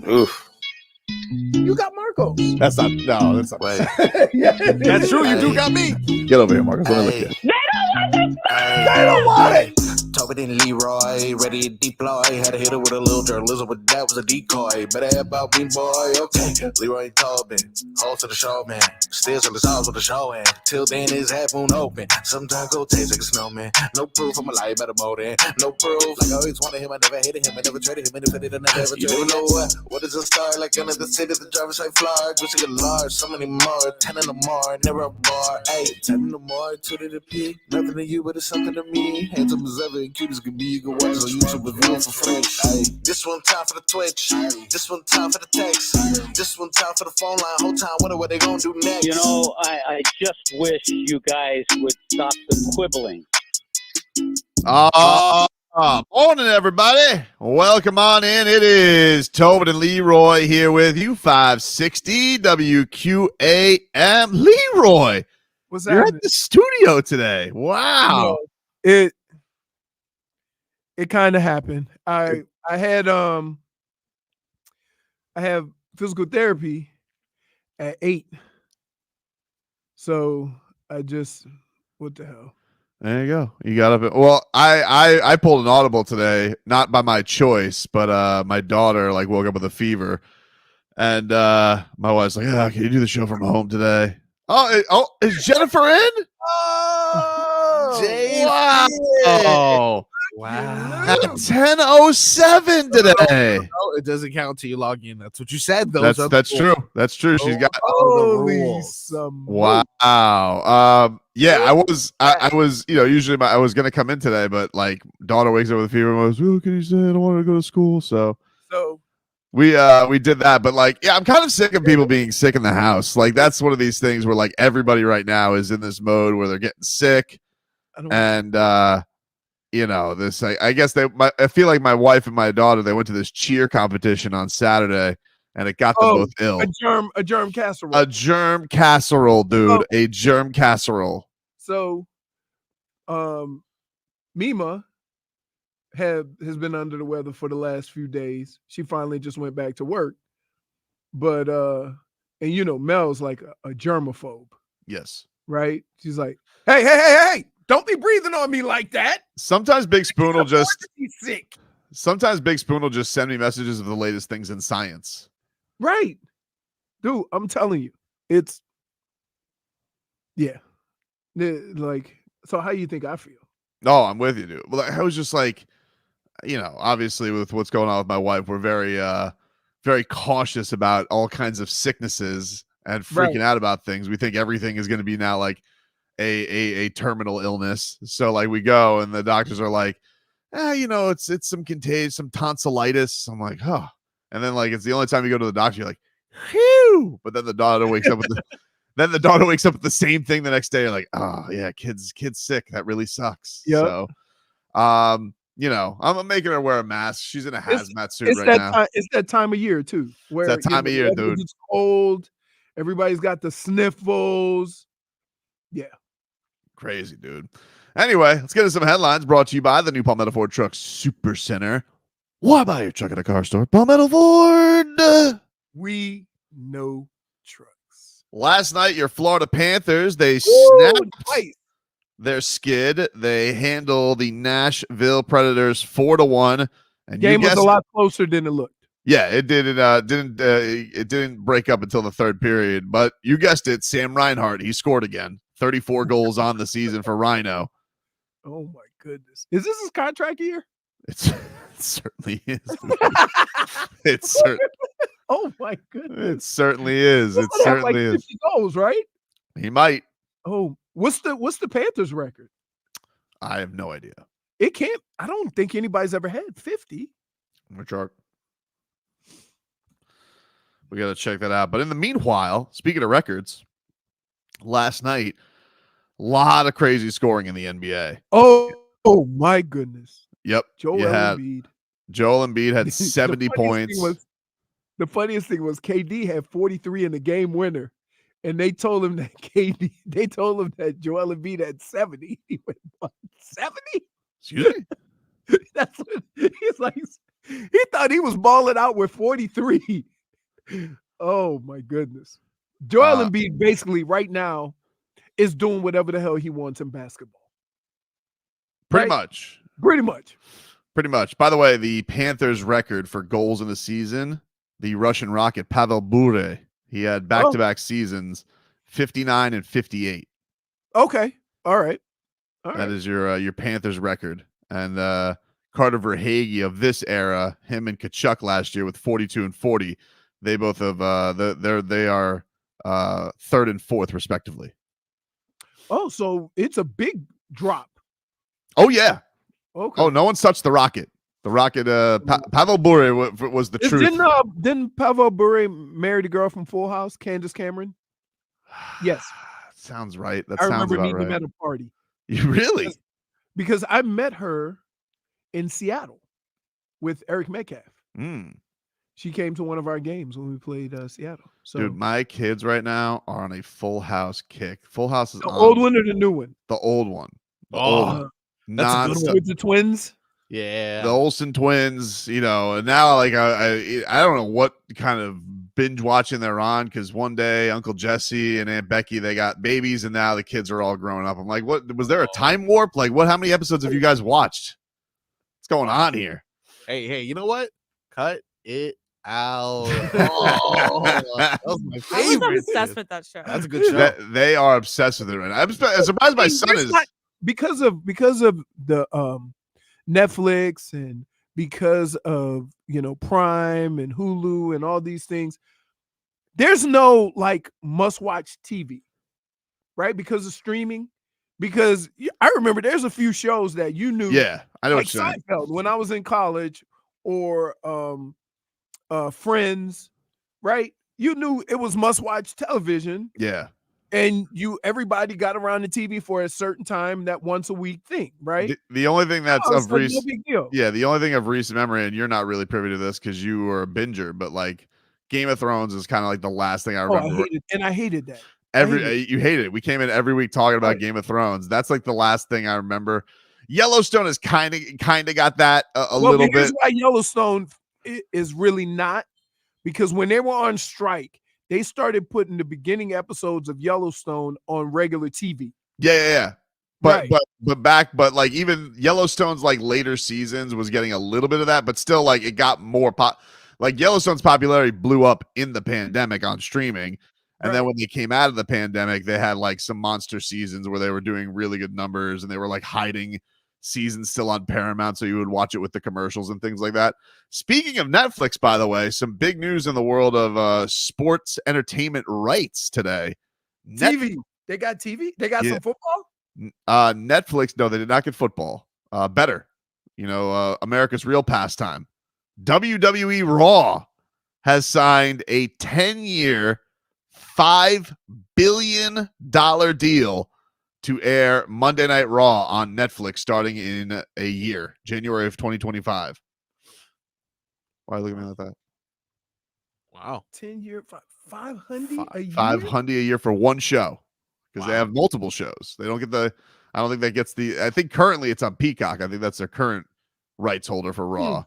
Oof. You got Marcos. That's not. Wait. Yeah, That's true. You do got me. Get over here, Marcos. Let me look at you. They don't want it. Tobin and Leroy, ready to deploy. Had to hit it with a little journalism, but that was a decoy. Better about me, boy. Okay, Leroy and Tobin, hold to the show, man. Still on the sauce with the show, and till then his half moon open. Sometimes go taste like a snowman. No proof I'm alive by the motor. No proof. Like I always wanted him, I never hated him, I never traded him, independent, I never ever traded him. You don't know what is a star? Like under the city, the driver's like Florida. Wish I could large, so many more. 10 in the more, never a bar. 8, 10 in the more, 2 to the P. Nothing to you, but it's something to me. Handsome as ever and cute as can be. You can watch us on YouTube with view for French. Ay. This one time for the Twitch. This one time for the text. This one time for the phone line. Whole time wonder what they gonna do next. You know, I just wish you guys would stop the quibbling. Morning, everybody. Welcome on in. It is Tobin and Leroy here with you, 560 WQAM. Leroy, What's you're happening? at the studio today. Wow. It kind of happened. I have physical therapy at 8. So I just, what the hell? There you go. You got up. Well, I pulled an audible today, not by my choice, but my daughter woke up with a fever, and my wife's like, "Can you do the show from home today?" Is Jennifer in? Oh, Wow. Wow. At 10:07 today. Oh, it doesn't count till you log in. That's what you said, though. That's true. That's true. She's got. holy Wow. Yeah, I was. Usually I was gonna come in today, but daughter wakes up with a fever and goes, "Oh, can you say I don't want to go to school?" So we did that, but I'm kind of sick of people being sick in the house. That's one of these things where everybody right now is in this mode where they're getting sick, and this. I guess I feel like my wife and my daughter, they went to this cheer competition on Saturday, and it got them both ill. a germ casserole. A germ casserole, dude. A germ casserole. So, Mima has been under the weather for the last few days. She finally just went back to work, but and Mel's like a germaphobe. Yes. Right? She's like, hey, don't be breathing on me like that. Sometimes Big Spoon will just sick. Sometimes Big Spoon will just send me messages of the latest things in science. Right. Dude, I'm telling you. It's so how you think I feel? No, I'm with you, dude. Well, I was just obviously with what's going on with my wife, we're very very cautious about all kinds of sicknesses and freaking out about things. We think everything is going to be now a terminal illness. So we go and the doctors are like, it's some contagious, some tonsillitis. I'm like, oh. And then it's the only time you go to the doctor, you're like, phew. But then the daughter wakes up with the same thing the next day. You're like, oh yeah, kid's sick. That really sucks. Yep. So I'm making her wear a mask. She's in a hazmat suit right now. It's that time of year too. Where It's that time of year, dude. It's cold. Everybody's got the sniffles. Yeah. Crazy, dude. Anyway, let's get into some headlines brought to you by the new Palmetto Ford Truck Super Center. Why buy your truck at a car store? Palmetto Ford. We know trucks. Last night, your Florida Panthers, they snapped twice. their skid. They handle the Nashville Predators 4-1. And Game was a lot closer than it looked. Yeah, it did. It didn't break up until the third period. But you guessed it, Sam Reinhart. He scored again. 34 goals on the season for Rhino. Oh my goodness! Is this his contract year? It certainly is. Oh my goodness! It certainly is. It certainly is. 50 goals, right? He might. Oh, what's the Panthers record? I have no idea. It can't. I don't think anybody's ever had 50. Chart. We got to check that out. But in the meanwhile, speaking of records, last night, a lot of crazy scoring in the NBA. Oh my goodness. Yep. Joel Embiid had 70 points. The funniest thing was KD had 43 in the game winner. And they told him that Joel Embiid had 70. He went, what, 70? Excuse me? That's what he's like. He thought he was balling out with 43. Oh my goodness. Joel Embiid basically right now is doing whatever the hell he wants in basketball. Pretty Right? much. Pretty much. Pretty much. By the way, the Panthers record for goals in the season, the Russian Rocket Pavel Bure, he had back-to-back seasons, 59 and 58. Okay. All right. That is your Panthers record. And Carter Verhaeghe of this era, him and Kachuk last year with 42 and 40. They both have they are third and fourth respectively. Oh, so it's a big drop. Oh yeah. Okay. Oh, no one's touched the Rocket. The Rocket, Pavel Bure was the truth. Didn't Pavel Bure marry the girl from Full House, Candace Cameron? Yes. Sounds right. That I sounds remember about meeting right. him at a party. You really? Because I met her in Seattle with Eric Metcalf. She came to one of our games when we played Seattle. So, dude, my kids right now are on a Full House kick. Full House is the on. old one or the new one? The old one. That's a good one. With the twins? Yeah. The Olsen twins, and now like I don't know what kind of binge watching they're on, because one day Uncle Jesse and Aunt Becky, they got babies, and now the kids are all grown up. I'm like, what was there a time warp? Like, how many episodes have you guys watched? What's going on here? Hey, you know what? Cut it out. That was my I was favorite. obsessed with that show. That's a good show. They are obsessed with it right now. I'm surprised my son is. Because of the Netflix and because of Prime and Hulu and all these things, there's no like must-watch TV, right? Because of streaming. Because I remember there's a few shows that you knew. Yeah, I know like what you're saying. Seinfeld when I was in college, or Friends, right? You knew it was must-watch television. Yeah. And everybody got around the TV for a certain time, that once a week thing, right? The only thing that's No of recent, big deal. yeah, the only thing of recent memory, and you're not really privy to this because you were a binger, but like Game of Thrones is kind of like the last thing I remember. I hated that. You hated it. We came in every week talking about Game of Thrones. That's like the last thing I remember. Yellowstone has kind of got that a little bit. Here's why Yellowstone is really not, because when they were on strike, they started putting the beginning episodes of Yellowstone on regular TV. Yeah. But like even Yellowstone's like later seasons was getting a little bit of that, but still like it got more like Yellowstone's popularity blew up in the pandemic on streaming. And then when they came out of the pandemic, they had like some monster seasons where they were doing really good numbers, and they were like hiding seasons still on Paramount, so you would watch it with the commercials and things like that. Speaking of Netflix, by the way, some big news in the world of sports entertainment rights today. TV. They got TV? They got some football? Netflix, no, they did not get football. Better. America's real pastime. WWE RAW has signed a 10-year, $5 billion deal to air Monday Night Raw on Netflix starting in a year, January of 2025. Why are you looking at me like that? Wow. 10-year, $500 a year? $500 a year for one show, because they have multiple shows. They don't get I don't think that gets I think currently it's on Peacock. I think that's their current rights holder for Raw.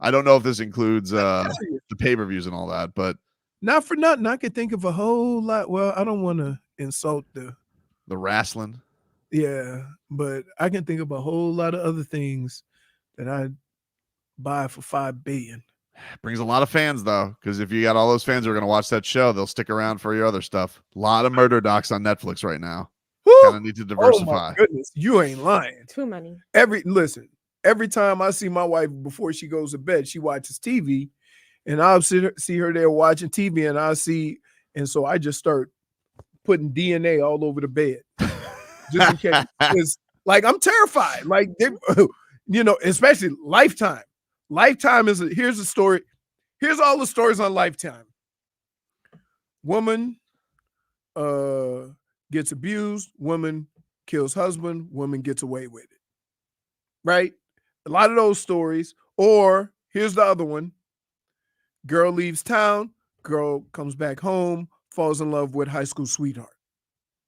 I don't know if this includes the pay-per-views and all that, but not for nothing. I could think of a whole lot. Well, I don't want to insult the wrestling. Yeah, but I can think of a whole lot of other things that I'd buy for $5 billion. Brings a lot of fans, though, because if you got all those fans who are going to watch that show, they'll stick around for your other stuff. A lot of murder docs on Netflix right now. Kind of need to diversify. Oh my goodness, you ain't lying. Too many. Every time I see my wife before she goes to bed, she watches TV, and I'll see her there watching TV, and so I just start putting DNA all over the bed, just in case. It's like I'm terrified. Like especially Lifetime. Lifetime here's a story. Here's all the stories on Lifetime. Woman gets abused, woman kills husband, woman gets away with it. Right? A lot of those stories. Or here's the other one. Girl leaves town, girl comes back home, falls in love with high school sweetheart.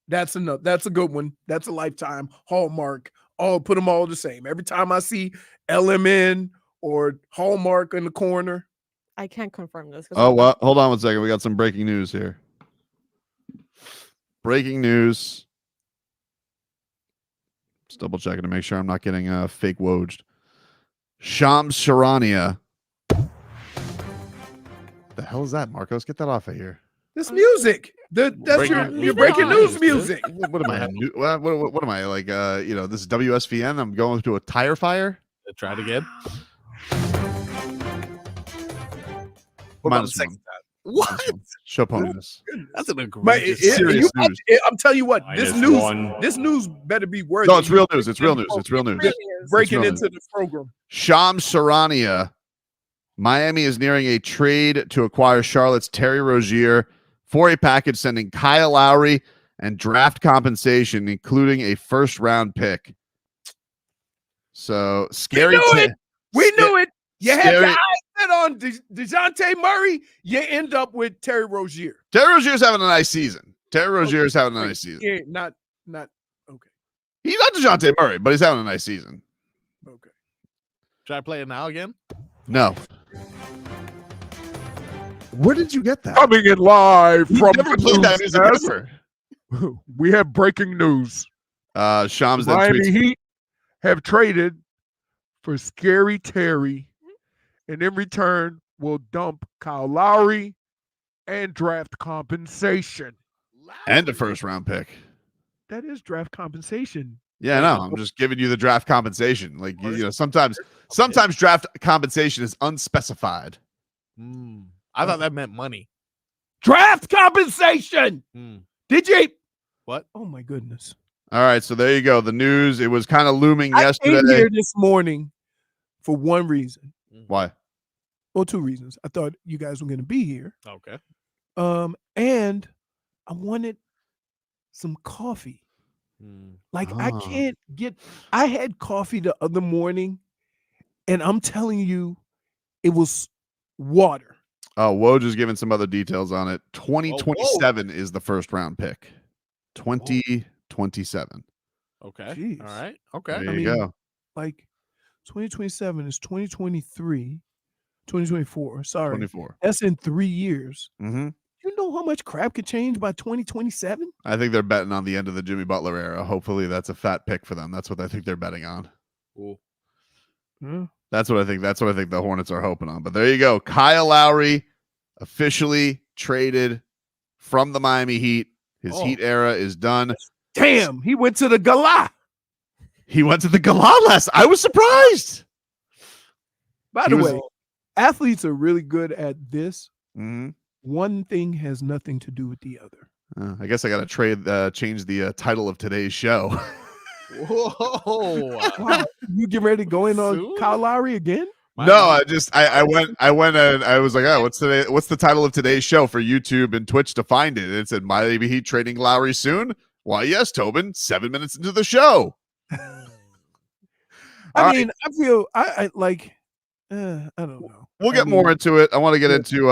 That's enough. That's a good one. That's a Lifetime Hallmark. Put them all the same. Every time I see LMN or Hallmark in the corner. I can't confirm this. Oh, well, hold on one second. We got some breaking news here. Breaking news. Just double checking to make sure I'm not getting fake wojed. Shams Charania. The hell is that, Marcos? Get that off of here. This music. That's your breaking news music. What am I? What am I like? This is WSVN. I'm going to a tire fire. Try it again. What about the second time? What? Show ponies. That's an serious news. I'm telling you what, this news better be worthy. No, it's real news. It's real news. It's real news. Breaking into the program. Shams Charania. Miami is nearing a trade to acquire Charlotte's Terry Rozier for a package sending Kyle Lowry and draft compensation, including a first-round pick. So scary. We knew it. You had your eyes set on DeJounte Murray. You end up with Terry Rozier. Terry Rozier's having a nice season. Having a nice season. Yeah, not okay. He's not DeJounte Murray, but he's having a nice season. Okay. Should I play it now again? No. Where did you get that? Coming in live from never played that music ever. We have breaking news. Shams then Miami tweets. Heat have traded for Scary Terry, and in return will dump Kyle Lowry and draft compensation. And a first-round pick. That is draft compensation. Yeah, no, I'm just giving you the draft compensation. Like, sometimes draft compensation is unspecified. I thought that meant money. Draft compensation. Did you? What? Oh my goodness. All right, so there you go. The news, it was kind of looming I yesterday. came here this morning for one reason. Why? Well, two reasons. I thought you guys were going to be here. Okay. And I wanted some coffee. Like I had coffee the other morning, and I'm telling you, it was water. Oh, Woj is giving some other details on it. 2027 is the first round pick. 2027. Okay. Jeez. All right. Okay. There you go. Like 2027 is 2023, 2024. Sorry. 24. That's in 3 years. Mm-hmm. You know how much crap could change by 2027? I think they're betting on the end of the Jimmy Butler era. Hopefully that's a fat pick for them. That's what I think they're betting on. Cool. That's what I think. That's what I think the Hornets are hoping on. But there you go. Kyle Lowry officially traded from the Miami Heat. His Heat era is done. Damn, he went to the Gala. He went to the Gala last. I was surprised. By the way, athletes are really good at this. Mm-hmm. One thing has nothing to do with the other. I guess I got to change the title of today's show. Whoa! Wow. You get ready to go in on Kyle Lowry again? No, I went and I was like, oh, what's the title of today's show for YouTube and Twitch to find it? And it said Miami Heat trading Lowry soon. Why, yes, Tobin. 7 minutes into the show. I mean, I feel I like. I don't know. We'll get more into it. I want to get into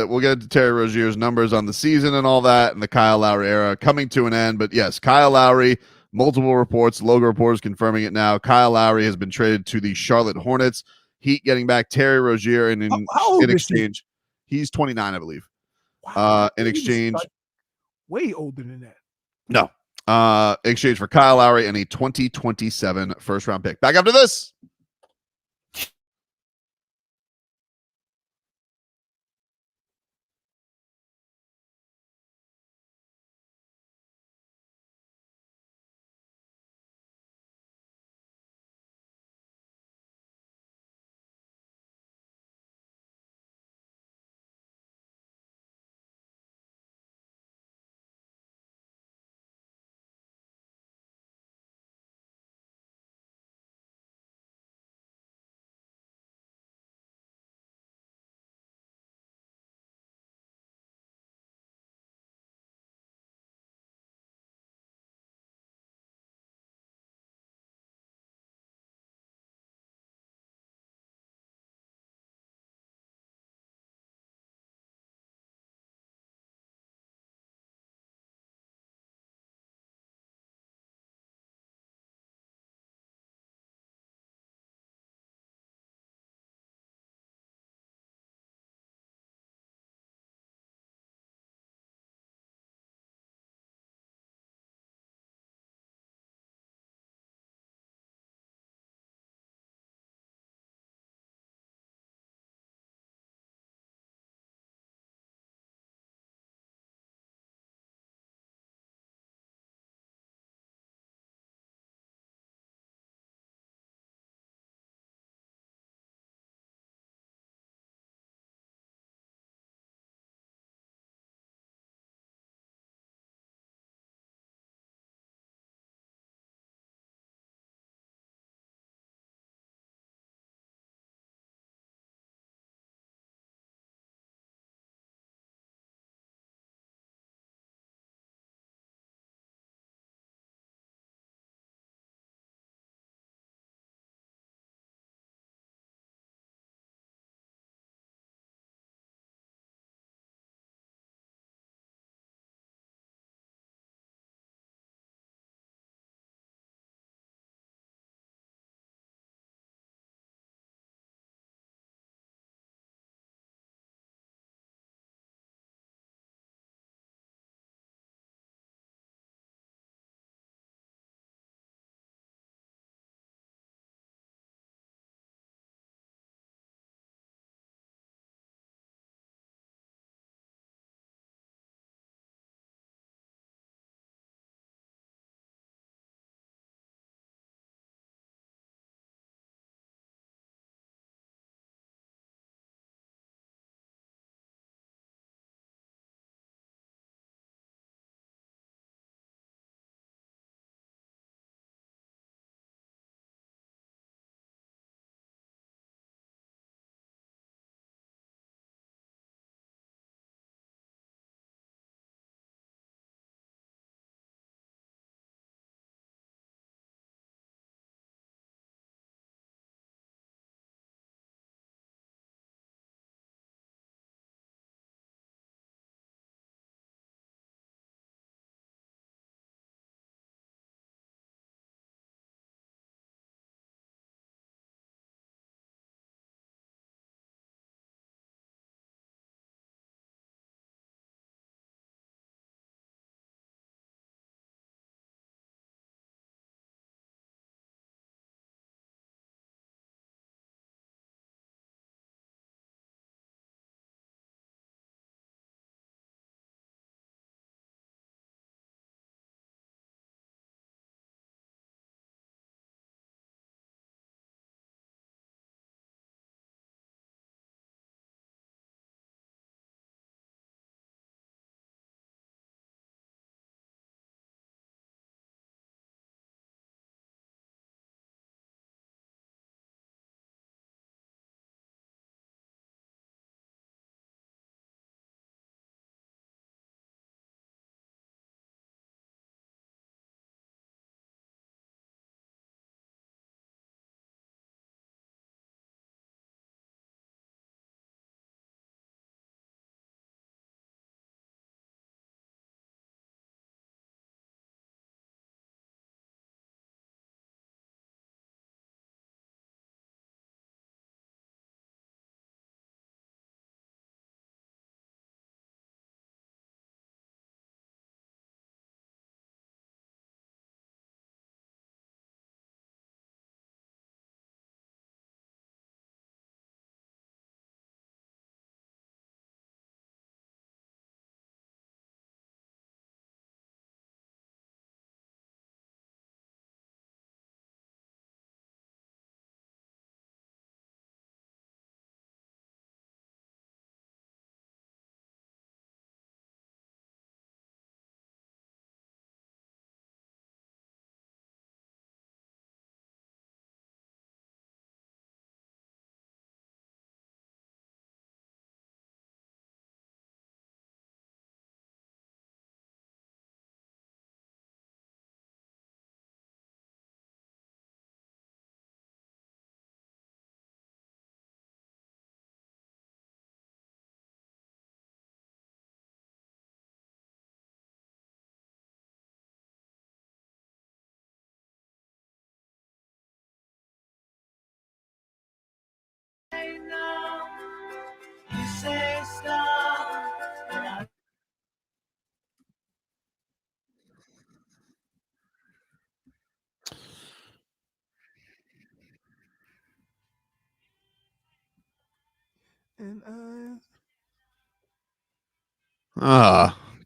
we'll get into Terry Rozier's numbers on the season and all that, and the Kyle Lowry era coming to an end. But yes, Kyle Lowry. Multiple reports, logo reporters confirming it now. Kyle Lowry has been traded to the Charlotte Hornets. Heat getting back Terry Rozier in exchange. He's 29, I believe. Wow. In exchange, way older than that. No. Exchange for Kyle Lowry and a 2027 first round pick. Back after this.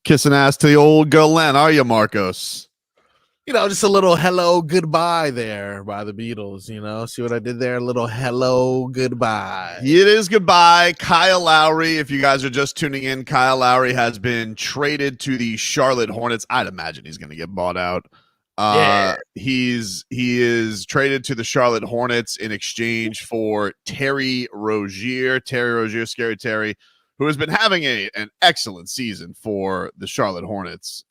Kissing ass to the old Galen, are you, Marcos? Just a little hello goodbye there by the Beatles. See what I did there? A little hello goodbye. It is goodbye. Kyle Lowry, if you guys are just tuning in, Kyle Lowry has been traded to the Charlotte Hornets. I'd imagine he's going to get bought out. He is traded to the Charlotte Hornets in exchange for Terry Rozier. Terry Rozier, Scary Terry, who has been having an excellent season for the Charlotte Hornets.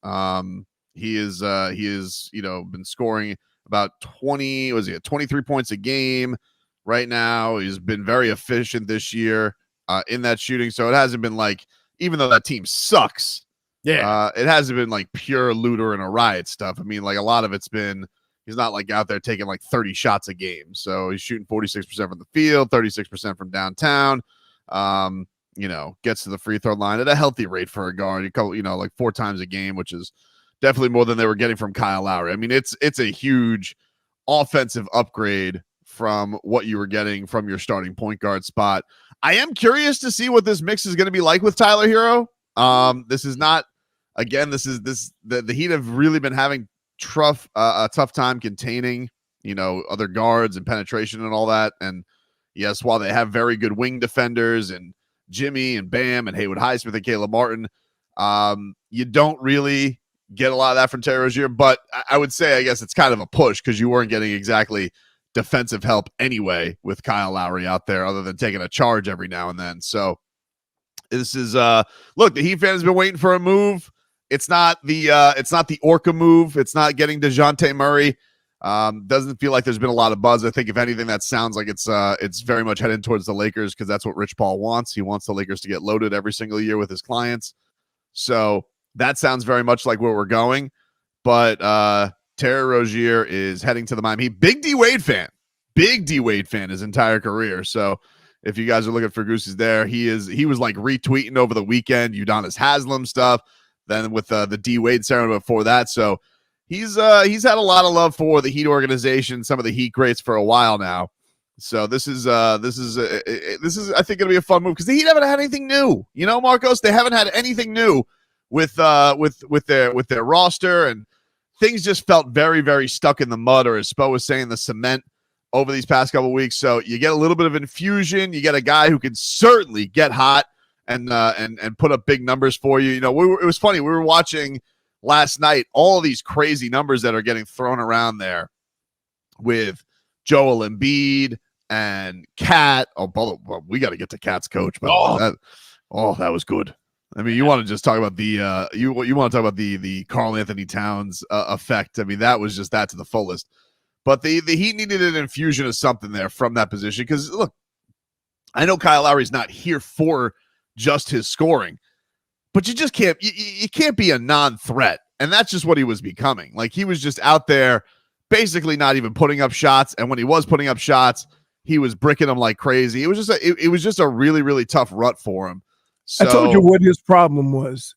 He is been scoring about 23 points a game right now. He's been very efficient this year in that shooting. So it hasn't been like, even though that team sucks, it hasn't been like pure looter and a riot stuff. I mean, like a lot of it's been, he's not like out there taking like 30 shots a game. So he's shooting 46% from the field, 36% from downtown. Gets to the free throw line at a healthy rate for a guard, like 4 times a game, which is definitely more than they were getting from Kyle Lowry. I mean, it's a huge offensive upgrade from what you were getting from your starting point guard spot. I am curious to see what this mix is going to be like with Tyler Herro. The Heat have really been having a tough time containing, other guards and penetration and all that. And yes, while they have very good wing defenders and Jimmy and Bam and Haywood Highsmith and Caleb Martin, you don't really get a lot of that from Terry Rozier, but I would say, I guess it's kind of a push because you weren't getting exactly defensive help anyway with Kyle Lowry out there other than taking a charge every now and then. So this is look, the Heat fan has been waiting for a move. It's not the Orca move. It's not getting DeJounte Murray. Doesn't feel like there's been a lot of buzz. I think if anything, that sounds like it's very much heading towards the Lakers because that's what Rich Paul wants. He wants the Lakers to get loaded every single year with his clients. So that sounds very much like where we're going. But Terry Rozier is heading to the Miami. Big D Wade fan his entire career. So if you guys are looking for Gooses there, he was like retweeting over the weekend Udonis Haslem stuff. Then with the D Wade ceremony before that. So he's had a lot of love for the Heat organization, some of the Heat greats for a while now. So this is I think going to be a fun move because the Heat haven't had anything new. Marcos, they haven't had anything new with their roster, and things just felt very, very stuck in the mud, or as Spo was saying, the cement over these past couple of weeks. So you get a little bit of infusion. You get a guy who can certainly get hot and put up big numbers for you. It was funny. We were watching last night all of these crazy numbers that are getting thrown around there with Joel Embiid and Cat. We got to get to Cat's coach, but that was good. I mean, you want to just talk about the you want to talk about the Karl Anthony Towns effect. I mean, that was just that to the fullest. But the Heat needed an infusion of something there from that position because look, I know Kyle Lowry's not here for just his scoring, but you just can't you can't be a non-threat, and that's just what he was becoming. Like he was just out there, basically not even putting up shots, and when he was putting up shots, he was bricking them like crazy. It was just a really, really tough rut for him. So, I told you what his problem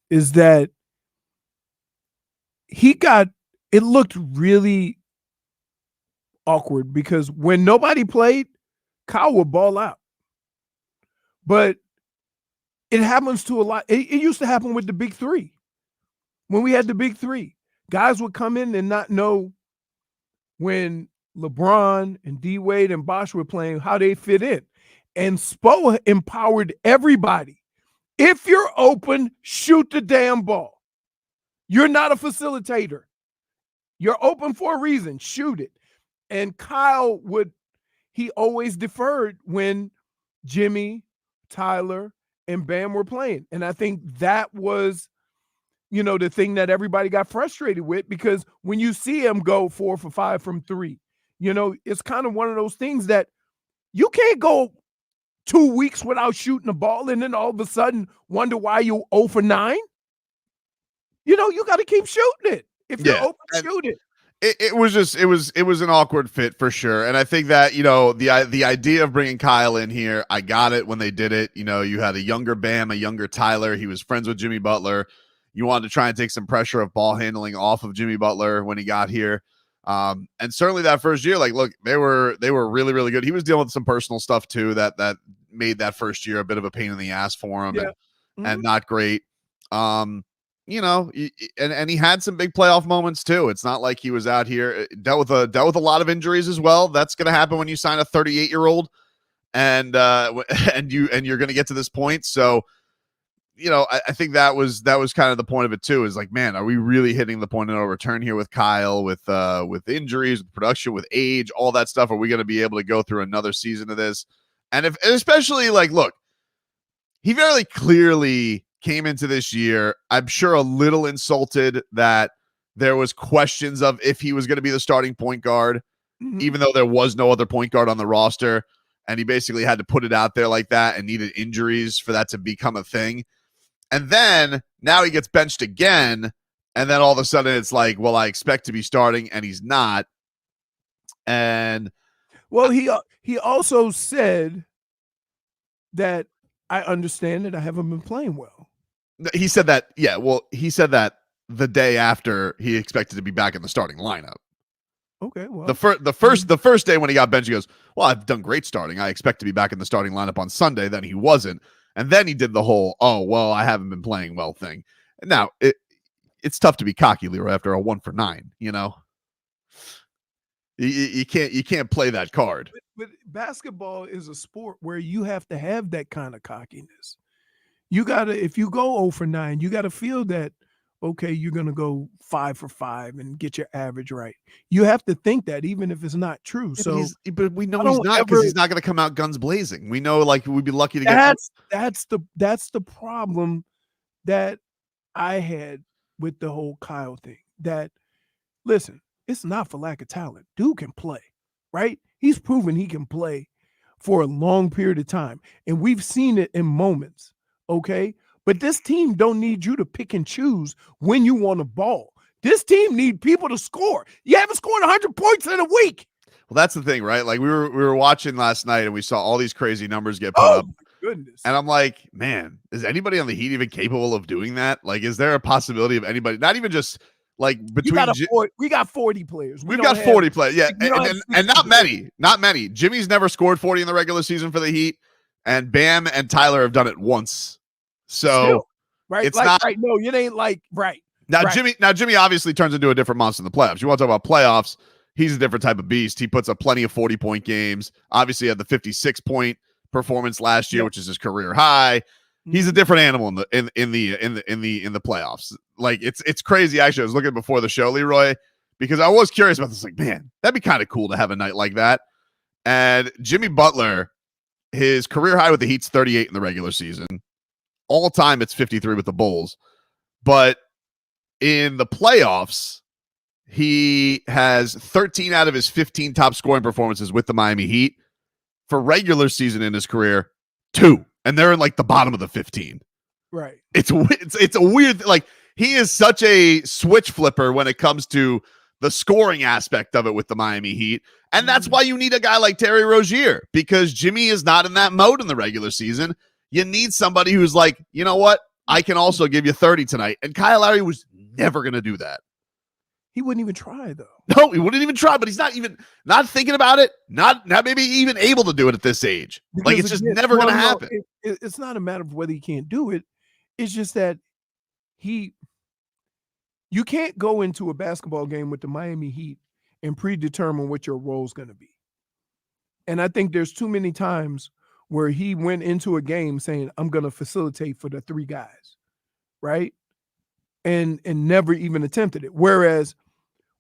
is that it looked really awkward because when nobody played, Kyle would ball out. But it happens to a lot. It used to happen with the big three. When we had the big three, guys would come in and not know when LeBron and D Wade and Bosh were playing how they fit in. And Spo empowered everybody. If you're open, shoot the damn ball. You're not a facilitator. You're open for a reason. Shoot it. And Kyle he always deferred when Jimmy, Tyler, and Bam were playing. And I think that was, the thing that everybody got frustrated with because when you see him go 4 for 5 from 3, it's kind of one of those things that you can't go 2 weeks without shooting the ball and then all of a sudden wonder why you 0 for 9. You got to keep shooting it. If you're open, shoot it. It was an awkward fit for sure. And I think that, the idea of bringing Kyle in here, I got it when they did it. You had a younger Bam, a younger Tyler. He was friends with Jimmy Butler. You wanted to try and take some pressure of ball handling off of Jimmy Butler when he got here. And certainly that first year, look, they were really, really good. He was dealing with some personal stuff too that made that first year a bit of a pain in the ass for him and not great. You know, and he had some big playoff moments too. It's not like he was out here dealt with a lot of injuries as well. That's going to happen when you sign a 38-year-old, and you're going to get to this point. So, you know, I think that was kind of the point of it too. Is like, man, are we really hitting the point of no return here with Kyle, with injuries, with production, with age, all that stuff? Are we going to be able to go through another season of this? And especially like, look, he very clearly came into this year, I'm sure, a little insulted that there was questions of if he was going to be the starting point guard, even though there was no other point guard on the roster. And he basically had to put it out there like that and needed injuries for that to become a thing. And then now he gets benched again. And then all of a sudden it's like, well, I expect to be starting, and he's not. And well, he also said that I understand that I haven't been playing well. He said that, yeah. Well, he said that the day after he expected to be back in the starting lineup. Okay, well, the first day when he got benched, he goes, "Well, I've done great starting. I expect to be back in the starting lineup on Sunday." Then he wasn't, and then he did the whole, "Oh, well, I haven't been playing well" thing. Now it's tough to be cocky, Leroy, after a 1 for 9. You know, you can't play that card. But basketball is a sport where you have to have that kind of cockiness. You gotta, if you go 0 for 9, you gotta feel that, okay, you're gonna go 5 for 5 and get your average right. You have to think that, even if it's not true. Yeah, so, but we know he's not, because he's not gonna come out guns blazing. We know, like, we'd be lucky to get. That's the problem that I had with the whole Kyle thing. That, listen, it's not for lack of talent. Dude can play, right? He's proven he can play for a long period of time, and we've seen it in moments. Okay, but this team don't need you to pick and choose when you want to ball. This team need people to score. You haven't scored 100 points in a week. Well, that's the thing, right? Like, we were watching last night, and we saw all these crazy numbers get put up. My goodness. And I'm like, man, is anybody on the Heat even capable of doing that? Like, is there a possibility of anybody, not even just like between we got 40 players. We've got 40 players. Yeah. And not many. Jimmy's never scored 40 in the regular season for the Heat, and Bam and Tyler have done it once. So still, right, it's like, not right. No, it ain't like right. Now, right. Jimmy obviously turns into a different monster in the playoffs. You want to talk about playoffs? He's a different type of beast. He puts up plenty of 40-point games. Obviously, had the 56-point performance last year, which is his career high. He's a different animal in the playoffs. Like, it's crazy. Actually, I was looking before the show, Leroy, because I was curious about this. Like, man, that'd be kind of cool to have a night like that. And Jimmy Butler, his career high with the Heat's 38 in the regular season. All time, it's 53 with the Bulls. But in the playoffs, he has 13 out of his 15 top scoring performances with the Miami Heat. For regular season in his career, 2. And they're in like the bottom of the 15. Right. It's a weird, like, he is such a switch flipper when it comes to the scoring aspect of it with the Miami Heat. And that's why you need a guy like Terry Rozier, because Jimmy is not in that mode in the regular season. You need somebody who's like, you know what? I can also give you 30 tonight. And Kyle Lowry was never going to do that. He wouldn't even try, though. No, he wouldn't even try, but he's not thinking about it, not maybe even able to do it at this age. Because, like, it's just never going to happen. It's not a matter of whether he can't do it. It's just that you can't go into a basketball game with the Miami Heat and predetermine what your role is going to be. And I think there's too many times where he went into a game saying, I'm going to facilitate for the 3 guys, right? And never even attempted it. Whereas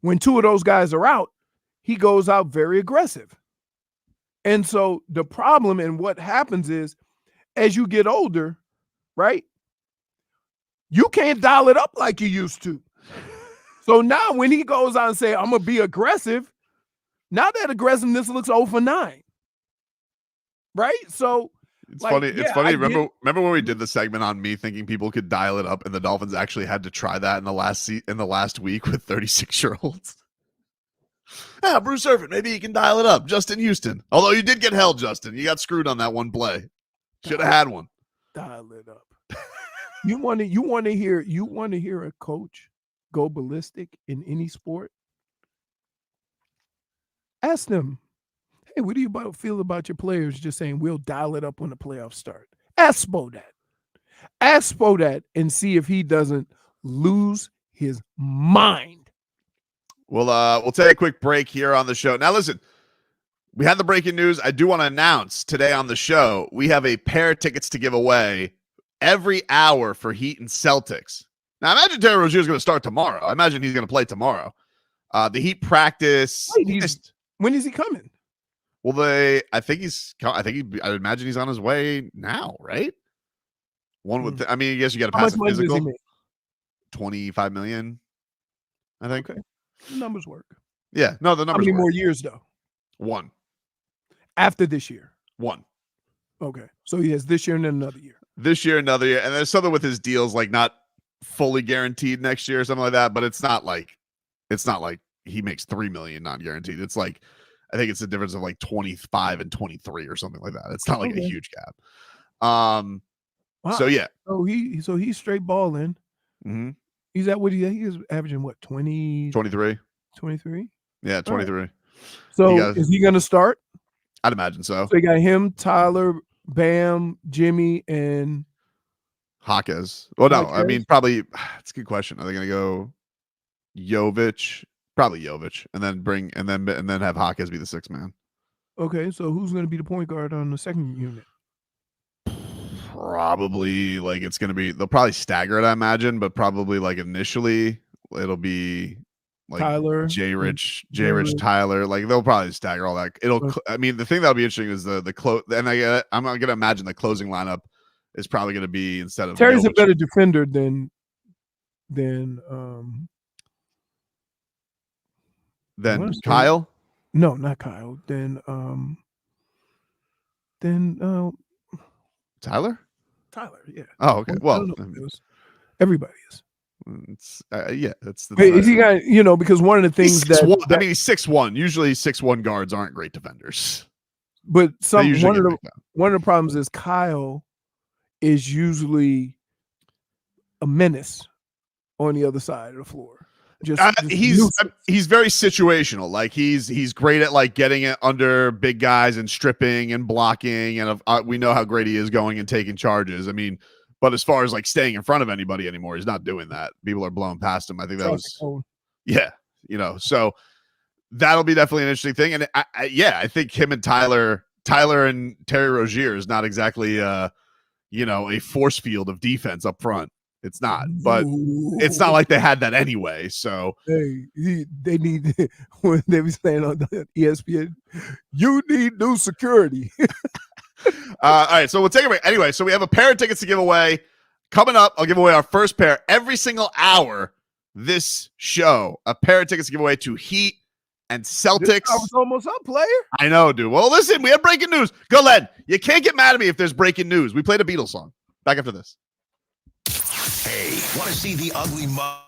when 2 of those guys are out, he goes out very aggressive. And so the problem and what happens is, as you get older, right, you can't dial it up like you used to. So now when he goes out and say, I'm going to be aggressive, now that aggressiveness looks 0 for 9. Right? So it's funny. It's funny. Remember when we did the segment on me thinking people could dial it up, and the Dolphins actually had to try that in the last week with 36-year-olds. Yeah, Bruce Irvin, maybe he can dial it up. Justin Houston. Although you did get held, Justin. You got screwed on that one play. Should have had one. Dial it up. You want to hear a coach go ballistic in any sport? Ask them, hey, what do you feel about your players just saying we'll dial it up when the playoffs start? Ask Spo that. Ask Spo that and see if he doesn't lose his mind. We'll take a quick break here on the show. Now, listen, we had the breaking news. I do want to announce today on the show, we have a pair of tickets to give away every hour for Heat and Celtics. Now, I imagine Terry Rozier is going to start tomorrow. I imagine he's going to play tomorrow. The Heat practice. Wait, when is he coming? Well, I imagine he's on his way now, right? One would, I mean, I guess you got to pass a physical. 25 million, I think. Okay. The numbers work. Yeah. No, the numbers How many work. more years, though? 1. After this year? 1. Okay. So he has this year and then another year. This year, another year. And there's something with his deals, like not fully guaranteed next year or something like that, but it's not like he makes $3 million not guaranteed. It's like, I think it's a difference of like 25 and 23 or something like that. It's not like a huge gap. Wow. So yeah. So he's straight balling. Mm-hmm. He's at what he is averaging what 23? 23? Yeah, 23. Right. So is he gonna start? I'd imagine so. So you got him, Tyler, Bam, Jimmy, and Jaquez. Well, no, Jaquez? I mean probably it's a good question. Are they gonna go Jovic? Probably Jovic, and then have Jaquez be the 6th man. Okay, so who's gonna be the point guard on the second unit? Probably like it's gonna be, they'll probably stagger it, I imagine, but probably like initially it'll be like Tyler, J Rich, Tyler. Like they'll probably stagger all that. I mean, the thing that'll be interesting is the close, and I'm gonna imagine the closing lineup is probably gonna be, instead of Terry's Jovic, a better defender than Kyle. No, not Kyle. Then Tyler. Yeah. Oh, okay. Well, everybody is. It's that's the. Wait, is he got, because one of the things he's 6'1". that I mean, he's 6'1". Usually 6'1" guards aren't great defenders. But one of the the problems is Kyle is usually a menace on the other side of the floor. He's very situational. Like he's great at like getting it under big guys and stripping and blocking, and we know how great he is going and taking charges. I mean, but as far as like staying in front of anybody anymore, he's not doing that. People are blowing past him. I think that was so that'll be definitely an interesting thing. And I think him and Tyler and Terry Rozier is not exactly a force field of defense up front. It's not, but it's not like they had that anyway. So they need, when they were saying on the ESPN, you need new security. All right, so we'll take a break. Anyway, so we have a pair of tickets to give away coming up. I'll give away our first pair every single hour this show. A pair of tickets to give away to Heat and Celtics. I was almost up, player. I know, dude. Well, listen, we have breaking news. Go, Len. You can't get mad at me if there's breaking news. We played a Beatles song. Back after this. Hey, want to see the ugly mug?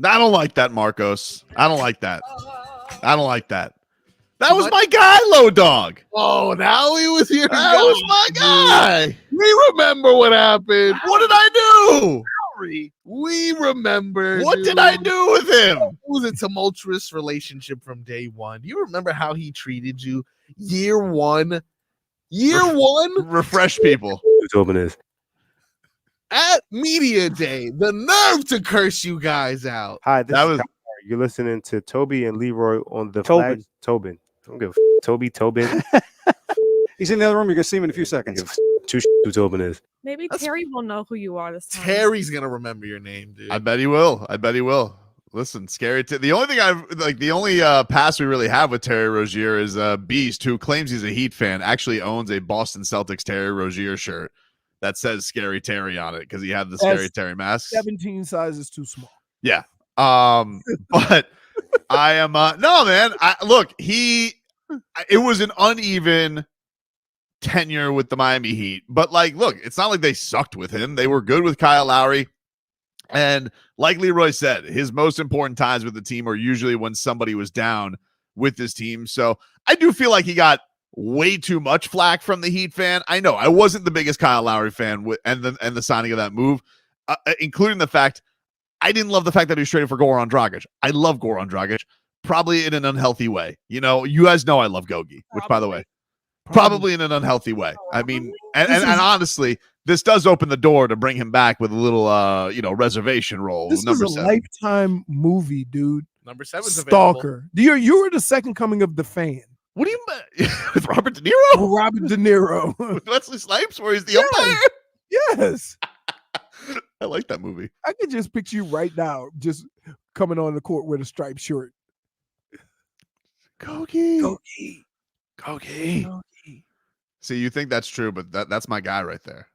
I don't like that, Marcos. I don't like that. I don't like that. That was my guy, Low Dog. Oh, now he was here. That was my guy. We remember what happened. What did I do? We remember. What did I do with him? It was a tumultuous relationship from day one. Do you remember how he treated you year one? Refresh people. Tobin is. At Media Day, the nerve to curse you guys out. Hi, this That is was- Kyle. You're listening to Toby and Leroy on the Tobin. flag. Tobin. I don't give a Toby, Tobin. He's in the other room. You're gonna see him in a few seconds. Who Tobin is. Maybe Terry will know who you are this time. Terry's gonna remember your name, dude. I bet he will. Listen, scary. The only thing the only pass we really have with Terry Rozier is Beast, who claims he's a Heat fan, actually owns a Boston Celtics Terry Rozier shirt that says Scary Terry on it because he had the Scary Terry mask. 17 sizes too small. Yeah. But I am no, man. It was an uneven tenure with the Miami Heat, but look, it's not like they sucked with him. They were good with Kyle Lowry. And like Leroy said, his most important times with the team are usually when somebody was down with this team. So I do feel like he got way too much flack from the Heat fan. I know I wasn't the biggest Kyle Lowry fan and the signing of that move, including the fact I didn't love the fact that he was traded for Goran Dragic. I love Goran Dragic, probably in an unhealthy way. You guys know I love Gogi, which by the way, probably in an unhealthy way. I mean, and honestly, this does open the door to bring him back with a little, reservation role. This Number is a 7. Lifetime movie, dude. Number 7's available. Stalker. You were the second coming of the fan. What do you mean? With Robert De Niro? Robert De Niro. With Wesley Snipes, where he's the umpire? Yes. I like that movie. I could just picture you right now, just coming on the court with a striped shirt. Gogi. Gogi. See, you think that's true, but that's my guy right there.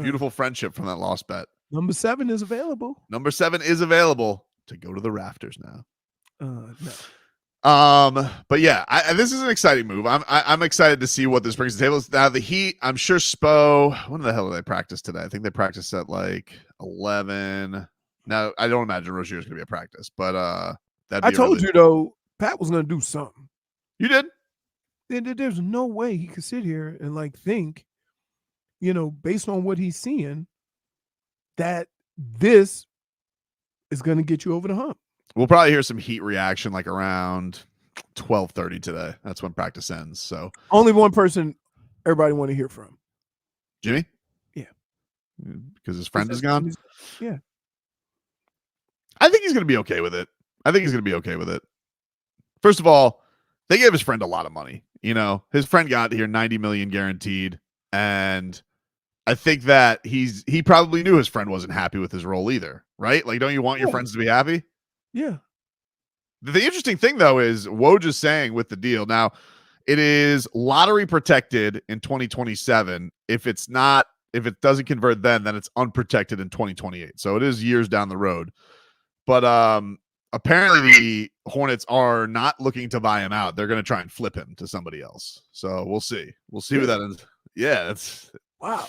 Beautiful friendship from that lost bet. Number 7 is available. Number 7 is available to go to the rafters now. No. But yeah, this is an exciting move. I'm excited to see what this brings to the table. Now the Heat, I'm sure Spo. When the hell did they practice today? I think they practiced at 11. Now I don't imagine Rozier's gonna be at practice, but I told you though, Pat was gonna do something. You did. There's no way he could sit here and think, based on what he's seeing, that this is gonna get you over the hump. We'll probably hear some Heat reaction around 12:30 today. That's when practice ends. So only one person everybody want to hear from. Jimmy? Yeah. Because his friend is gone? Yeah. I think he's going to be okay with it. First of all, they gave his friend a lot of money. His friend got here $90 million guaranteed. And I think that he probably knew his friend wasn't happy with his role either, right? Don't you want your friends to be happy? Yeah. The interesting thing, though, is Woj is saying with the deal now, it is lottery protected in 2027. If it doesn't convert then it's unprotected in 2028. So it is years down the road. But apparently the Hornets are not looking to buy him out. They're going to try and flip him to somebody else. So we'll see. We'll see who that is. Yeah, that's wow.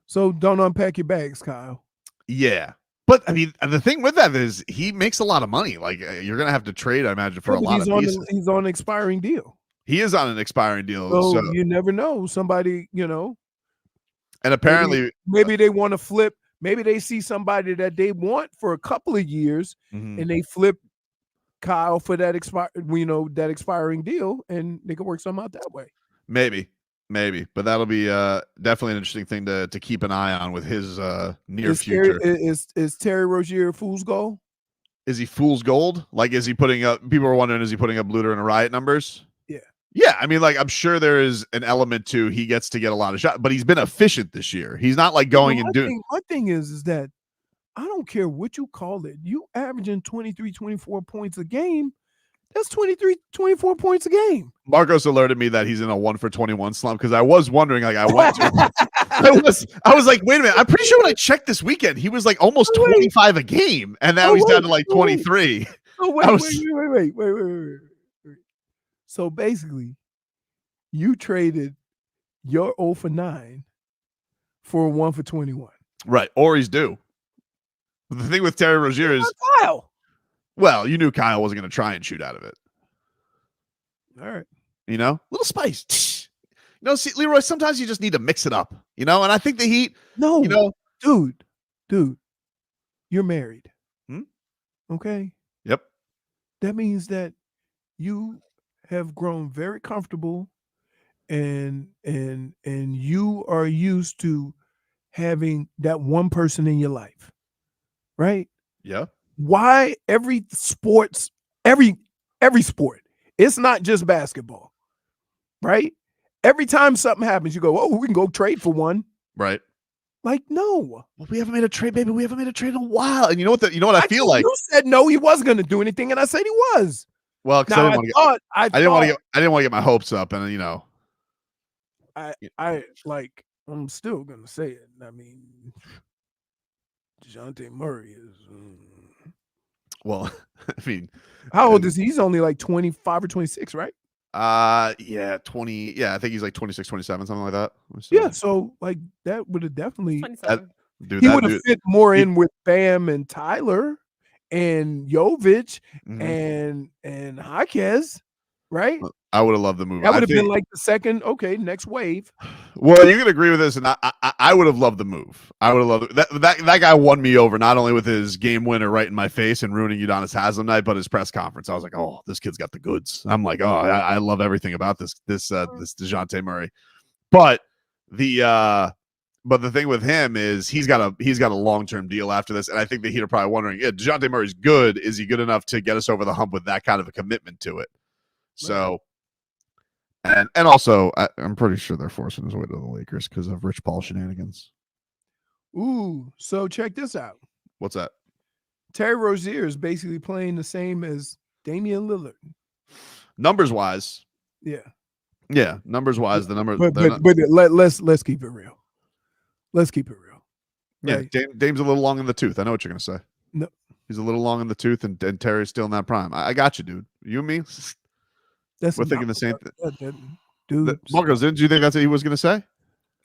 So don't unpack your bags, Kyle. Yeah. But I mean, the thing with that is he makes a lot of money. You're going to have to trade, I imagine, for a lot of pieces. He's on an expiring deal. He is on an expiring deal. So you never know. Somebody, and apparently maybe they want to flip. Maybe they see somebody that they want for a couple of years and they flip Kyle for that that expiring deal, and they can work something out that way. Maybe, but that'll be definitely an interesting thing to keep an eye on with his near future. Is Terry Rozier fool's gold? Is he fool's gold? Is he putting up? People are wondering, is he putting up looter and a riot numbers? Yeah. I mean, I'm sure there is an element to he gets to get a lot of shots, but he's been efficient this year. He's not going and doing. My thing is that I don't care what you call it. You averaging 23, 24 points a game. That's 23, 24 points a game. Marcos alerted me that he's in a 1 for 21 slump because I was wondering, I went to I was like, wait a minute. I'm pretty sure when I checked this weekend, he was almost 25 a game, and now he's down to 23. Oh, wait. So basically, you traded your 0 for 9 for a 1 for 21. Right. Or he's due. The thing with Terry Rozier is Kyle. Well, you knew Kyle wasn't going to try and shoot out of it. All right. You know, little spice. You know, see, Leroy, sometimes you just need to mix it up, you know, and I think the Heat, No, you know, dude, you're married. Hmm? Okay. Yep. That means that you have grown very comfortable and you are used to having that one person in your life. Right? Yeah. Why every sport, it's not just basketball. Right? Every time something happens, you go, "Oh, we can go trade for one." Right. Like, no. Well, we haven't made a trade, baby. We haven't made a trade in a while. And you know what? You know what I feel like? You said no, he wasn't going to do anything, and I said he was. Well, because Now, I didn't want to I get my hopes up, and you know, I'm still going to say it. I mean, DeJounte Murray is. well, I mean, How old is he? He's only like 25 or 26, right? yeah, 20. Yeah, I think he's like 26, 27, something like that. Yeah, so like that would have definitely. 27. Dude, He that would have dude, fit more in with Bam and Tyler and Jovic mhm. and Jaquez, right? I would have loved the move. That I would have been think- like the second, okay, next wave. Well, you can agree with this, and I would have loved the move. I would have loved it. That guy won me over, not only with his game winner right in my face and ruining Udonis Haslem night, but his press conference. I was like, oh, this kid's got the goods. I'm like, oh, I love everything about this DeJounte Murray. But the thing with him is he's got a long-term deal after this, and I think the Heat are probably wondering, yeah, DeJounte Murray's good. Is he good enough to get us over the hump with that kind of a commitment to it? So. And also, I'm pretty sure they're forcing his way to the Lakers because of Rich Paul shenanigans. Ooh, so check this out. What's that? Terry Rozier is basically playing the same as Damian Lillard. Numbers wise, Yeah. numbers wise, the numbers. But let's keep it real. Let's keep it real. Yeah, Right? Dame's a little long in the tooth. I know what you're gonna say. No. He's a little long in the tooth, and Terry's still in that prime. I got you, dude. You and me. We're thinking the same thing. Dude. Marcos, didn't you think that's what he was gonna say?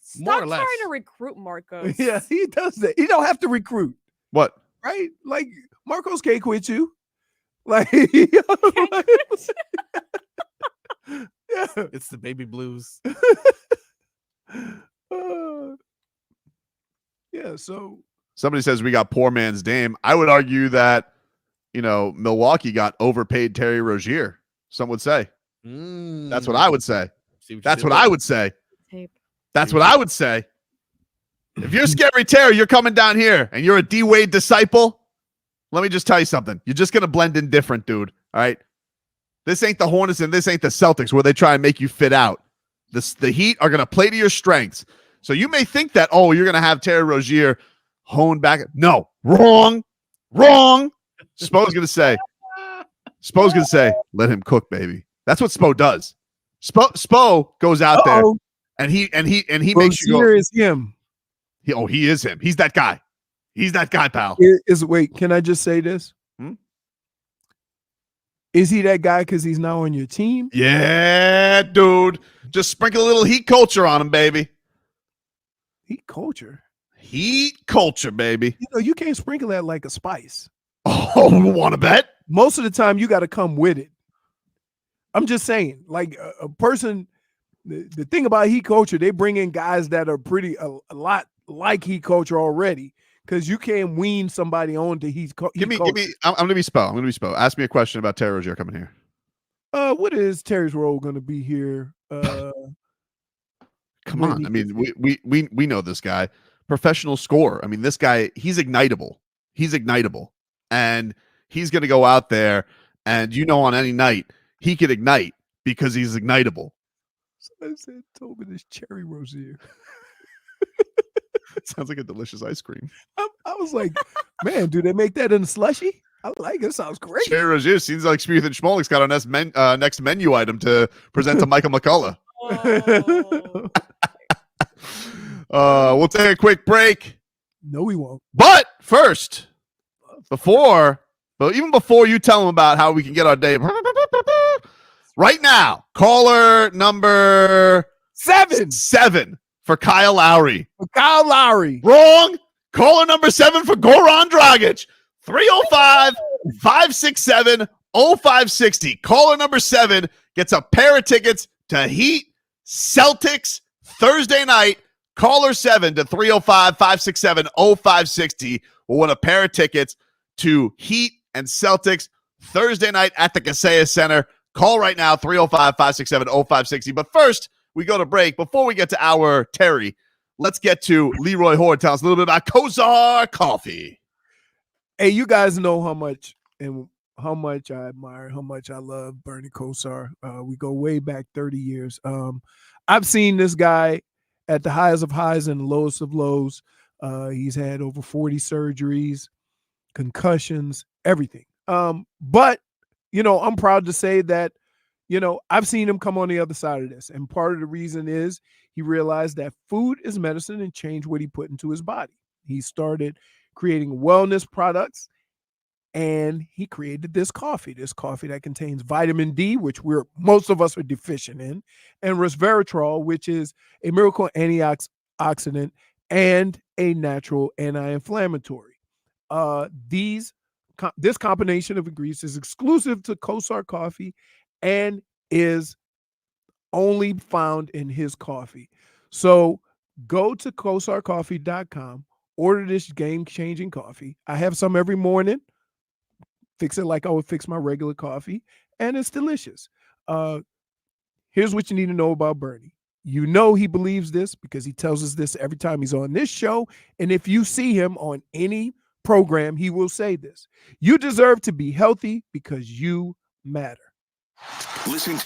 Stop More or less. trying to recruit Marcos. Yeah, he does that. He don't have to recruit, What? right? Like Marcos can't quit you. Like yeah. It's the baby blues. Yeah, so Somebody says we got poor man's Dame. I would argue that, Milwaukee got overpaid Terry Rozier. Some would say. That's what I would say. That's what I would say. Tape. That's what I would say. If you're Scary Terry, you're coming down here and you're a D Wade disciple. Let me just tell you something. You're just going to blend in different, dude. All right. This ain't the Hornets and this ain't the Celtics where they try and make you fit out. The Heat are going to play to your strengths. So you may think that, oh, you're going to have Terry Rozier honed back. No, wrong. Spo's going to say, let him cook, baby. That's what Spo does. Spo goes out there and he makes you go. Is him. He is him. He's that guy. He's that guy, pal. Wait, can I just say this? Is he that guy because he's now on your team? Yeah, dude. Just sprinkle a little heat culture on him, baby. Heat culture. Heat culture, baby. You can't sprinkle that like a spice. Oh, want to bet? Most of the time, you got to come with it. I'm just saying, like a person, the thing about heat culture, they bring in guys that are pretty a lot like heat culture already, because you can't wean somebody on to heat culture. Give me. I'm gonna be Spo. Ask me a question about Terry Rozier coming here. What is Terry's role going to be here? Come on. I mean, we know this guy, professional scorer. I mean, this guy, he's ignitable. And he's going to go out there and, on any night, he could ignite because he's ignitable. So I said, Tobin is Cherry Rozier. Sounds like a delicious ice cream. I was like, man, do they make that in a slushy? I like it. Sounds great. Cherry Rozier seems like Spieth and Schmolik's got our next menu item to present to Michael McCullough. We'll take a quick break. No, we won't. But first, even before you tell them about how we can get our day, right now, caller number 7 for Kyle Lowry. Kyle Lowry. Wrong. Caller number 7 for Goran Dragic. 567-0560. Caller number 7 gets a pair of tickets to Heat Celtics Thursday night. Caller 7 to 305-567-0560 will win a pair of tickets to Heat and Celtics Thursday night at the Kaseya Center. Call right now, 305-567-0560. But first, we go to break. Before we get to our Terry, let's get to Leroy Horde. Tell us a little bit about Kozar Coffee. Hey, you guys know how much I admire, how much I love Bernie Kosar. We go way back 30 years. I've seen this guy at the highest of highs and lowest of lows. He's had over 40 surgeries, concussions, everything. But, I'm proud to say that, I've seen him come on the other side of this. And part of the reason is he realized that food is medicine and changed what he put into his body. He started creating wellness products, and he created this coffee that contains vitamin D, which most of us are deficient in, and resveratrol, which is a miracle antioxidant and a natural anti-inflammatory. This combination of ingredients is exclusive to Kosar Coffee and is only found in his coffee. So go to kosarcoffee.com, order this game-changing coffee. I have some every morning. Fix it like I would fix my regular coffee, and it's delicious. Here's what you need to know about Bernie. He believes this because he tells us this every time he's on this show. And if you see him on any program, he will say this. You deserve to be healthy because you matter. Listen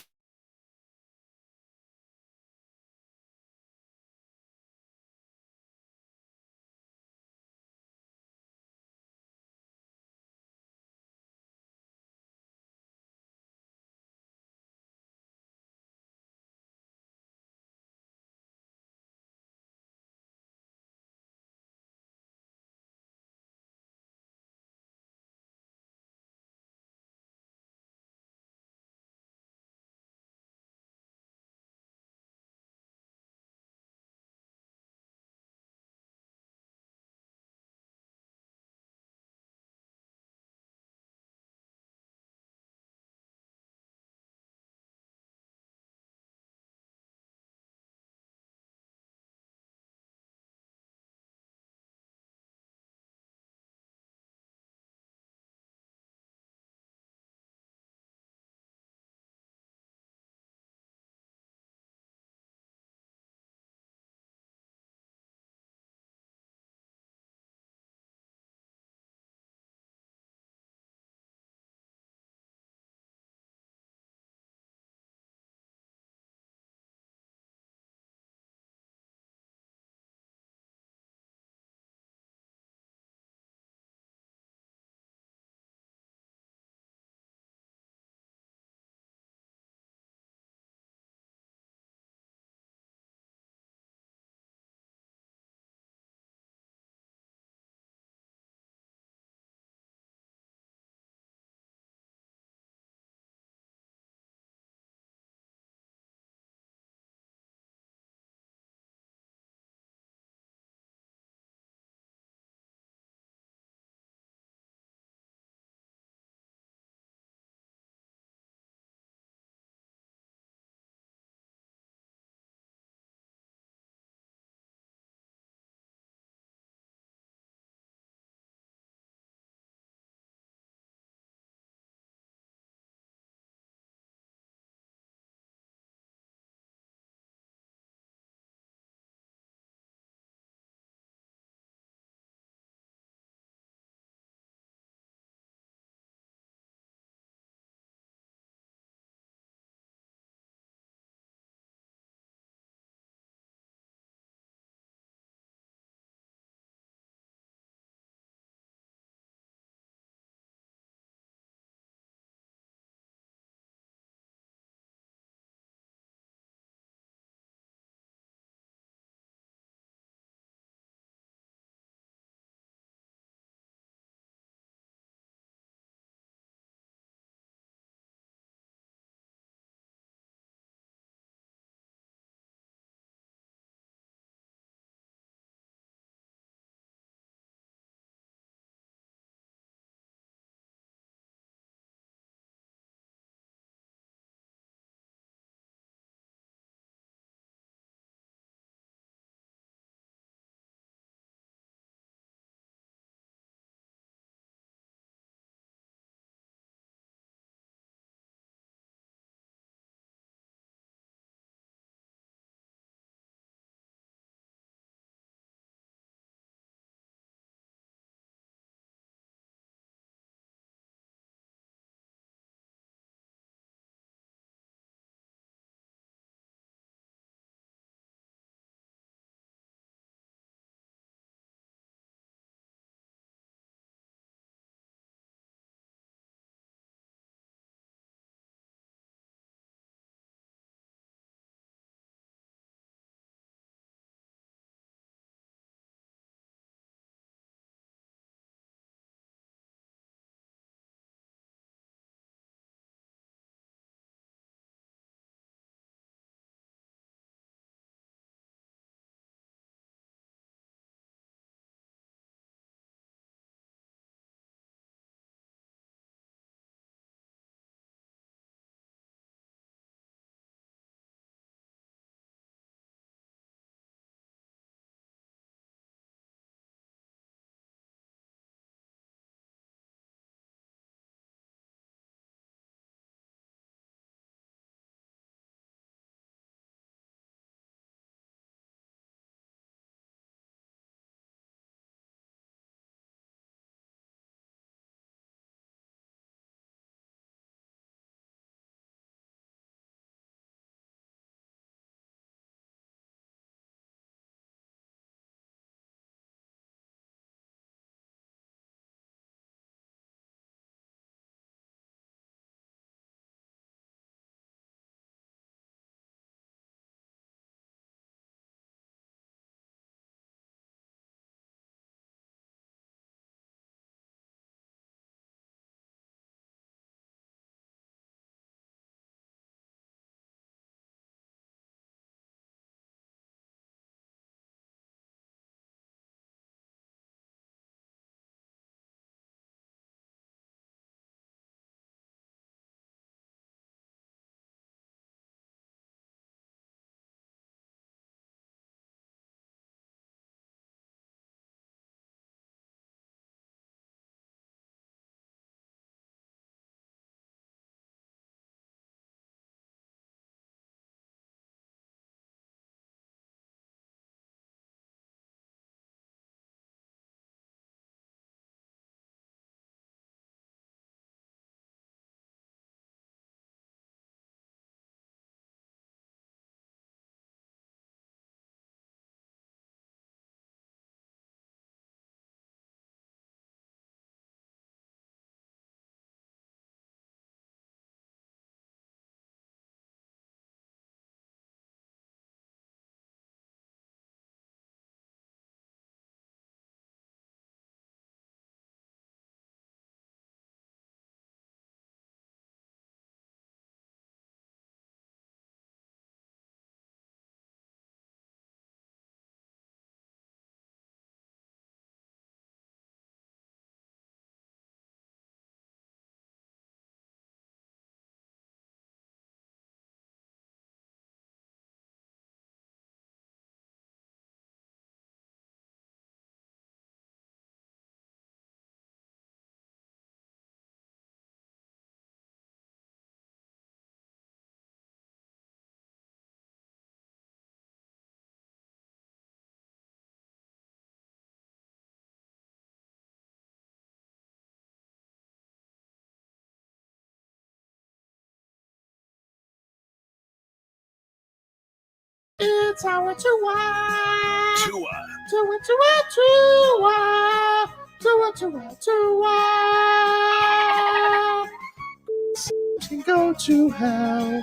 Go to hell.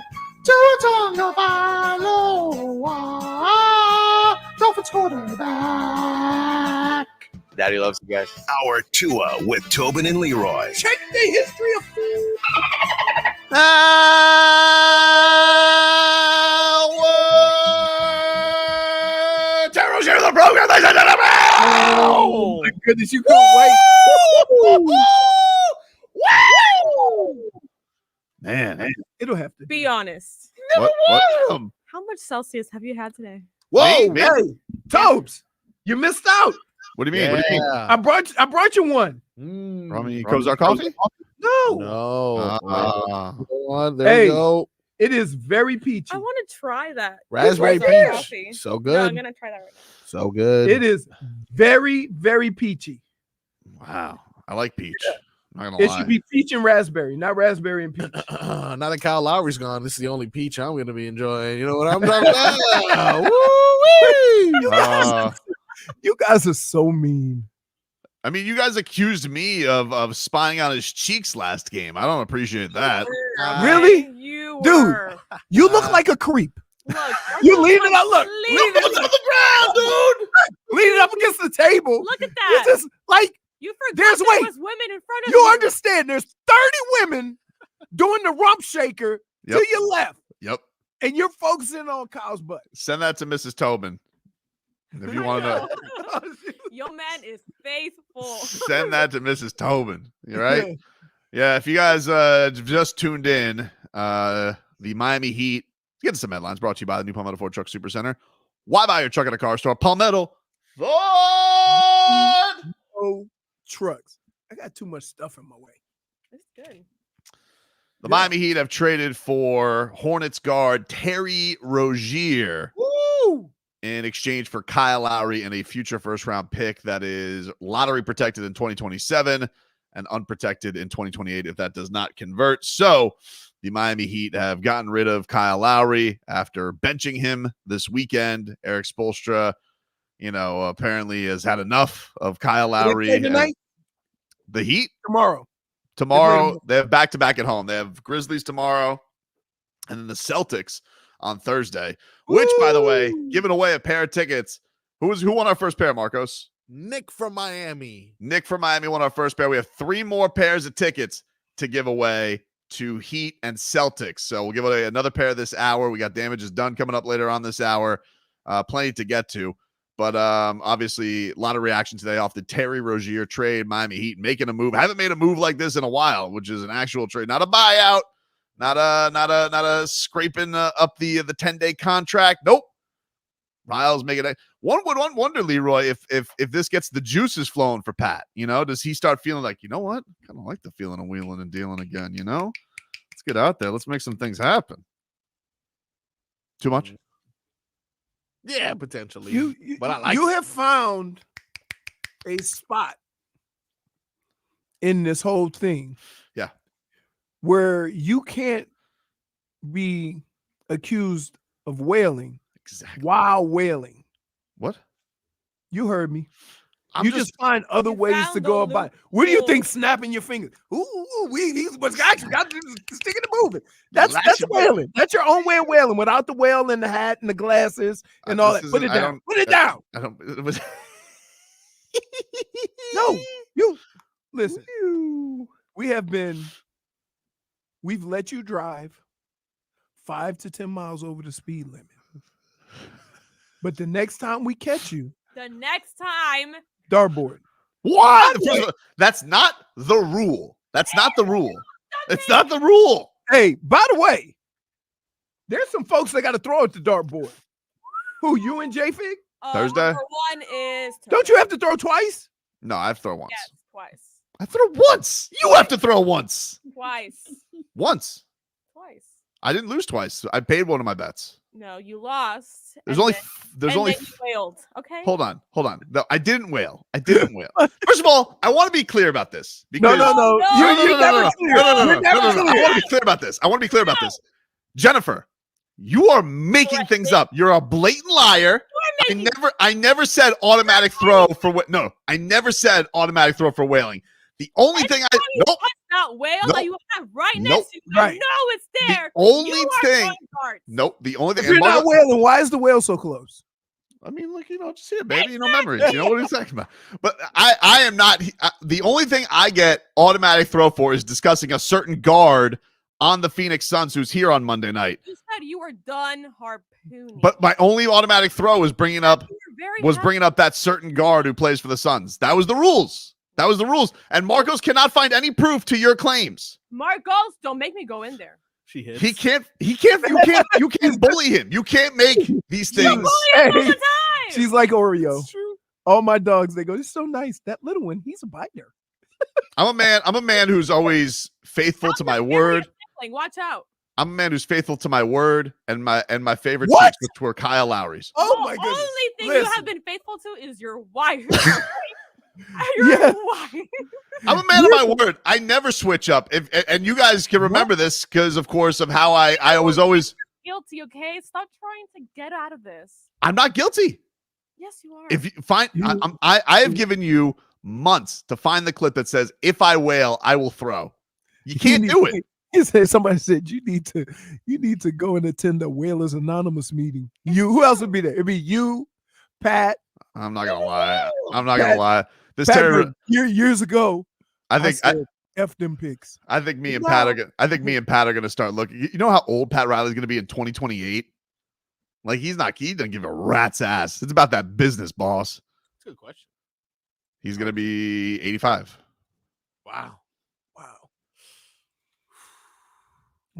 Dolphins quarterback. Daddy loves you guys. Hour Tua with Tobin and Leroy. Check the history of food. Terry Rozier of the program, ladies and gentlemen! Oh my goodness, you can't wait. Man, It'll have to Be honest. what? How much Celsius have you had today? Whoa, Me? hey, Tobes, you missed out. What do you mean? What do you mean? I brought you one. Rami Kozar coffee? No, No. There Hey. you go. it is very peachy. I want to try that. Raspberry Raspberry peach. coffee. So No, I'm good. gonna try that right now. So good. It is very, very peachy. Wow. I like peach. I'm not gonna It lie. should be peach and raspberry, not raspberry and peach. Now that Kyle Lowry's gone, this is the only peach I'm going to be enjoying. You know what I'm talking about? Woo-wee! You guys are so mean. I mean, you guys accused me of spying on his cheeks last game. I don't appreciate that. Really? You Dude. were. You look like a creep. Look, You lean it up. Look, Lean lean it up the ground, dude. Lean it up against the table. Look at You that. just like You forgot there's there wait. was women in front of you understand. There's 30 women doing the rump shaker Yep. to your left, Yep. and you're focusing on Kyle's butt. Send that to Mrs. Tobin. If you want to know, Your man is faithful. send that to Mrs. Tobin. You right? Yeah. If you guys just tuned in, the Miami Heat. Get some headlines brought to you by the new Palmetto Ford Truck Super Center. Why buy your truck at a car store? Palmetto Ford. Oh, trucks. I got too much stuff in my way. It's good. The Miami Heat have traded for Hornets guard Terry Rozier Woo! in exchange for Kyle Lowry and a future first-round pick that is lottery protected in 2027 and unprotected in 2028 if that does not convert. So the Miami Heat have gotten rid of Kyle Lowry after benching him this weekend. Eric Spoelstra, apparently has had enough of Kyle Lowry. They play tonight? The Heat? Tomorrow. Tomorrow, they have back-to-back at home. They have Grizzlies tomorrow and then the Celtics on Thursday, which, by the way, giving away a pair of tickets. Who won our first pair, Marcos? Nick from Miami. Nick from Miami won our first pair. We have 3 more pairs of tickets to give away to Heat and Celtics. So we'll give away another pair this hour. We got Damages Done coming up later on this hour. Plenty to get to. But obviously, a lot of reaction today off the Terry Rozier trade. Miami Heat making a move. Haven't made a move like this in a while, which is an actual trade, not a buyout, not a scraping up the 10-day contract. Nope. Riles making it. One would wonder, Leroy, if this gets the juices flowing for Pat. Does he start feeling like, you know what? Kind of like the feeling of wheeling and dealing again. Let's get out there. Let's make some things happen. Too much? Yeah, potentially. You but I like have found a spot in this whole thing. Yeah. Where you can't be accused of wailing Exactly. while wailing. What? You heard me. I'm You just find other You ways to found go a about it. What do you think? loophole. Snapping your fingers. These was got you. Got to stick it to moving. That's Lash it wailing. That's your own way of wailing without the whale and the hat and the glasses and all this that. Put it isn't- I down. don't- Put it down. I don't. It was. No, you listen. We've let you drive 5 to 10 miles over the speed limit. But the next time we catch you, The next time, dartboard. What? First of all, that's not the rule. That's not the rule. It's not the rule. Hey, by the way, there's some folks that got to throw at the dartboard. Who, you and JFig? Thursday? Number one is. Don't you have to throw twice? No, I've thrown once. Yes, twice. I throw once. You have to throw once. Twice. Once. Twice. I didn't lose twice. I paid one of my bets. No, you lost. There's and only then- there's and only then you wailed. Okay. hold on. No, I didn't wail. First of all, I want to be clear about this. No. No, You're never clear. No. You're never I clear. want to be clear about this. Jennifer, You are making things up. You're a blatant liar. I never said automatic throw for what? No, I never said automatic throw for whaling. The only thing I nope. That whale Nope. that you have right Nope. next to you. I Right. know it's there. The only You are thing. throwing darts. Nope. The only thing. If you're not whaling, why is the whale so close? I mean, like, just here, baby. Memories. You know what he's talking about. But I am not. The only thing I get automatic throw for is discussing a certain guard on the Phoenix Suns who's here on Monday night. You said you were done harpooning. But my only automatic throw was bringing up that certain guard who plays for the Suns. That was the rules. And Marcos cannot find any proof to your claims. Marcos, don't make me go in there. She hits. He can't. You can't bully him. You can't make these things. All the time. She's like Oreo. It's true. All my dogs, they go, it's so nice. That little one, he's a biter. I'm a man who's always faithful to my word. Watch out. I'm a man who's faithful to my word and my favorite What? chicks, which were Kyle Lowry's. Oh The my goodness. only thing you Listen. have been faithful to is your wife. Yeah. Wife. I'm a man of my word. I never switch up. And you guys can remember this because, of course, of how I was always Guilty, okay? Stop trying to get out of this. I'm not guilty. Yes, you are. If you find, I have given you months to find the clip that says, "If I whale, I will throw." You can't do it. He said, somebody said you need to go and attend a Whalers Anonymous meeting. Who else would be there? It'd be you, Pat. I'm not gonna lie. This Pat Terry, did years ago. I think said, F them picks. I think me and Pat are gonna start looking. You know how old Pat Riley's gonna be in 2028? Like he doesn't give a rat's ass. It's about that business, boss. That's a good question. He's gonna be 85. Wow.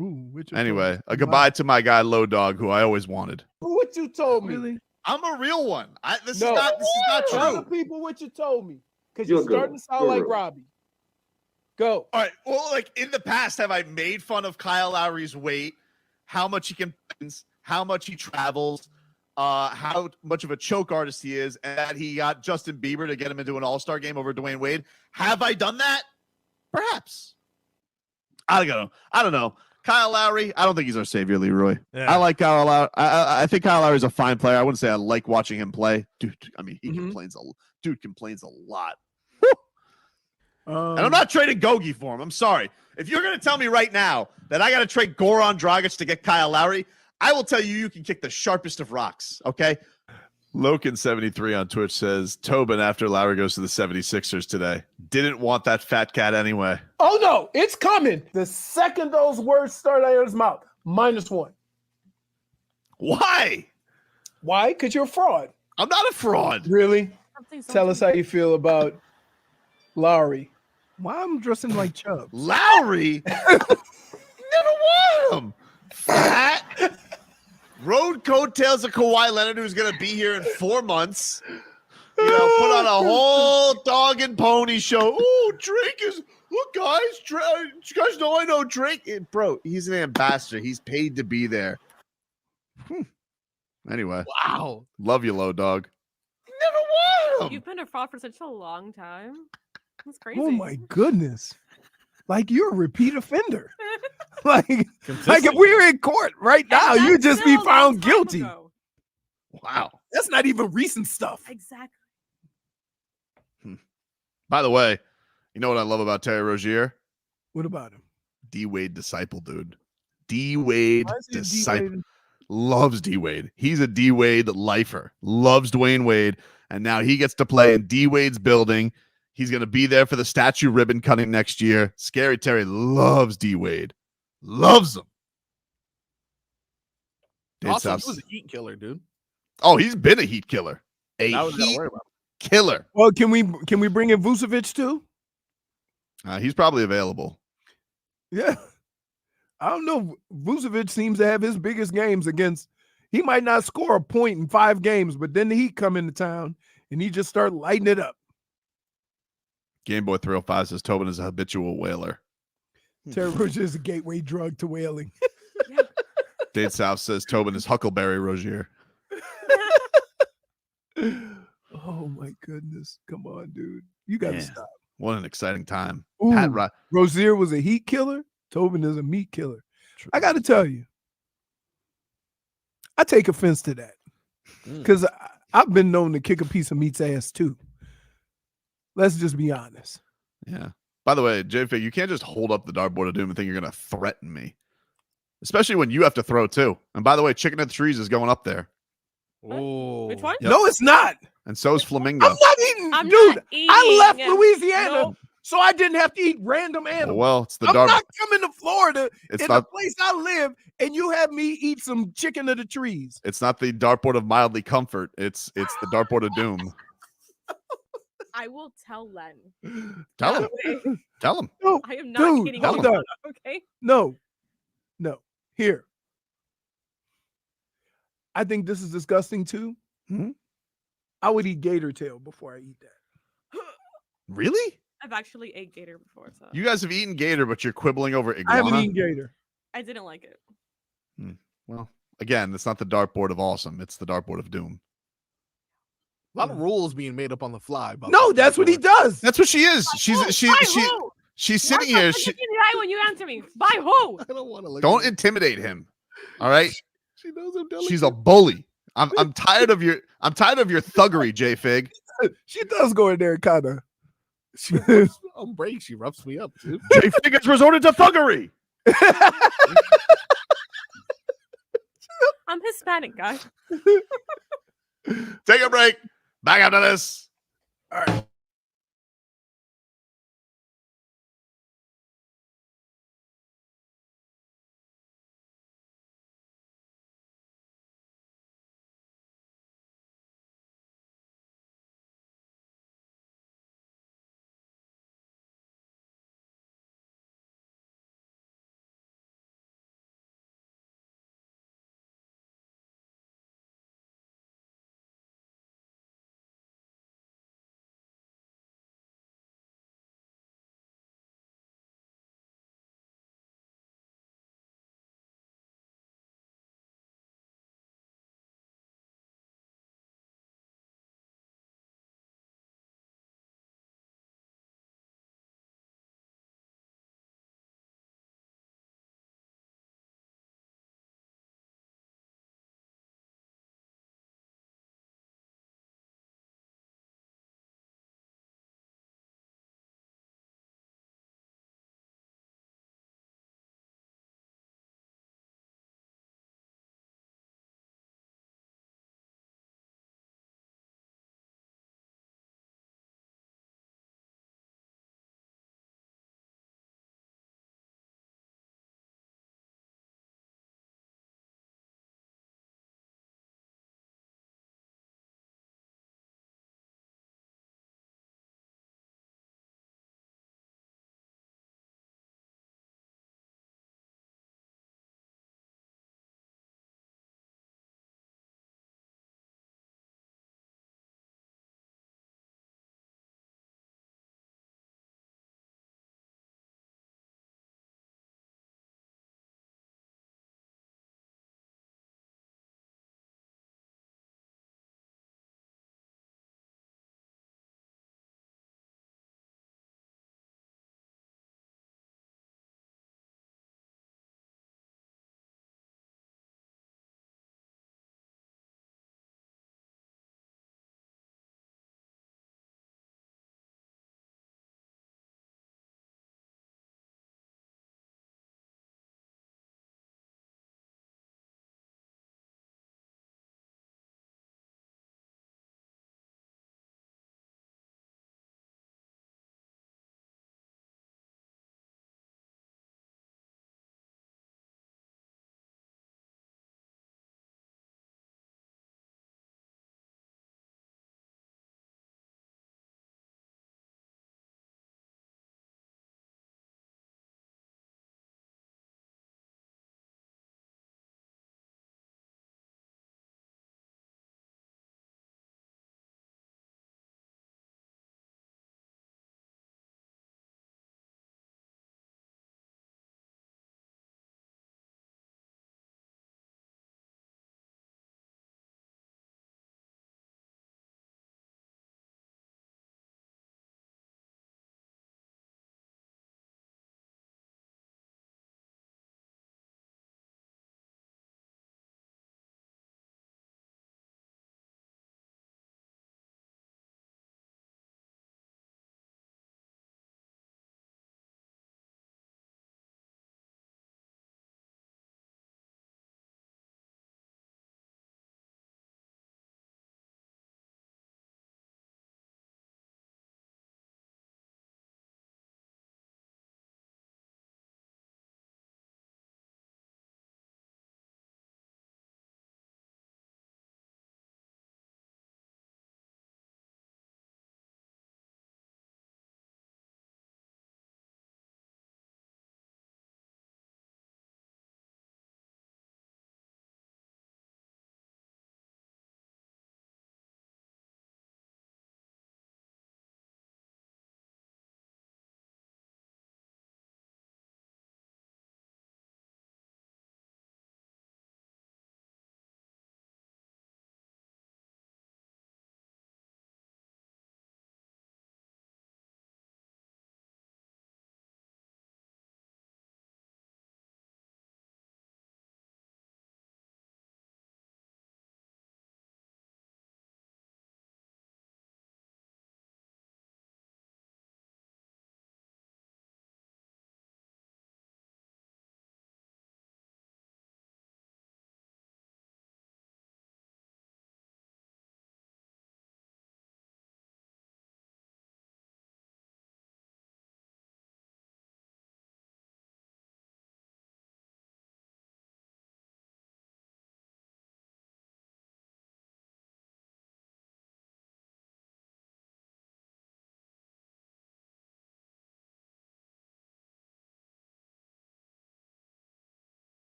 Ooh, Anyway, a goodbye to my guy Low Dog, who I always wanted. What you told me? Really? I'm a real one. This No. is not Tell the true. people what you told me. Because you're starting to sound like Robbie. Go. All right. Well, like in the past, have I made fun of Kyle Lowry's weight, how much he can, how much he travels, how much of a choke artist he is, and that he got Justin Bieber to get him into an all-star game over Dwayne Wade? Have I done that? Perhaps. I don't know. Kyle Lowry, I don't think he's our savior, Leroy. Yeah. I like Kyle Lowry. I think Kyle Lowry is a fine player. I wouldn't say I like watching him play. Dude, I mean, he complains a lot. And I'm not trading Gogi for him. I'm sorry. If you're going to tell me right now that I got to trade Goran Dragic to get Kyle Lowry, I will tell you can kick the sharpest of rocks, okay? Loken73 on Twitch says, Tobin, after Lowry goes to the 76ers today, didn't want that fat cat anyway. Oh, no. It's coming. The second those words start out of his mouth, -1. Why? Why? Because you're a fraud. I'm not a fraud. Really? Tell us how you feel about Lowry. Why I'm dressing like Chubb? Lowry? Never want him. Fat. Rode coattails of Kawhi Leonard, who's going to be here in 4 months. Put on a whole dog and pony show. Oh, Drake is, look, guys. You guys know I know Drake. Bro, he's an ambassador. He's paid to be there. Anyway. Wow. Love you, Low Dog. Never want him. You've been a fraud for such a long time. That's crazy. Oh, my goodness. Like, you're a repeat offender. Like if we were in court right now, you'd just be found guilty. Wow. That's not even recent stuff. Exactly. By the way, you know what I love about Terry Rozier? What about him? D Wade disciple, dude. D Wade Why is he a disciple. D-Wade? Loves D Wade. He's a D Wade lifer. Loves Dwayne Wade. And now he gets to play in D Wade's building. He's going to be there for the statue ribbon cutting next year. Scary Terry loves D Wade. Loves him. Also, he was a heat killer, dude. Oh, he's been a heat killer. That was Heat worry about. killer. Well, can we bring in Vucevic too? He's probably available. Yeah. I don't know. Vucevic seems to have his biggest games against. He might not score a point in 5 games, but then the Heat come into town and he just start lighting it up. Gameboy 305 says Tobin is a habitual whaler. Terry Rozier is a gateway drug to whaling. Dade South says Tobin is Huckleberry Rozier. Oh my goodness. Come on, dude. You gotta stop. What an exciting time. Ooh, Rozier was a heat killer. Tobin is a meat killer. True. I gotta tell you, I take offense to that Mm. because I've been known to kick a piece of meat's ass too. Let's just be honest. Yeah. By the way, JFig, you can't just hold up the dartboard of doom and think you're going to threaten me, especially when you have to throw too. And by the way, Chicken at the Trees is going up there, Oh, Which one? Yep. No, it's not. and so is Flamingo. I'm not eating, I'm dude. not I left eating. Louisiana, Nope. so I didn't have to eat random animals. Well, it's the I'm dart. not coming to Florida It's in not. the place I live, and you have me eat some chicken of the trees. It's not the dartboard of mildly comfort. It's the dartboard of doom. I will tell Len. Tell him. Okay? Tell him. No, I am not dude, kidding. hold you. on. Okay. No. Here. I think this is disgusting too. Mhm. I would eat gator tail before I eat that. Really? I've actually ate gator before, so You guys have eaten gator, but you're quibbling over I haven't iguana. eaten gator. I didn't like it. Well, again, it's not the dartboard of awesome. It's the dartboard of doom. a lot of rules being made up on the fly. About No, this that's what he dartboard. does. That's what she is. By who? She's sitting here. Look me in the eye when you answer me. By who? I don't want to look. Don't at intimidate him. All right. She knows I'm delicate. She's a bully. I'm tired of your thuggery, JFig. She does go in there kind of. on break. She roughs me up too. JFig has resorted to thuggery. I'm Hispanic, guys. Take a break. Back after this. All right.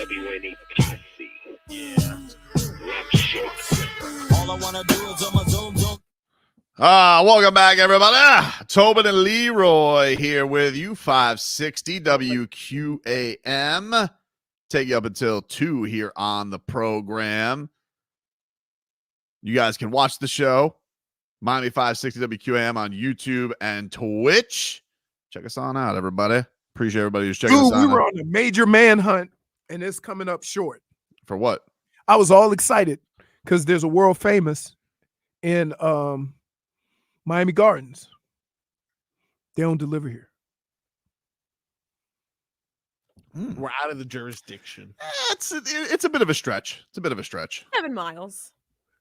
WNE posse. Yeah. Rock shit. All I wanna do is on my zone. Welcome back, everybody. Tobin and Leroy here with you, 560 WQAM. Take you up until 2 here on the program. You guys can watch the show, Miami 560 WQAM on YouTube and Twitch. Check us on out, everybody. Appreciate everybody who's checking us out. We were on a major manhunt, and it's coming up short. For what? I was all excited because there's a world famous in Miami Gardens. They don't deliver here. We're out of the jurisdiction. It's a bit of a stretch. 7 miles.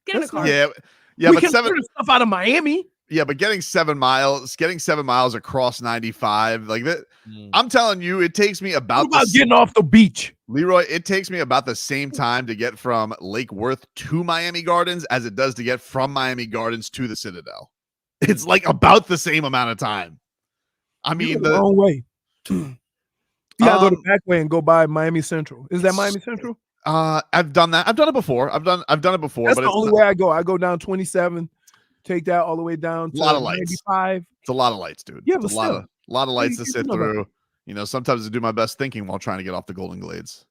Get in a car. Yeah, we but can order stuff out of Miami. Yeah, but getting 7 miles across 95, like that. I'm telling you, it takes me about getting off the beach. Leroy, it takes me about the same time to get from Lake Worth to Miami Gardens as it does to get from Miami Gardens to the Citadel. It's like about the same amount of time. I mean, the wrong way. You gotta go the back way and go by Miami Central. Is that Miami Central? I've done that. I've done it before. I've done it before. That's but the only way I go. I go down 27, take that all the way down to a lot of lights. 95. It's a lot of lights, dude. Yeah, it's but a still, lot of lights to sit through. You know, sometimes I do my best thinking while trying to get off the Golden Glades.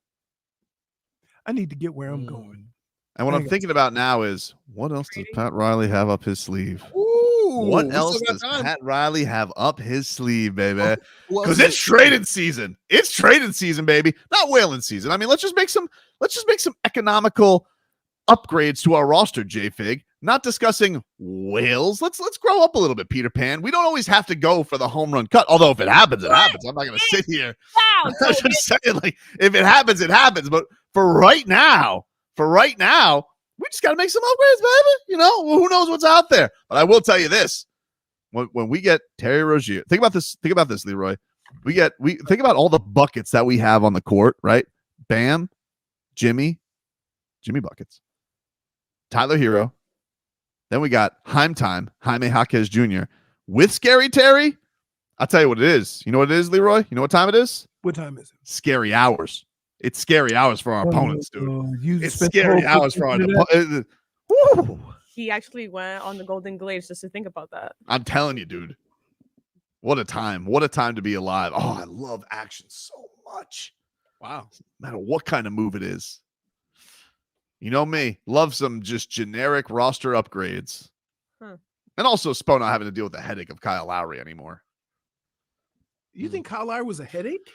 I need to get where I'm going. And what I'm thinking about now is, what else does Pat Riley have up his sleeve? Ooh, what else does Pat Riley have up his sleeve, baby? Because it's trading season. It's trading season, baby. Not whaling season. I mean, let's just make some economical upgrades to our roster, JFig. Not discussing whales. Let's grow up a little bit, Peter Pan. We don't always have to go for the home run cut. Although if it happens, it happens. I'm not going to sit here. I'm just saying, like, if it happens, it happens. But for right now, we just got to make some upgrades, baby. You know, who knows what's out there? But I will tell you this: when we get Terry Rozier, think about this, Leroy. We think about all the buckets that we have on the court, right? Bam, Jimmy buckets, Tyler Herro. Then we got Jaime Jaquez Jr. with Scary Terry. I'll tell you what it is. You know what it is, Leroy? You know what time it is? What time is it? Scary hours. It's scary hours for our opponents, dude. It's scary hours for our opponents. He actually went on the Golden Glades just to think about that. I'm telling you, dude. What a time. What a time to be alive. Oh, I love action so much. Wow. No matter what kind of move it is. You know me. Love some just generic roster upgrades. And also Spo not having to deal with the headache of Kyle Lowry anymore. You think Kyle Lowry was a headache?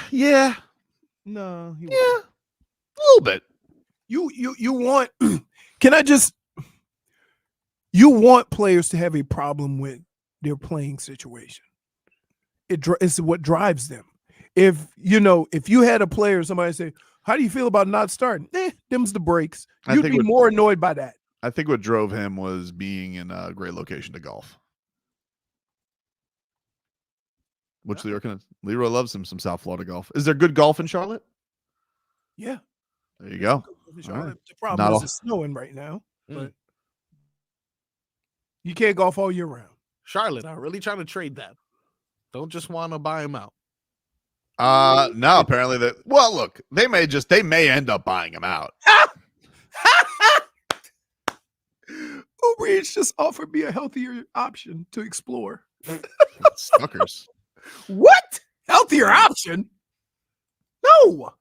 Yeah. No. Yeah. A little bit. You want you want players to have a problem with their playing situation. It's what drives them. If you had a player, somebody say, how do you feel about not starting? Them's the breaks. You'd be more annoyed by that. I think what drove him was being in a great location to golf. Which Leroy loves some South Florida golf. Is there good golf in Charlotte? Yeah. There you go. Right. The problem is it's snowing right now, but you can't golf all year round. Charlotte, I'm really trying to trade that. Don't just want to buy him out. No, apparently look, they may end up buying him out. Uber Eats just offered me a healthier option to explore. Suckers. What? Healthier option? No.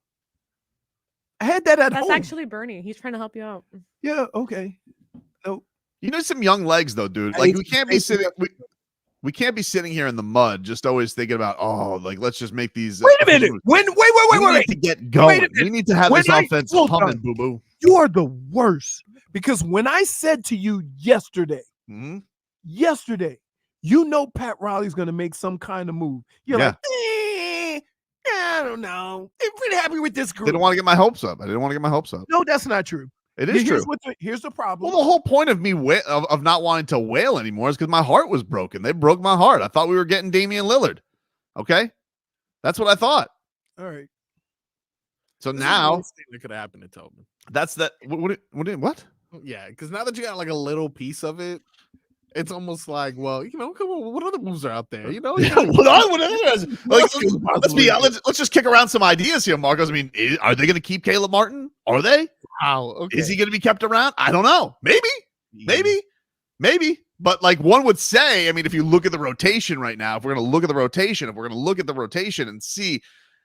I had that at home. That's actually Bernie. He's trying to help you out. Yeah, okay. No. You know, some young legs though, dude. Like we can't be sitting here in the mud just always thinking about, let's just make these Wait a minute. Wait. We need to get going. We need to have this offense humming, boo-boo. You are the worst. Because when I said to you yesterday, Pat Riley's going to make some kind of move. You're like, I don't know. I'm pretty happy with this group. Didn't want to get my hopes up. I didn't want to get my hopes up. No, that's not true. It is true. Here's the problem. Well, the whole point of me of not wanting to wail anymore is because my heart was broken. They broke my heart. I thought we were getting Damian Lillard. Okay, that's what I thought. All right. So now that could happen to Tobin. That's that. What? Yeah, because now that you got like a little piece of it, It's almost like, well, come on, what other moves are out there? Yeah, let's just kick around some ideas here, Marcos. I mean, are they going to keep Caleb Martin? Are they? Wow. Okay. Is he going to be kept around? I don't know. Maybe. But like one would say, I mean, if you look at the rotation right now, if we're going to look at the rotation, and see,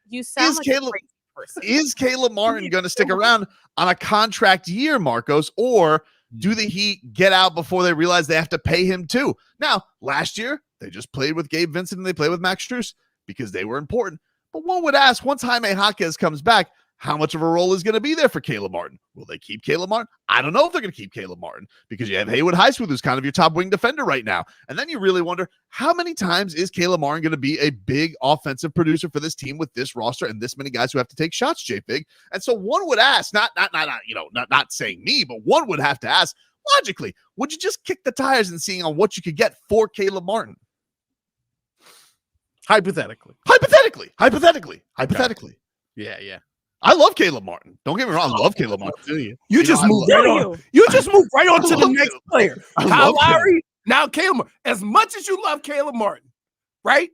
You sound like a crazy person. is Caleb Martin going to stick around on a contract year, Marcos, or do the Heat get out before they realize they have to pay him too? Now, last year, they just played with Gabe Vincent and they played with Max Strus because they were important. But one would ask, once Jaime Jaquez comes back, how much of a role is going to be there for Caleb Martin? Will they keep Caleb Martin? I don't know if they're going to keep Caleb Martin because you have Haywood Highsmith, who's kind of your top wing defender right now. And then you really wonder, how many times is Caleb Martin going to be a big offensive producer for this team with this roster and this many guys who have to take shots, JFig? And so one would ask, not saying me, but one would have to ask, logically, would you just kick the tires and seeing on what you could get for Caleb Martin? Hypothetically. Yeah. I love Caleb Martin. Don't get me wrong. I love Caleb Martin. Do you? You just moved right on. You just moved right on to the next player. Kyle Lowry, now Caleb Martin. As much as you love Caleb Martin, right?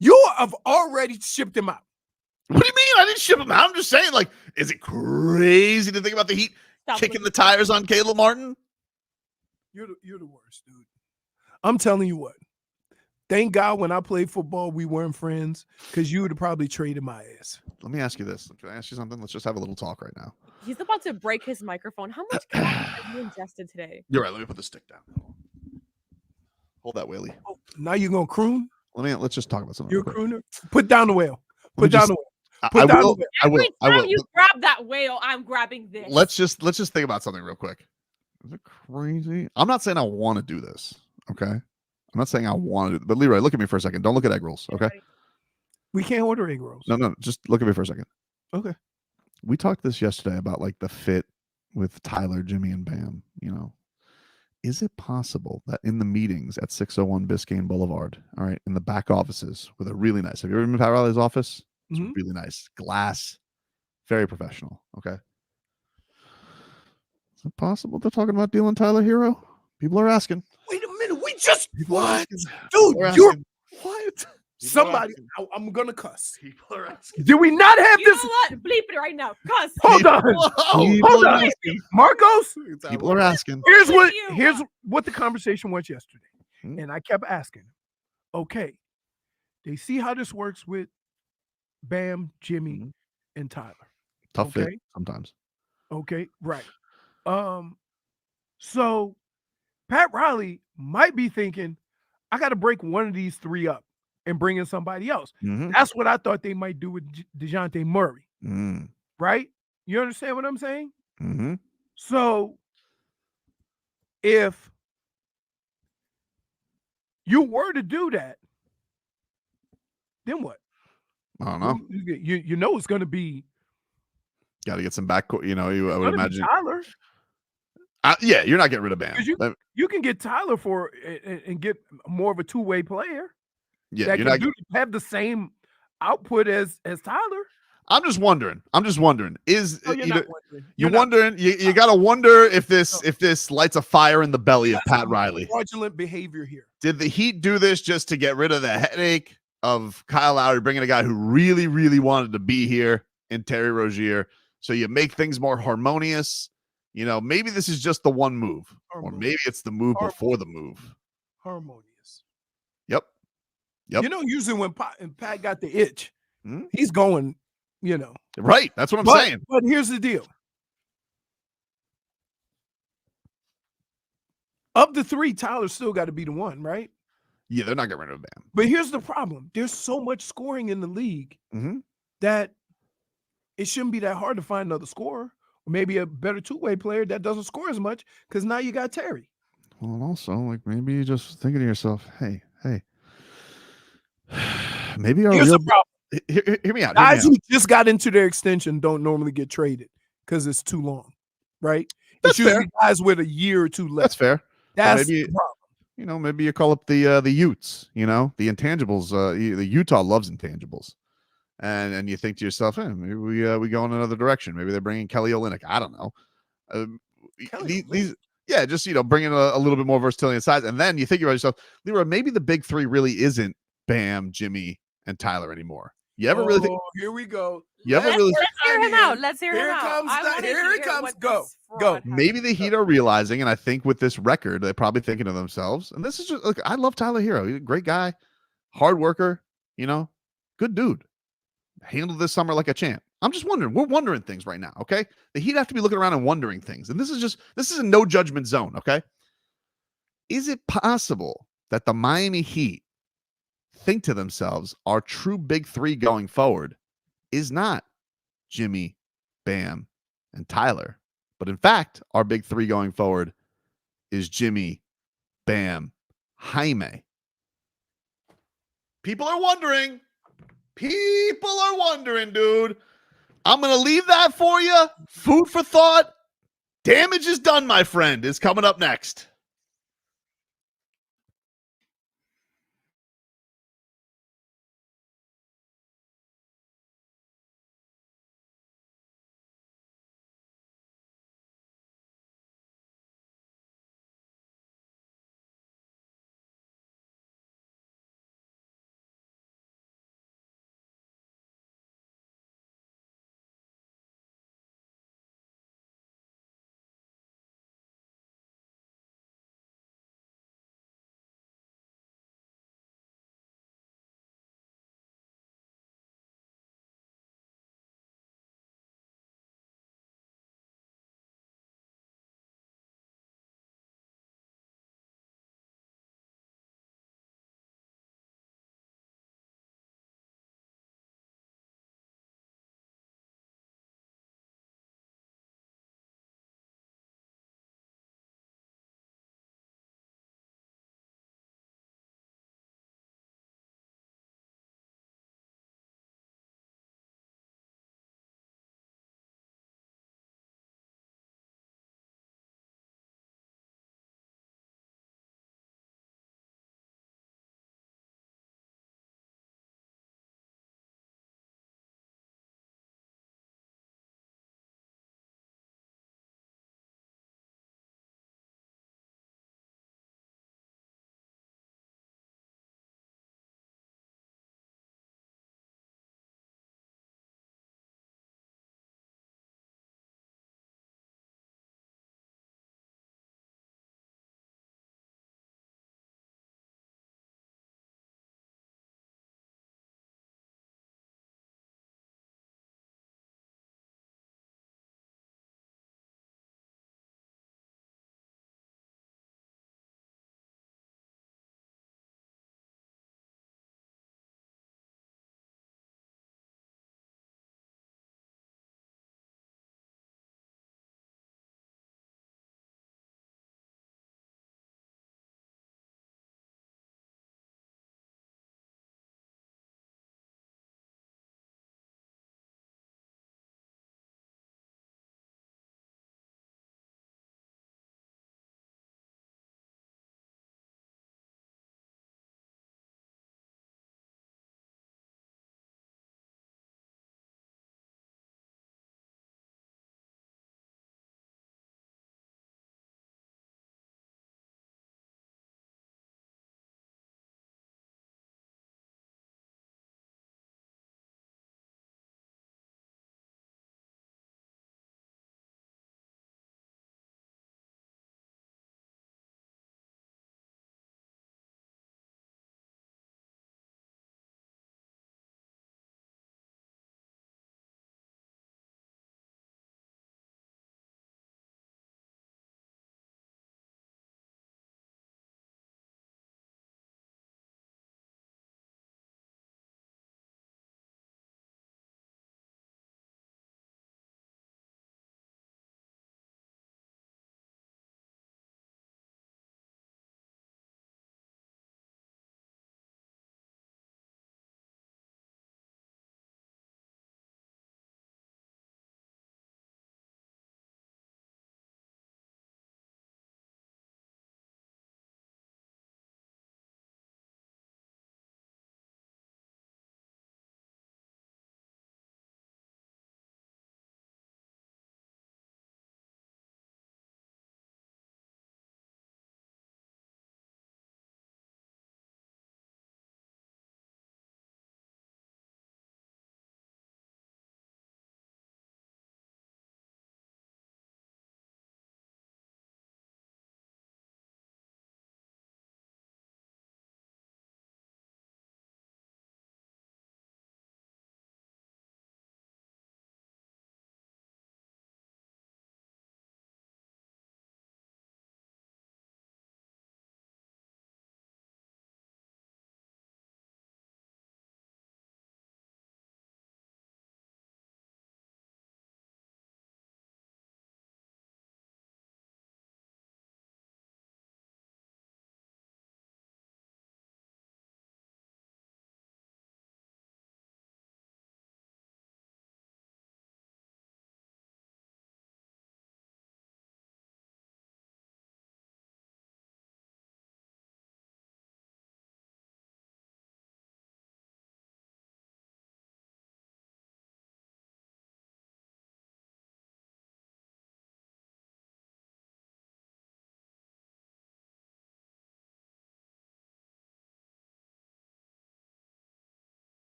You have already shipped him out. What do you mean? I didn't ship him out. I'm just saying, like, is it crazy to think about the Heat kicking the tires on Caleb Martin? You're the worst, dude. I'm telling you what. Thank God when I played football, we weren't friends because you would have probably traded my ass. Let me ask you this. Can I ask you something? Let's just have a little talk right now. He's about to break his microphone. How much coffee have you ingested today? You're right. Let me put the stick down. Hold that, Whaley. Oh, now you're going to croon? Let's just talk about something. You're a crooner? Put down the whale. Put down the whale. I will. Every time you grab that whale, I'm grabbing this. Let's just think about something real quick. Is it crazy? I'm not saying I want to do this. Okay. I'm not saying I want to do it, but Leroy, look at me for a second. Don't look at egg rolls. Okay. We can't order egg rolls. No. Just look at me for a second. Okay. We talked this yesterday about like the fit with Tyler, Jimmy, and Bam. Is it possible that in the meetings at 601 Biscayne Boulevard, all right, in the back offices, where they're really nice. Have you ever been to Pat Riley's office? It's really nice. Glass, very professional. Okay. Is it possible they're talking about dealing Tyler Herro? People are asking. Wait a minute. We just what? Dude, you're what? Somebody, I'm gonna cuss. People are asking. Did we not have You this? know what? Bleep it right now. Cuss. Hold on. Hold on. Marcos, People are asking. Here's what the conversation was yesterday. And I kept asking, okay, they see how this works with Bam, Jimmy, and Tyler. Tough fit sometimes. Okay, right. So Pat Riley might be thinking, I got to break one of these three up and bring in somebody else. That's what I thought they might do with DeJounte Murray. Right? You understand what I'm saying? So if you were to do that, then what? I don't know. You know it's going to be. Got to get some backcourt. I would imagine. Tyler. Yeah, you're not getting rid of Bam. You can get Tyler for and get more of a two-way player. Yeah, that can have the same output as Tyler. I'm just wondering. Is you're not wondering? You got to wonder if this lights a fire in the belly of Pat Riley. Fraudulent behavior here. Did the Heat do this just to get rid of the headache of Kyle Lowry, bringing a guy who really, really wanted to be here in Terry Rozier? So you make things more harmonious. Maybe this is just the one move, or maybe it's the move before the move. Harmonious. Yep. Usually when Pat got the itch, he's going, Right. That's what I'm saying. But here's the deal. Of the three, Tyler's still got to be the one, right? Yeah, they're not getting rid of Bam. But here's the problem. There's so much scoring in the league that it shouldn't be that hard to find another scorer. Or maybe a better two-way player that doesn't score as much because now you got Terry. Well, and also, like, maybe you just thinking to yourself, hey, maybe here's the problem. Hear me out. Guys who just got into their extension don't normally get traded because it's too long, right? That's fair. Guys with a year or two left. That's fair. That's the problem. Maybe you call up the Utes, the intangibles. The Utah loves intangibles. And you think to yourself, hey, maybe we go in another direction. Maybe they're bringing Kelly Olynyk. I don't know. Yeah, just bringing a little bit more versatility and size. And then you think about yourself, Leroy, maybe the big three really isn't Bam, Jimmy, and Tyler anymore. You ever really think? Here we go. You ever Let's, really? let's hear him out. Let's hear Here him out. comes I the- wanna here it hear comes. what Go. this fraud Go. has Maybe to the say. Heat are realizing, and I think with this record, they're probably thinking to themselves, and this is just, look, I love Tyler Herro. He's a great guy, hard worker, good dude. Handled this summer like a champ. I'm just wondering. We're wondering things right now, okay? The Heat have to be looking around and wondering things. And this is a no judgment zone, okay? Is it possible that the Miami Heat think to themselves, our true big three going forward is not Jimmy, Bam, and Tyler, but in fact, our big three going forward is Jimmy, Bam, Jaime. People are wondering. People are wondering, dude. I'm going to leave that for you. Food for thought. Damage is done, my friend, is coming up next.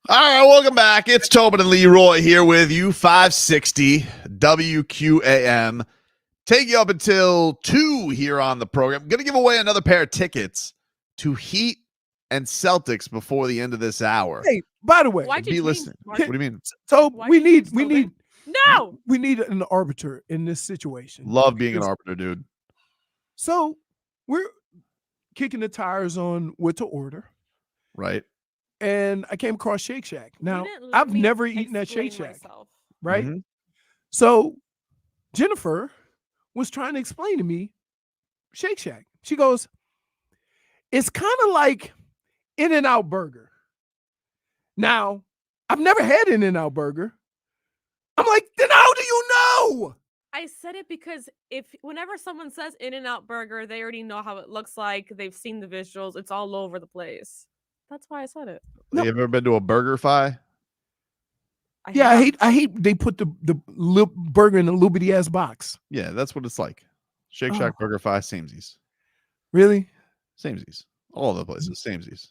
All right, welcome back. It's Tobin and Leroy here with you, 560 WQAM. Take you up until 2 here on the program. I'm going to give away another pair of tickets to Heat and Celtics before the end of this hour. Hey, by the way, Why'd you Be change, listening. Mark? What do you mean? so Why'd we you need change Tobin? No. we need an arbiter in this situation. Love being an Because- arbiter, dude. So we're kicking the tires on what to order, Right? and I came across Shake Shack. You Now didn't let I've me never eaten at explain Shake Shack, myself. right? Mhm. So Jennifer was trying to explain to me Shake Shack. She goes, "It's kind of like In-N-Out Burger." Now, I've never had In-N-Out Burger. I'm like, then how do you know? I said it because whenever someone says In-N-Out Burger, they already know how it looks like. They've seen the visuals. It's all over the place. That's why I said it. No. You ever been to a burger fi? Yeah, have. I hate they put the burger in a little ass box. Yeah, that's what it's like. Shake Shack, Burger Fi, samesies. Really? Samesies. All the places, samesies.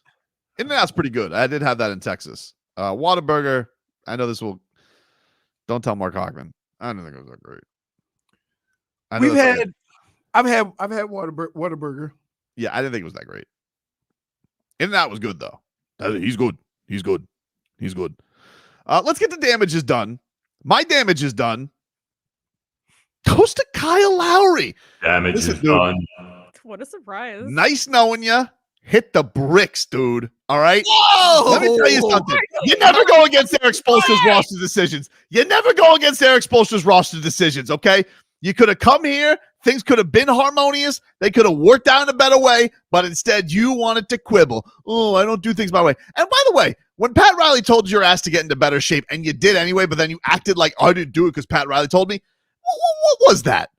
In-N-Out's pretty good. I did have that in Texas. Whataburger, I know this will. Don't tell Mark Hockman. I don't think it was that great. I know We've that's like I've had Whataburger. yeah, I didn't think it was that great. In-N-Out was good though. He's good. He's good. He's good. Let's get the damages done. My damage is done. Goes to Kyle Lowry. Damage Listen, is dude. done. What a surprise. Nice knowing you. Hit the bricks, dude. All right. Whoa! Let me tell you something. You never go against Eric Spoelstra's roster decisions. You never go against Eric Spoelstra's roster decisions, okay? You could have come here. Things could have been harmonious. They could have worked out in a better way, but instead you wanted to quibble. Oh, I don't do things my way. And by the way, when Pat Riley told your ass to get into better shape, and you did anyway, but then you acted like I didn't do it because Pat Riley told me, what was that?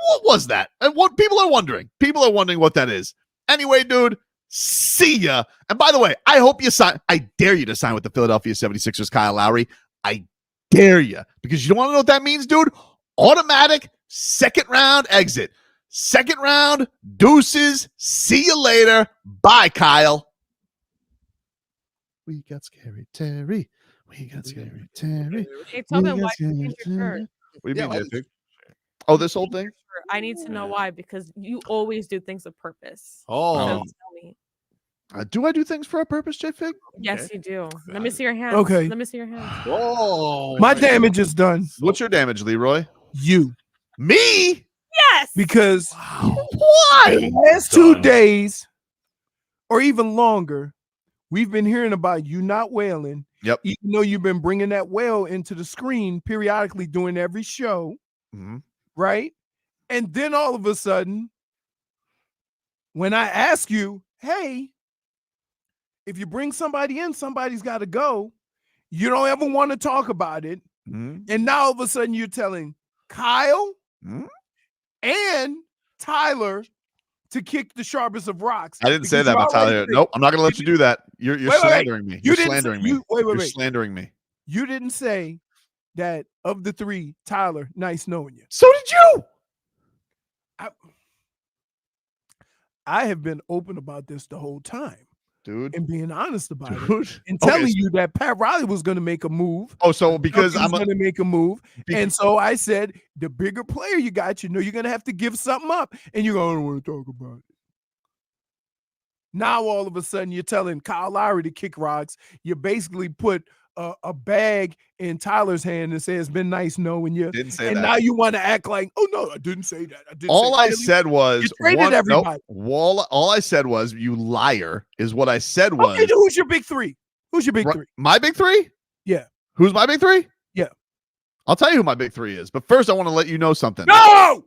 What was that? And what people are wondering. People are wondering what that is. Anyway, dude, see ya. And by the way, I hope you sign. I dare you to sign with the Philadelphia 76ers, Kyle Lowry. I dare you. Because you don't want to know what that means, dude? Automatic second round exit. Second round, deuces. See you later. Bye, Kyle. We got scary Terry. We got scary Terry. Hey, Tobin, why did you change your shirt? What do you Yeah, mean, JFig? Oh, this whole thing? I need to know why, because you always do things with purpose. So Oh, tell me. Do I do things for a purpose, JFig? Yes, you do. Let me see your hands. Okay. Let me see your hands. whoa! My damage is done. What's your damage, Leroy? You. Me? Yes. Because Why? the last 2 Done. days or even longer, we've been hearing about you not wailing. Yep. Even though you've been bringing that wail into the screen periodically during every show, Mhm. right? And then all of a sudden, when I ask you, hey, if you bring somebody in, somebody's got to go. You don't ever want to talk about it. Mhm. And now all of a sudden you're telling Kyle Mhm. and Tyler to kick the sharpest of rocks. I didn't say because that you about already Tyler. said- Nope, I'm not going to let you do that. You're Wait, wait, wait. slandering me. You You're didn't say- slandering me. you- wait, wait, You're wait. slandering me. You didn't say that of the three, Tyler, nice knowing you. So did you. I have been open about this the whole time Dude. and being honest about it Dude. and Okay, telling so- you that Pat Riley was going to make a move. Oh, so because I'm going to make a move. Be- And so I said, the bigger player you got, you know, you're going to have to give something up. And you go, I don't want to talk about it. Now, all of a sudden, you're telling Kyle Lowry to kick rocks. You basically put a bag in Tyler's hand and say, it's been nice knowing you. didn't say And that. now you want to act like, oh, no, I didn't say that. I didn't All say I that. said was You traded everybody. all I said was you liar is what I said was Okay, who's your big three? Who's your big Ri- three? my big three? Yeah. Who's my big three? Yeah. I'll tell you who my big three is. But first I want to let you know something. No.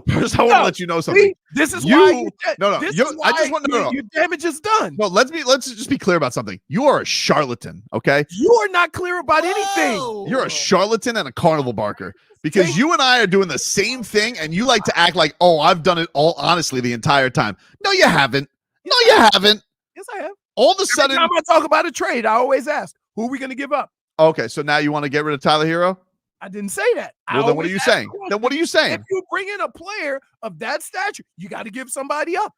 First I want to No. let you know something. See, this is You- why no, this you- is I why just want- no, no, no. your damage is done. No, let's just be clear about something. You are a charlatan, okay? You are not clear about anything. You're a charlatan and a carnival barker because you and I are doing the same thing and you like to act like, oh, I've done it all honestly the entire time. No, you haven't. No, you haven't. Yes, I have. All of a Every sudden, time I talk about a trade, I always ask, who are we going to give up? okay, so now you want to get rid of Tyler Herro? I didn't say that. I Well, then what are always you ask saying? the question. Then what are you saying? If you bring in a player of that stature, you got to give somebody up.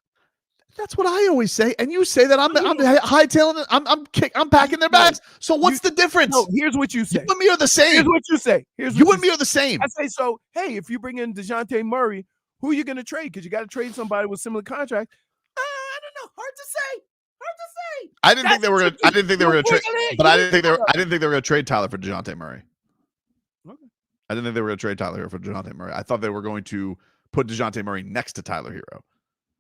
That's what I always say, and you say that I'm hightailing it. I'm packing their bags. So what's the difference? No, here's what you say. You and me are the same. Here's what you say. You and me are the same. I say, so, hey, if you bring in DeJounte Murray, who are you going to trade? Because you got to trade somebody with similar contract. I don't know. Hard to say. I didn't think they were going to trade, but I didn't think they were going to trade Tyler for DeJounte Murray. Okay. I didn't think they were going to trade Tyler Herro for DeJounte Murray. I thought they were going to put DeJounte Murray next to Tyler Herro.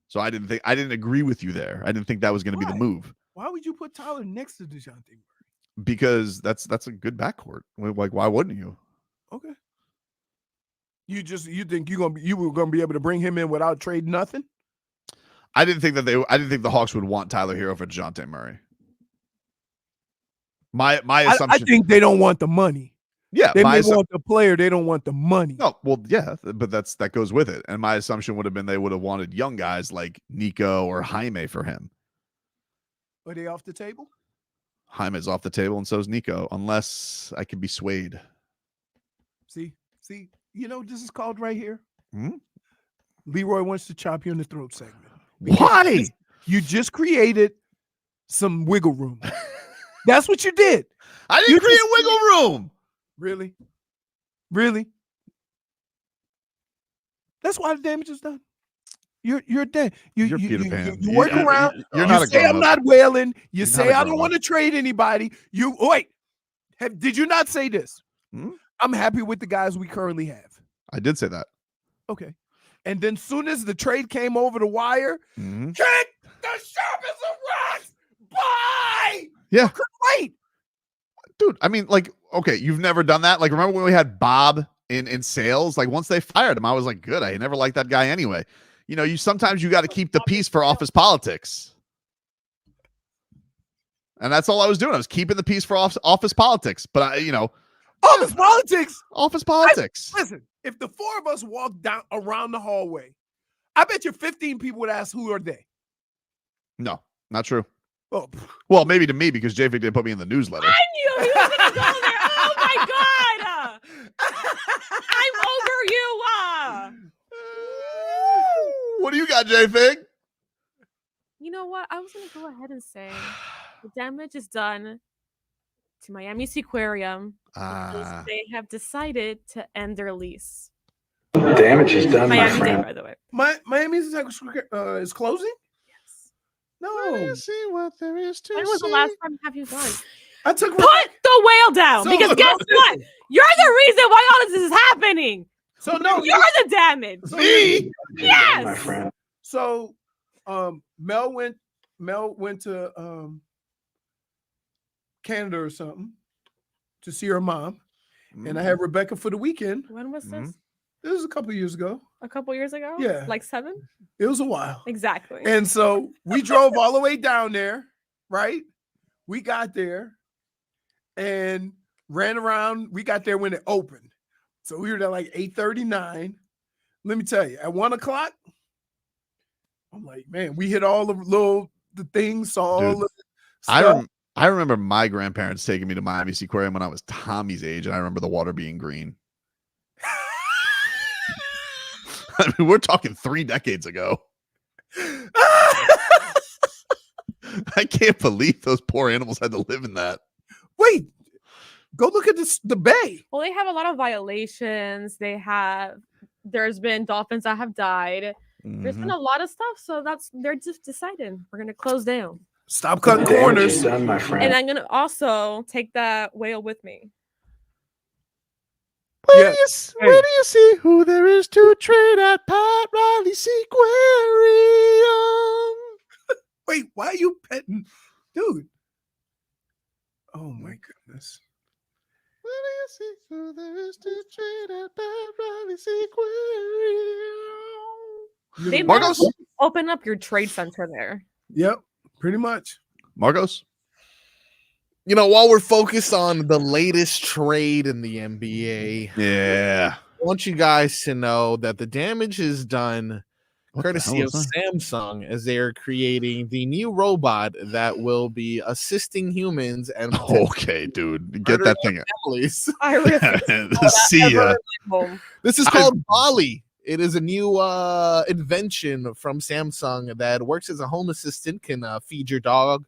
So I didn't agree with you there. I didn't think that was going to be the move. Why would you put Tyler next to DeJounte Murray? Because that's a good backcourt. Like, why wouldn't you? Okay. You think you were gonna be able to bring him in without trading nothing? I didn't think the Hawks would want Tyler Herro for DeJounte Murray. My assumption. I think they don't want the money. Yeah, they may want the player. They don't want the money. No, well, yeah, but that goes with it. And my assumption would have been they would have wanted young guys like Nico or Jaime for him. Are they off the table? Jaime's off the table, and so is Nico, unless I can be swayed. See, you know what this is called right here? Hmm? Leroy wants to chop you in the throat segment. Why? You just created some wiggle room. That's what you did. I didn't create wiggle room. Really? That's why the damage is done. You're dead. You're Peter Pan. You work around. You're you not say I'm not wailing. You say I don't grown-up. want to trade anybody. Did you not say this? Hmm? I'm happy with the guys we currently have. I did say that. Okay. And then soon as the trade came over the wire, Mm-hmm. kick the sharpest of rocks. Bye. Yeah. Wait. Dude, I mean, like, okay, you've never done that. Like, remember when we had Bob in sales? Like, once they fired him, I was like, good. I never liked that guy anyway. You know, sometimes you got to keep the peace for office politics. And that's all I was doing. I was keeping the peace for office politics. But Office politics. Office politics. Listen, if the four of us walked down around the hallway, I bet you 15 people would ask, who are they? No, not true. Oh, Well, maybe to me because JFig didn't put me in the newsletter. I knew he was going to go there. Oh my God. I'm over you. What do you got, JFig? You know what? I was going to go ahead and say the damage is done to Miami Seaquarium because they have decided to end their lease. Damage is done, my Miami friend. Dade, by the way. Miami's is closing? Yes. No. See what there is to When was the last time have you gone? I took Put the whale down because guess what? You're the reason why all this is happening. So no, You're the damage. me. Yes. My friend. So Mel went to Canada or something to see her mom. And I had Rebecca for the weekend. When was this? It was a couple of years ago. A couple years ago? Yeah. Like 7? It was a while. Exactly. And so we drove all the way down there, right? We got there and ran around. We got there when it opened. So we were there like 8:39. Let me tell you, at 1 o'clock, I'm like, man, we hit all the things, saw all the stuff. I remember my grandparents taking me to Miami Seaquarium when I was Tommy's age, and I remember the water being green. I mean, we're talking 3 decades ago. I can't believe those poor animals had to live in that. Wait, go look at the bay. Well, they have a lot of violations. There's been dolphins that have died. There's been a lot of stuff. So they're just deciding we're going to close down. Stop cutting Damage corners. is done, my friend. And I'm going to also take that whale with me. Where do you see who there is to trade at Pat Riley Seaquarium? Wait, why are you petting? Dude. Oh, my goodness. Where do you see who there is to trade at Pat Riley Seaquarium? They Marcos? better open up your trade center there. Yep, pretty much. Marcos? While we're focused on the latest trade in the NBA, Yeah. I want you guys to know that the damage is done courtesy of is that? Samsung as they are creating the new robot that will be assisting humans and Okay, dude. Get that thing. families. I refuse See ya. home. This is called Bali. It is a new invention from Samsung that works as a home assistant, can feed your dog,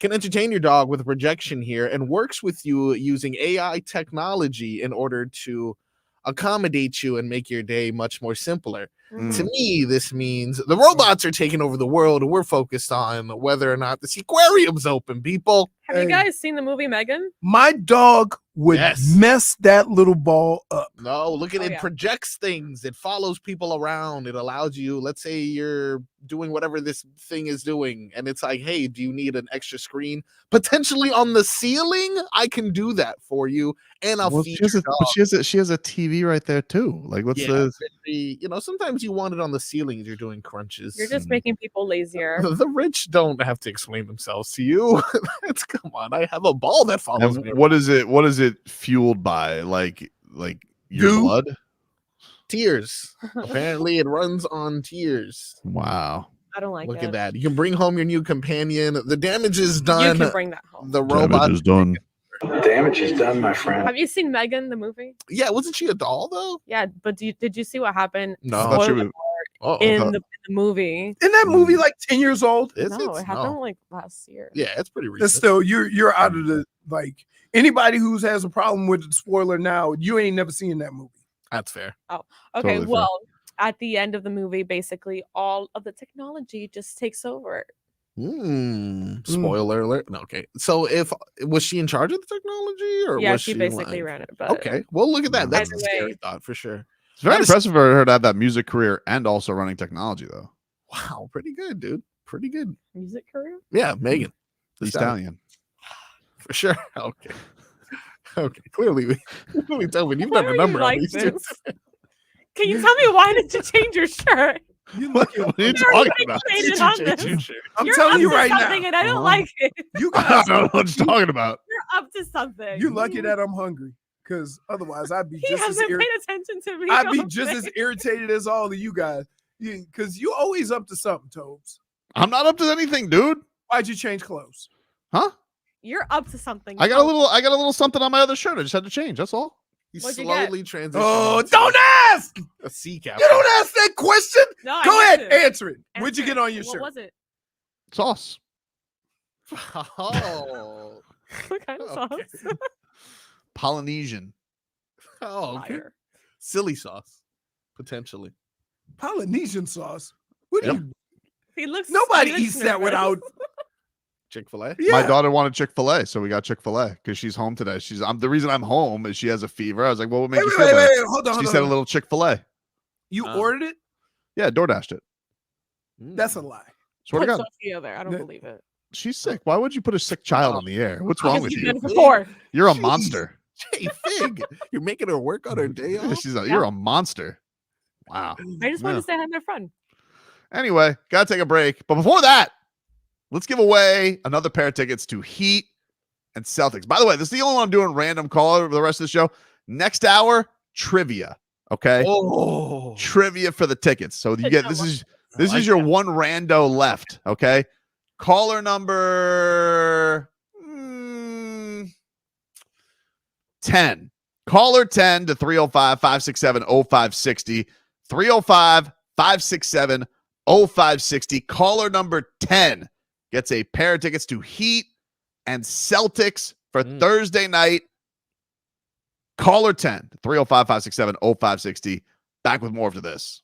can entertain your dog with a projection here, and works with you using AI technology in order to accommodate you and make your day much more simpler. To me, this means the robots are taking over the world, and we're focused on whether or not this aquarium's open, people. Have you guys seen the movie Megan? My dog would mess that little ball up. No, look at it. Yeah. Projects things. It follows people around. It allows you, let's say you're doing whatever this thing is doing, and it's like, hey, do you need an extra screen? Potentially on the ceiling? I can do that for you, and I'll feed your dog. But she has a TV right there too. Like, what's sometimes you want it on the ceiling as you're doing crunches. You're just making people lazier. The rich don't have to explain themselves to you. Come on, I have a ball that follows me. What is it fueled by? Like your blood? Tears. Apparently it runs on tears. Wow. I don't like it. Look at that. You can bring home your new companion. The damage is done. You can bring that home. The robot is done. Damage is done, my friend. Have you seen Megan, the movie? Yeah, wasn't she a doll though? Yeah, but did you see what happened? No. I thought she Spoiler was- alert, in the movie. Isn't that movie like 10 years old? No, it happened like last year. Yeah, it's pretty recent. That's still you're out of the like anybody who has a problem with the spoiler now, you ain't never seen that movie. That's fair. Oh, okay. Totally fair. Well, at the end of the movie, basically all of the technology just takes over. Spoiler alert. No, okay. So was she in charge of the technology, or Yeah, was she basically ran it. But Okay, well, look at that. That's a Either way. scary thought for sure. It's very That is- impressive for her to have that music career and also running technology, though. Wow, pretty good, dude. Pretty good. music career. Yeah, Megan. The Stallion. stallion. For sure. Okay. Okay. Clearly, Tobin, you've Why done a are you number like on these two. this? Can you tell me why did you change your shirt? What are you You're talking already about? fixated on this. I'm You're telling up you to right something now. and I don't like it. You I guys, don't know what you're talking about. You're up to something. you're lucky that I'm hungry. Because otherwise I'd be He just as hasn't paid attention to me. I'd be all just day. as irritated as all of you guys. Because you always up to something, Tobes. I'm not up to anything, dude. Why'd you change clothes? Huh? You're up to something. I got a little something on my other shirt. I just had to change. That's all. He What'd you get? slowly transitioned. Oh, into don't ask! a sea captain. You don't ask that question. No, I Go get ahead, to. answer it. What'd you Answer get it. on your What shirt? was it? Sauce. Oh. What kind of Okay. sauce? Polynesian. Oh, okay. Fire. Silly sauce, potentially. Polynesian sauce. What do Yep. you? He looks. Nobody he looks eats that nervous. without. Chick-fil-A. Yeah. My daughter wanted Chick-fil-A, so we got Chick-fil-A because she's home today. The reason I'm home is she has a fever. I was like, well, what makes Wait, you wait, feel wait, better? wait, hold on. She Hold said on. a little Chick-fil-A. You ordered it? Yeah, DoorDashed it. That's a lie. Swear to Put God. Sophia there. I don't No. believe it. She's sick. Why would you put a sick child on the air? What's wrong with She's you? been before. You're a Jeez. monster. Hey, Fig, you're making her work on her day off? You're a monster. Wow. I just wanted Yeah. to say hi to my friend. Anyway, gotta take a break. But before that, let's give away another pair of tickets to Heat and Celtics. By the way, this is the only one I'm doing random call for the rest of the show. Next hour, trivia. Okay. Oh. Trivia for the tickets. So you get this is your one rando left. Okay. Caller number 10. Caller 10 to 305-567-0560. 305-567-0560. Caller number 10 gets a pair of tickets to Heat and Celtics for Thursday night. Caller 10 to 305-567-0560. Back with more after this.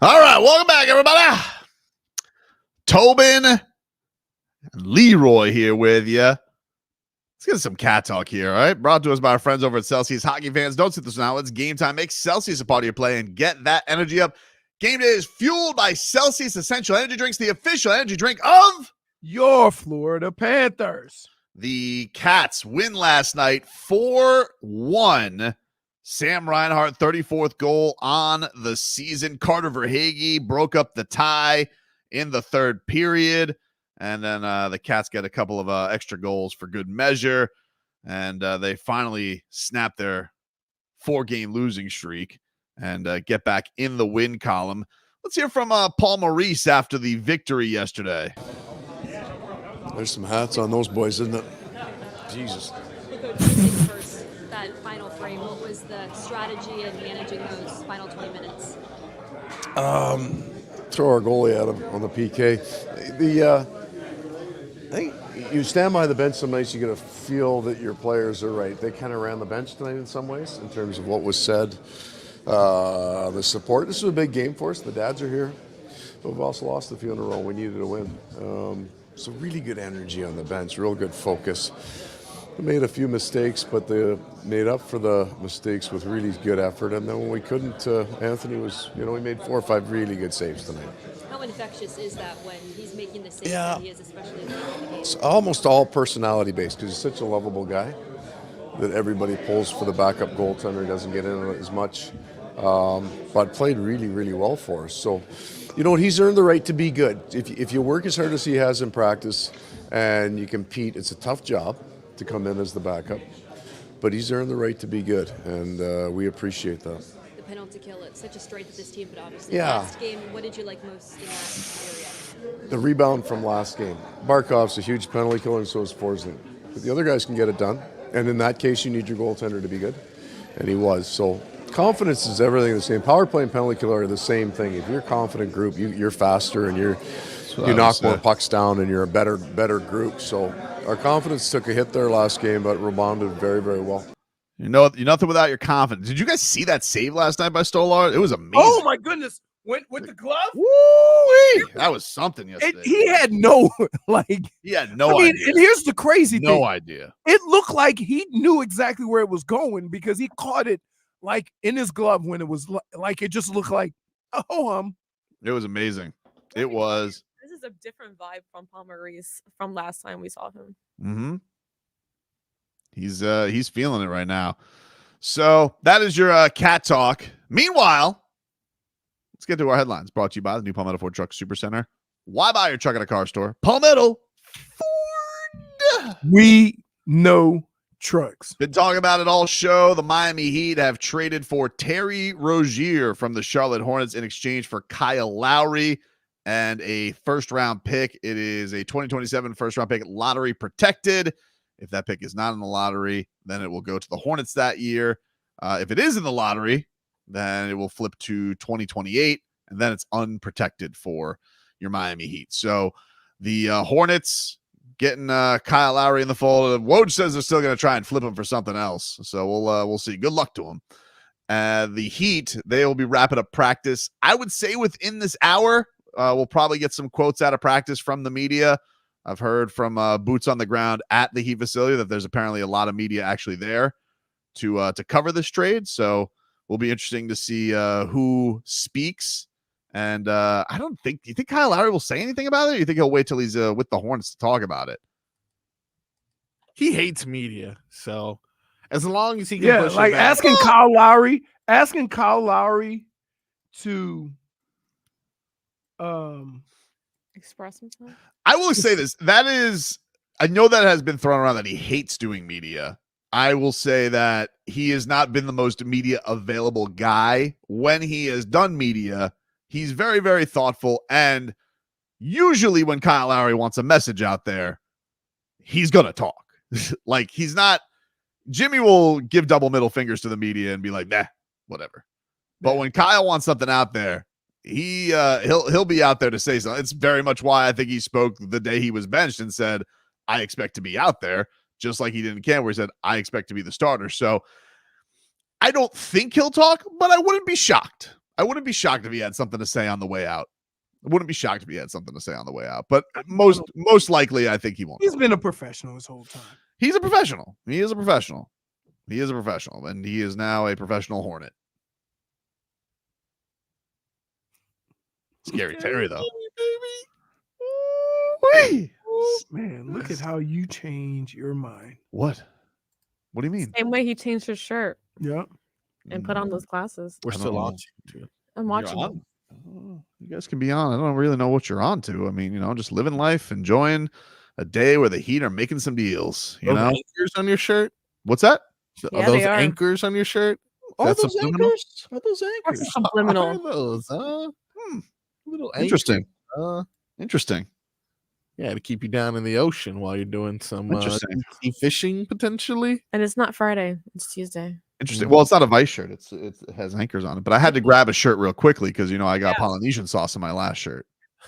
All right, welcome back, everybody. Tobin and Leroy here with you. Let's get some cat talk here, all right? Brought to us by our friends over at Celsius. Hockey fans, don't sit this now. It's game time. Make Celsius a part of your play and get that energy up. Game day is fueled by Celsius Essential Energy Drinks, the official energy drink of your Florida Panthers. The Cats win last night 4-1. Sam Reinhart, 34th goal on the season. Carter Verhaeghe broke up the tie in the third period. And then the Cats get a couple of extra goals for good measure. And they finally snap their 4-game losing streak and get back in the win column. Let's hear from Paul Maurice after the victory yesterday. There's some hats on those boys, isn't it? Jesus. That final frame, what was the strategy in managing those final 20 minutes? Throw our goalie at him on the PK. I think you stand by the bench some nights, you get to feel that your players are right. They kind of ran the bench tonight in some ways in terms of what was said. The support. This is a big game for us. The dads are here. But we've also lost a few in a row. We needed a win. So really good energy on the bench, real good focus. We made a few mistakes, but they made up for the mistakes with really good effort. And then when we couldn't, Anthony was, he made 4 or 5 really good saves tonight. How infectious is that when he's making the saves that he is, especially in the game? It's almost all personality-based because he's such a lovable guy that everybody pulls for the backup goaltender. He doesn't get in as much, but played really, really well for us. So, he's earned the right to be good. If you work as hard as he has in practice and you compete, it's a tough job to come in as the backup, but he's earned the right to be good, and we appreciate that. The penalty kill, it's such a strength of this team, but obviously last game, what did you like most in that area? The rebound from last game. Barkov's a huge penalty killer, and so is Forsling. But the other guys can get it done, and in that case, you need your goaltender to be good, and he was. So confidence is everything the same. Power play and penalty killer are the same thing. If you're a confident group, you're faster, and you knock more pucks down, and you're a better group. So our confidence took a hit there last game, but rebounded very, very well. You're nothing without your confidence. Did you guys see that save last night by Stolar? It was amazing. Oh my goodness! With the glove, woo-wee! That was something yesterday. He had no He had no idea. And here's the crazy thing. No idea. It looked like he knew exactly where it was going because he caught it like in his glove when it was like it just looked like It was amazing. It was. This is a different vibe from Paul Maurice from last time we saw him. Mm-hmm. He's feeling it right now. So that is your cat talk. Meanwhile, let's get to our headlines. Brought to you by the new Palmetto Ford Truck Super Center. Why buy your truck at a car store? Palmetto Ford. We know trucks. Been talking about it all show. The Miami Heat have traded for Terry Rozier from the Charlotte Hornets in exchange for Kyle Lowry and a first-round pick. It is a 2027 first-round pick, lottery protected. If that pick is not in the lottery, then it will go to the Hornets that year. If it is in the lottery, then it will flip to 2028, and then it's unprotected for your Miami Heat. So the Hornets getting Kyle Lowry in the fold. Woj says they're still going to try and flip him for something else. So we'll see. Good luck to him. The Heat, they will be wrapping up practice. I would say within this hour, we'll probably get some quotes out of practice from the media. I've heard from boots on the ground at the Heat facility that there's apparently a lot of media actually there to cover this trade. So will be interesting to see who speaks. And do you think Kyle Lowry will say anything about it? Or you think he'll wait till he's with the Hornets to talk about it? He hates media, so as long as he can push like it back. asking Kyle Lowry to Express himself. I will say this. I know that has been thrown around that he hates doing media. I will say that he has not been the most media available guy. When he has done media, he's very, very thoughtful. And usually when Kyle Lowry wants a message out there, he's going to talk. Like he's not, Jimmy will give double middle fingers to the media and be like, nah, whatever. But when Kyle wants something out there, he'll be out there to say something. It's very much why I think he spoke the day he was benched and said, I expect to be out there, just like he did in camp where he said, I expect to be the starter. So I don't think he'll talk, but I wouldn't be shocked. I wouldn't be shocked if he had something to say on the way out. I wouldn't be shocked if he had something to say on the way out. But most likely, I think he won't. He's been a professional his whole time. He's a professional. He is a professional. He is a professional, and he is now a professional Hornet. Scary Terry, though. Man, look at how you change your mind. What? What do you mean? Same way he changed his shirt. Yeah. And put on those glasses. We're still on. I'm watching. You guys can be on. I don't really know what you're on to. I mean, just living life, enjoying a day where the Heat are making some deals. You know, anchors on your shirt. What's that? Are those anchors on your shirt? Are those anchors? Are those anchors? Subliminal. Are those? Little Interesting. Anchors. Interesting. Yeah, to keep you down in the ocean while you're doing some Interesting. fishing potentially. And it's not Friday; it's Tuesday. Interesting. Well, it's not a Vice shirt. It has anchors on it. But I had to grab a shirt real quickly because I got Polynesian sauce in my last shirt.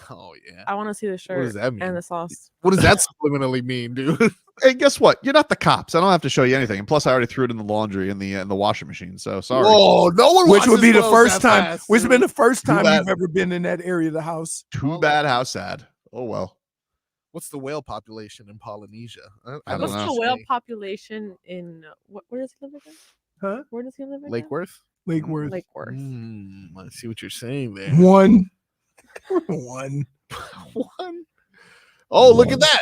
Oh yeah. I want to see the shirt. What does that mean? And the sauce. What does that subliminally mean, dude? Hey, guess what? You're not the cops. I don't have to show you anything. And plus, I already threw it in the laundry in the washing machine. So sorry. Oh, no one. Which would be the first time. Which would have been the first time bad. you've ever been in that area of the house. Too bad. How sad. Oh well. What's the whale population in Polynesia? I don't What's know. the whale population in where does he live again? Huh? Where does he live again? Lake Worth. Lake Worth. Lake Worth. I see what you're saying there. One. One. Oh, look at that.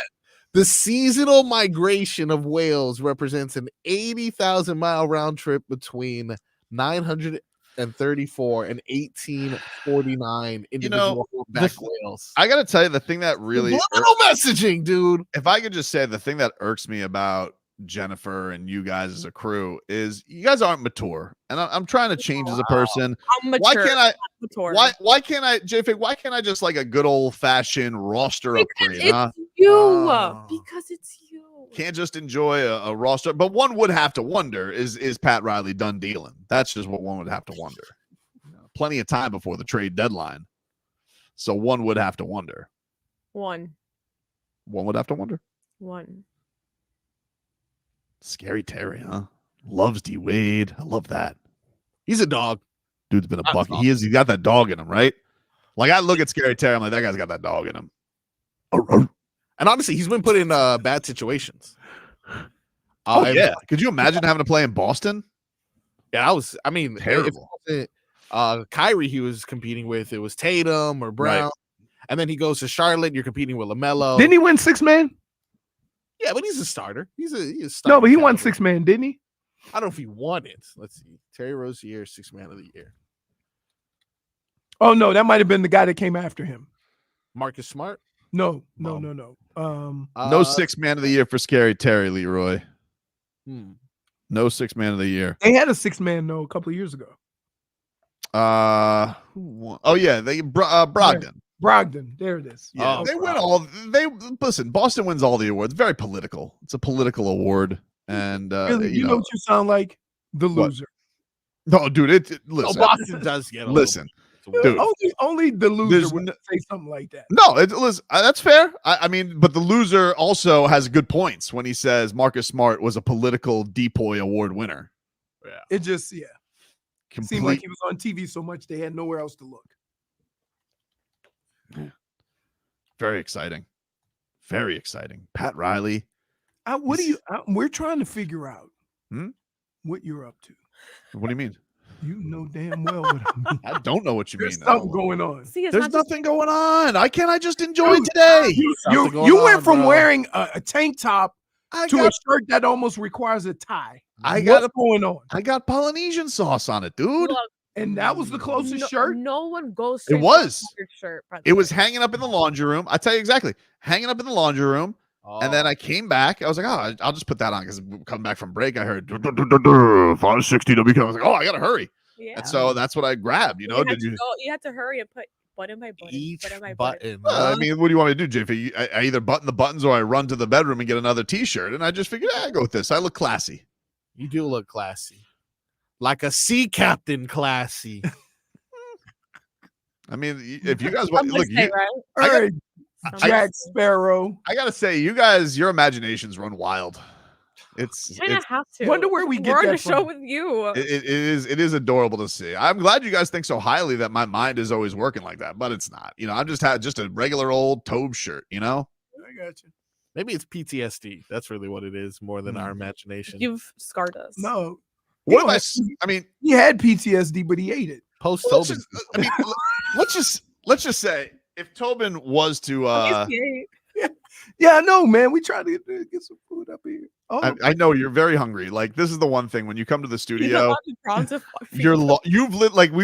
The seasonal migration of whales represents an 80,000-mile round trip between 934 and 1849 individual back whales. I got to tell you, the thing that really little messaging, dude. If I could just say, the thing that irks me about Jennifer and you guys as a crew is you guys aren't mature, and I'm trying to change as a person. I'm mature. Why can't I? Mature. Why can't I, JFig? Why can't I just like a good old fashioned roster upgrade? It's you. Because it's you. Can't just enjoy a roster, but one would have to wonder: is Pat Riley done dealing? That's just what one would have to wonder. Plenty of time before the trade deadline, so one would have to wonder. One would have to wonder. Scary Terry, huh? Loves D Wade. I love that. He's a dog. Dude's been a bucket. He's got that dog in him, right? Like I look at Scary Terry, I'm like, that guy's got that dog in him. And honestly, he's been put in bad situations. Yeah. Could you imagine having to play in Boston? Yeah, I mean, terrible. Kyrie he was competing with, it was Tatum or Brown. Right. And then he goes to Charlotte, you're competing with LaMelo. Didn't he win 6-man? Yeah, but he's a starter. He's a starter. No, but he won 6-man, didn't he? I don't know if he won it. Let's see. Terry Rozier, 6-man of the year. Oh no, that might have been the guy that came after him. Marcus Smart? No. No 6-man of the year for Scary Terry, Leroy. No 6-man of the year. They had a 6-man though a couple of years ago. Who won? Oh yeah, Brogdon. Yeah. Brogdon, there it is. Yeah, they win all. Listen. Boston wins all the awards. Very political. It's a political award, and really, you know what you sound like? The loser. What? No, dude. Listen. Boston does get. Listen, dude. Only the loser would say something like that. No, listen, that's fair. I mean, but the loser also has good points when he says Marcus Smart was a political depoy award winner. Yeah, it just seemed like he was on TV so much they had nowhere else to look. Very exciting. Very exciting. Pat Riley. We're trying to figure out what you're up to. What do you mean? You know damn well what I mean. I don't know what you There's mean. Something going on. See, there's nothing going on. Why can't I just enjoy today? You went from wearing a tank top to a shirt that almost requires a tie. What's going on? I got Polynesian sauce on it, dude. Look, and that was the closest shirt. No one goes. It was. Shirt, it was hanging up in the laundry room. I tell you exactly, hanging up in the laundry room. And then I came back. I was like, oh, I'll just put that on because coming back from break, I heard 560 WK. I was like, oh, I gotta hurry. Yeah. And so that's what I grabbed. You had to hurry and put button by button. Each button. I mean, what do you want me to do, JF? I either button the buttons or I run to the bedroom and get another T-shirt. And I just figured, I go with this. I look classy. You do look classy, like a sea captain classy. I mean, if you guys want, look, Jack Sparrow. I gotta say, you guys, your imaginations run wild. It's Kind of have to. Wonder where we get We're on that the show from. with you. it is adorable to see. I'm glad you guys think so highly that my mind is always working like that, but it's not. You know, I'm just a regular old Tobe shirt. You know. I got you. Maybe it's PTSD. That's really what it is, more than our imagination. You've scarred us. No. What He if was- I mean, He had PTSD, but he ate it. Post let's Tobin. just, I mean, let's just say if Tobin was to Yeah, I know, man. We tried to get some food up here. Oh, I know you're very hungry. Like this is the one thing when you come to the studio, we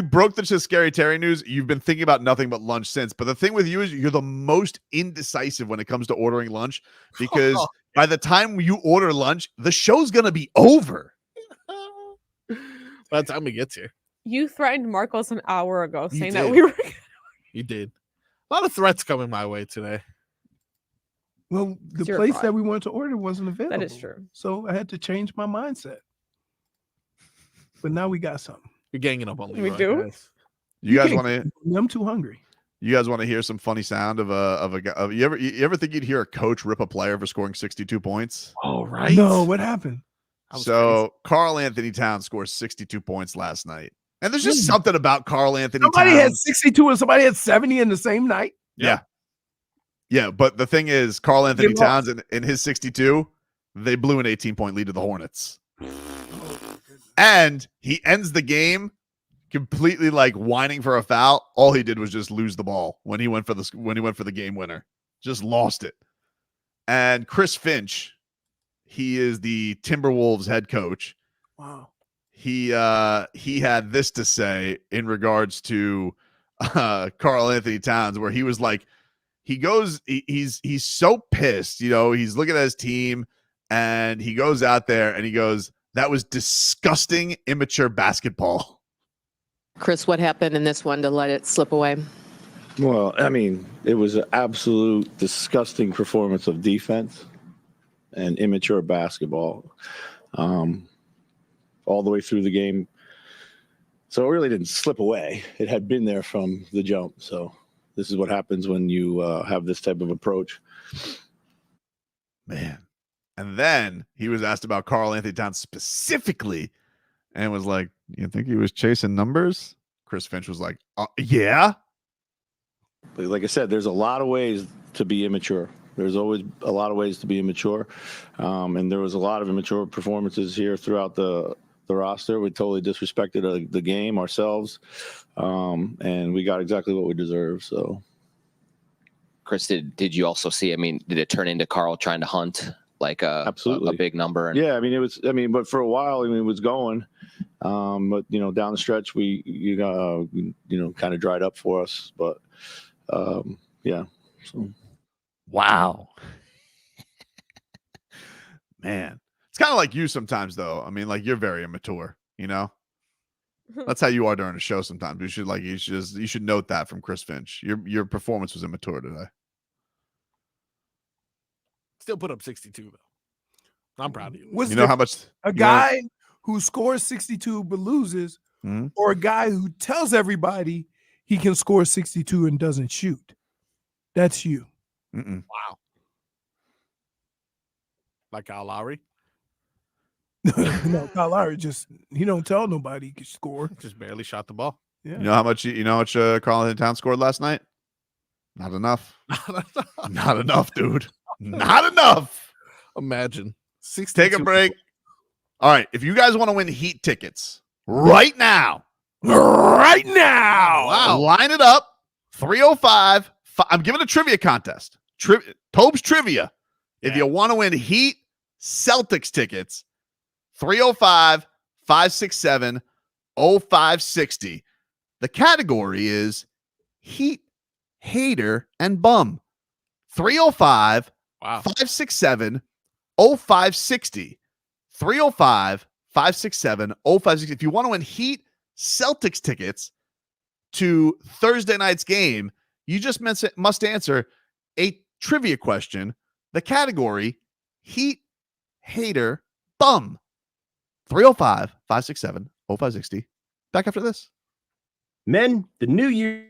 broke the Scary Terry news. You've been thinking about nothing but lunch since. But the thing with you is you're the most indecisive when it comes to ordering lunch because by the time you order lunch, the show's gonna be over. By the time it gets here, You threatened Marcos an hour ago You saying that did. we were. you did. A lot of threats coming my way today. well, the It's your place fault. that we wanted to order wasn't available. That is true. So I had to change my mindset. But now we got something. You're ganging up on We Leroy. do? guys. You guys can't want to? I'm too hungry. You guys want to hear some funny sound of a guy? You ever think you'd hear a coach rip a player for scoring 62 points? Oh, right. No, what happened? That was So Karl Anthony Towns scored 62 points last night, and there's just something about Karl Anthony Somebody had Towns. 62 and somebody had 70 in the same night. Yeah, but the thing is, Karl Anthony lost. Towns in his 62, they blew an 18-point lead to the Hornets, and he ends the game completely like whining for a foul. All he did was just lose the ball when he went for the game winner. Just lost it. And Chris Finch, he is the Timberwolves head coach. Wow. He had this to say in regards to Karl Anthony Towns, where he was like, he's so pissed, you know, he's looking at his team and he goes out there and he goes, that was disgusting, immature basketball. Chris, what happened in this one to let it slip away? Well, I mean, it was an absolute disgusting performance of defense and immature basketball all the way through the game. So it really didn't slip away. It had been there from the jump. So this is what happens when you have this type of approach. Man. And then he was asked about Karl Anthony Towns specifically and was like, you think he was chasing numbers? Chris Finch was like, yeah. But like I said, there's a lot of ways to be immature. There's always a lot of ways to be immature. And there was a lot of immature performances here throughout the roster. We totally disrespected the game ourselves. And we got exactly what we deserve. So, Chris, did you also see, I mean, did it turn into Karl trying to hunt like a big number? Yeah, but for a while, it was going. But, down the stretch, you kind of dried up for us. But, yeah. So. Wow. Man. It's kind of like you sometimes, though. I mean, like, you're very immature, you know? That's how you are during a show sometimes. You should note that from Chris Finch. Your performance was immature today. Still put up 62, though. I'm proud of you. What's You know how much a guy who scores 62 but loses, or a guy who tells everybody he can score 62 and doesn't shoot? That's you. Wow. Like Kyle Lowry? No, Kyle Lowry he don't tell nobody he can score. Just barely shot the ball. Yeah. You know how much Karl Anthony Towns scored last night? Not enough. Not enough, dude. Not enough. Imagine. Take a break. All right. If you guys want to win Heat tickets right now, line it up. 305. I'm giving a trivia contest. Tobe's Trivia. If you want to win Heat Celtics tickets, 305-567-0560. The category is Heat, Hater, and Bum. 305-567-0560. 305-567-0560. If you want to win Heat Celtics tickets to Thursday night's game, you just must answer a trivia question. The category, Heat, Hater, Bum. 305-567-0560. Back after this. Men, the new year.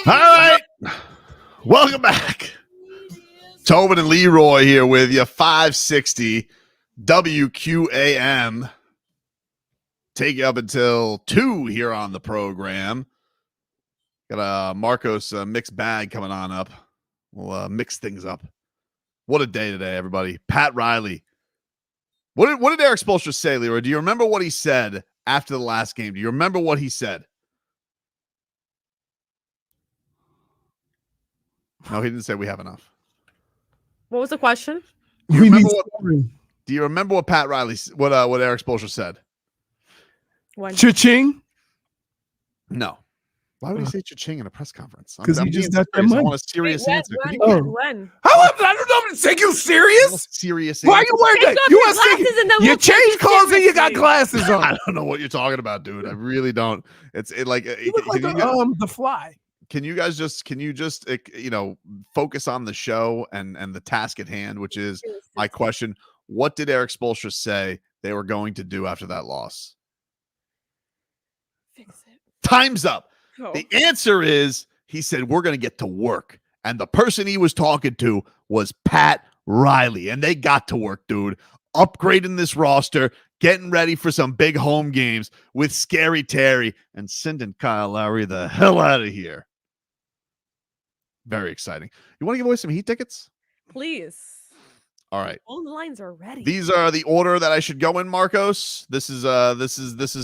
All right. Welcome back. Tobin and Leroy here with you. 560 WQAM. Take you up until 2 here on the program. Got a Marcos mixed bag coming on up. We'll mix things up. What a day today, everybody. Pat Riley. What did Erik Spoelstra say, Leroy? Do you remember what he said after the last game? Do you remember what he said? No, he didn't say we have enough. What was the question? Do you remember what Pat Riley, what Erik Spoelstra said? Cha-ching? No. Why would he say cha-ching in a press conference? Because he just got that serious. I money. want a serious answer. When? I don't know. Take you serious? Serious. Why are you wearing that? Take off your glasses and then You we'll take change you clothes and you got seriously. glasses on. I don't know what you're talking about, dude. I really don't. It's like, You look like the Fly. Can you just focus on the show and the task at hand, which is my question. What did Erik Spoelstra say they were going to do after that loss? Fix it. Time's up. Oh. The answer is he said, we're going to get to work. And the person he was talking to was Pat Riley. And they got to work, dude. Upgrading this roster, getting ready for some big home games with Scary Terry and sending Kyle Lowry the hell out of here. Very exciting. You want to give away some Heat tickets? Please. All right. All the lines are ready. These are the order that I should go in, Marcos. This is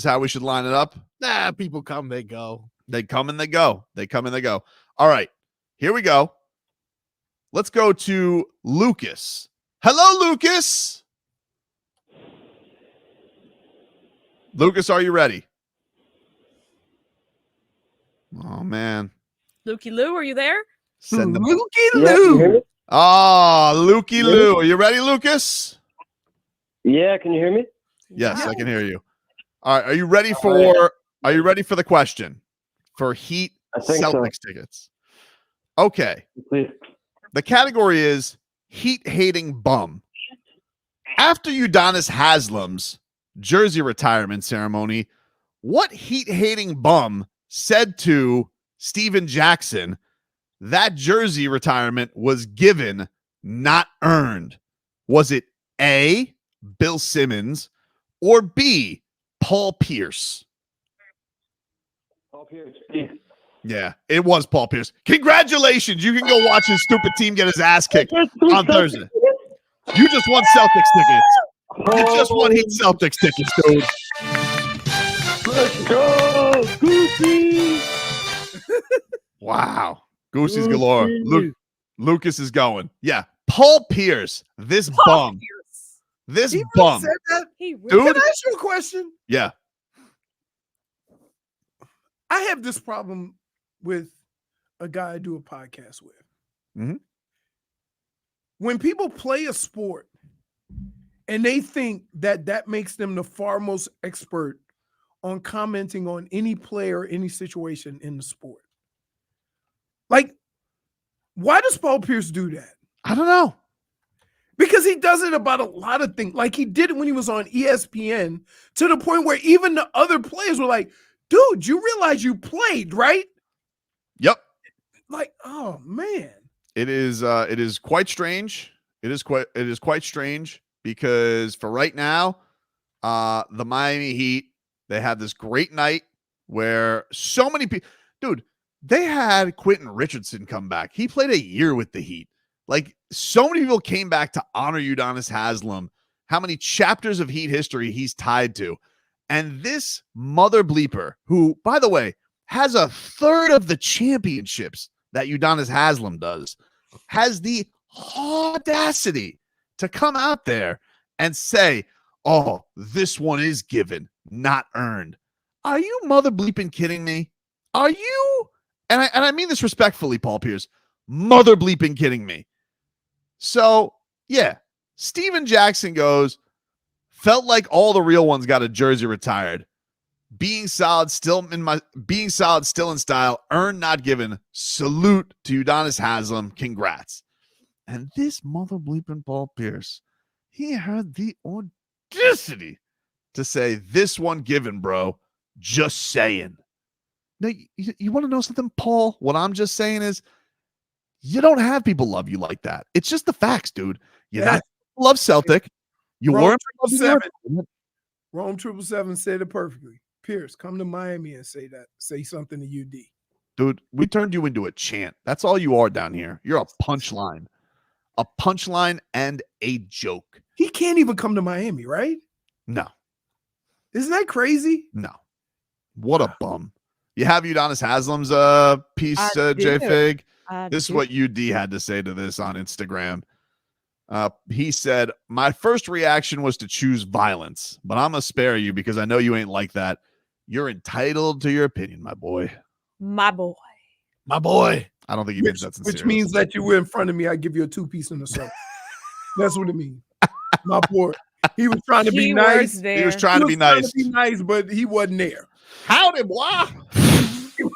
how we should line it up. Nah, people come, they go. They come and they go. They come and they go. All right. Here we go. Let's go to Lucas. Hello, Lucas. Lucas, are you ready? Oh, man. Lukey Lou, are you there? Send them. Lukey Lou. Ah, Lukey Lou. Are you ready, Lucas? Yeah, can you hear me? Yes, I can hear you. All right. Are you ready for the question? For Heat Celtics tickets. Okay. Please. The category is Heat hating bum. After Udonis Haslam's jersey retirement ceremony, what Heat hating bum said to Steven Jackson that jersey retirement was given, not earned? Was it A, Bill Simmons, or B, Paul Pierce? Paul Pierce. Yeah, it was Paul Pierce. Congratulations. You can go watch his stupid team get his ass kicked on Thursday. You just won Celtics tickets. You just won Heat Celtics tickets, dude. Let's go, Goosey. Wow. Goosey's galore. Lucas is going. Yeah. Paul Pierce, this bum. This He bum. said that? Dude. Can I ask you a question? Yeah. I have this problem with a guy I do a podcast with. Mm-hmm. When people play a sport and they think that that makes them the far most expert on commenting on any player, any situation in the sport. Like, why does Paul Pierce do that? I don't know. Because he does it about a lot of things. Like he did it when he was on ESPN to the point where even the other players were like, dude, you realize you played, right? Yep. Like, oh man. It is quite strange. It is quite strange because for right now, the Miami Heat, they had this great night where so many people, dude, they had Quentin Richardson come back. He played a year with the Heat. Like, so many people came back to honor Udonis Haslam, how many chapters of Heat history he's tied to. And this mother bleeper, who, by the way, has a third of the championships that Udonis Haslam does, has the audacity to come out there and say, oh, this one is given, not earned. Are you mother bleeping kidding me? Are you? And I mean this respectfully, Paul Pierce, mother bleeping kidding me. So, yeah, Steven Jackson goes, felt like all the real ones got a jersey retired. Being solid, still in style, earned, not given. Salute to Udonis Haslam. Congrats. And this mother bleeping Paul Pierce, he had the audacity to say, this one given, bro. Just saying. No, you want to know something, Paul? What I'm just saying is you don't have people love you like that. It's just the facts, dude. You're not love Celtic. You weren't. Rome 777 said it perfectly. Pierce, come to Miami and say that. Say something to UD. Dude, we turned you into a chant. That's all you are down here. You're a punchline. A punchline and a joke. He can't even come to Miami, right? No. Isn't that crazy? No. What a bum. You have Udonis Haslam's piece, JFig. This is what UD had to say to this on Instagram. He said, my first reaction was to choose violence, but I'm going to spare you because I know you ain't like that. You're entitled to your opinion, my boy. My boy. My boy. I don't think he means that sincerely. Which means that you were in front of me, I give you a 2-piece in the circle. That's what it means. My boy. He was trying to be nice. He was trying to be nice. But he wasn't there. Howdy, boy. You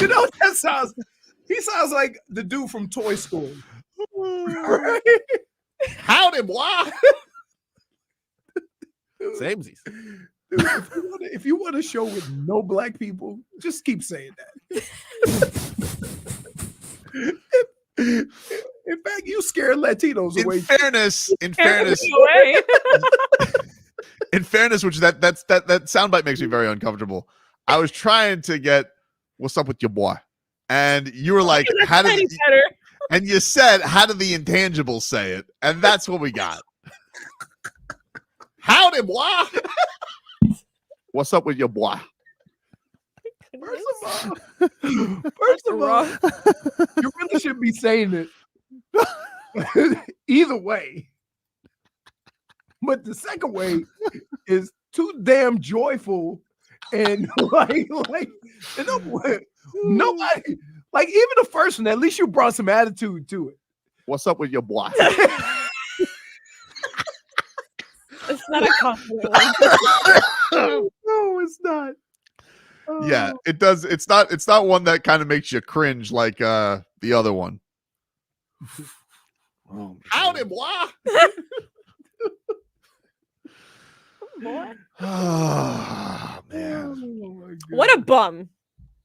know what that sounds? He sounds like the dude from Toy Story. Right? Howdy, boy. Samesies. Dude, if you want a show with no black people, just keep saying that. In fact, you scared Latinos away. In fairness, which that soundbite makes me very uncomfortable. I was trying to get what's up with your boy, and you were like, "How did?" And you said, "How do the intangibles say it?" And that's what we got. Howdy, boy. What's up with your boy? First of all, you really should be saying it either way. But the second way is too damn joyful and like nobody, like even the first one, at least you brought some attitude to it. What's up with your boy? It's not a compliment. No, it's not. Yeah, it does. It's not one that kind of makes you cringe like the other one. Howdy, boy. Boy. Oh, man. What a bum.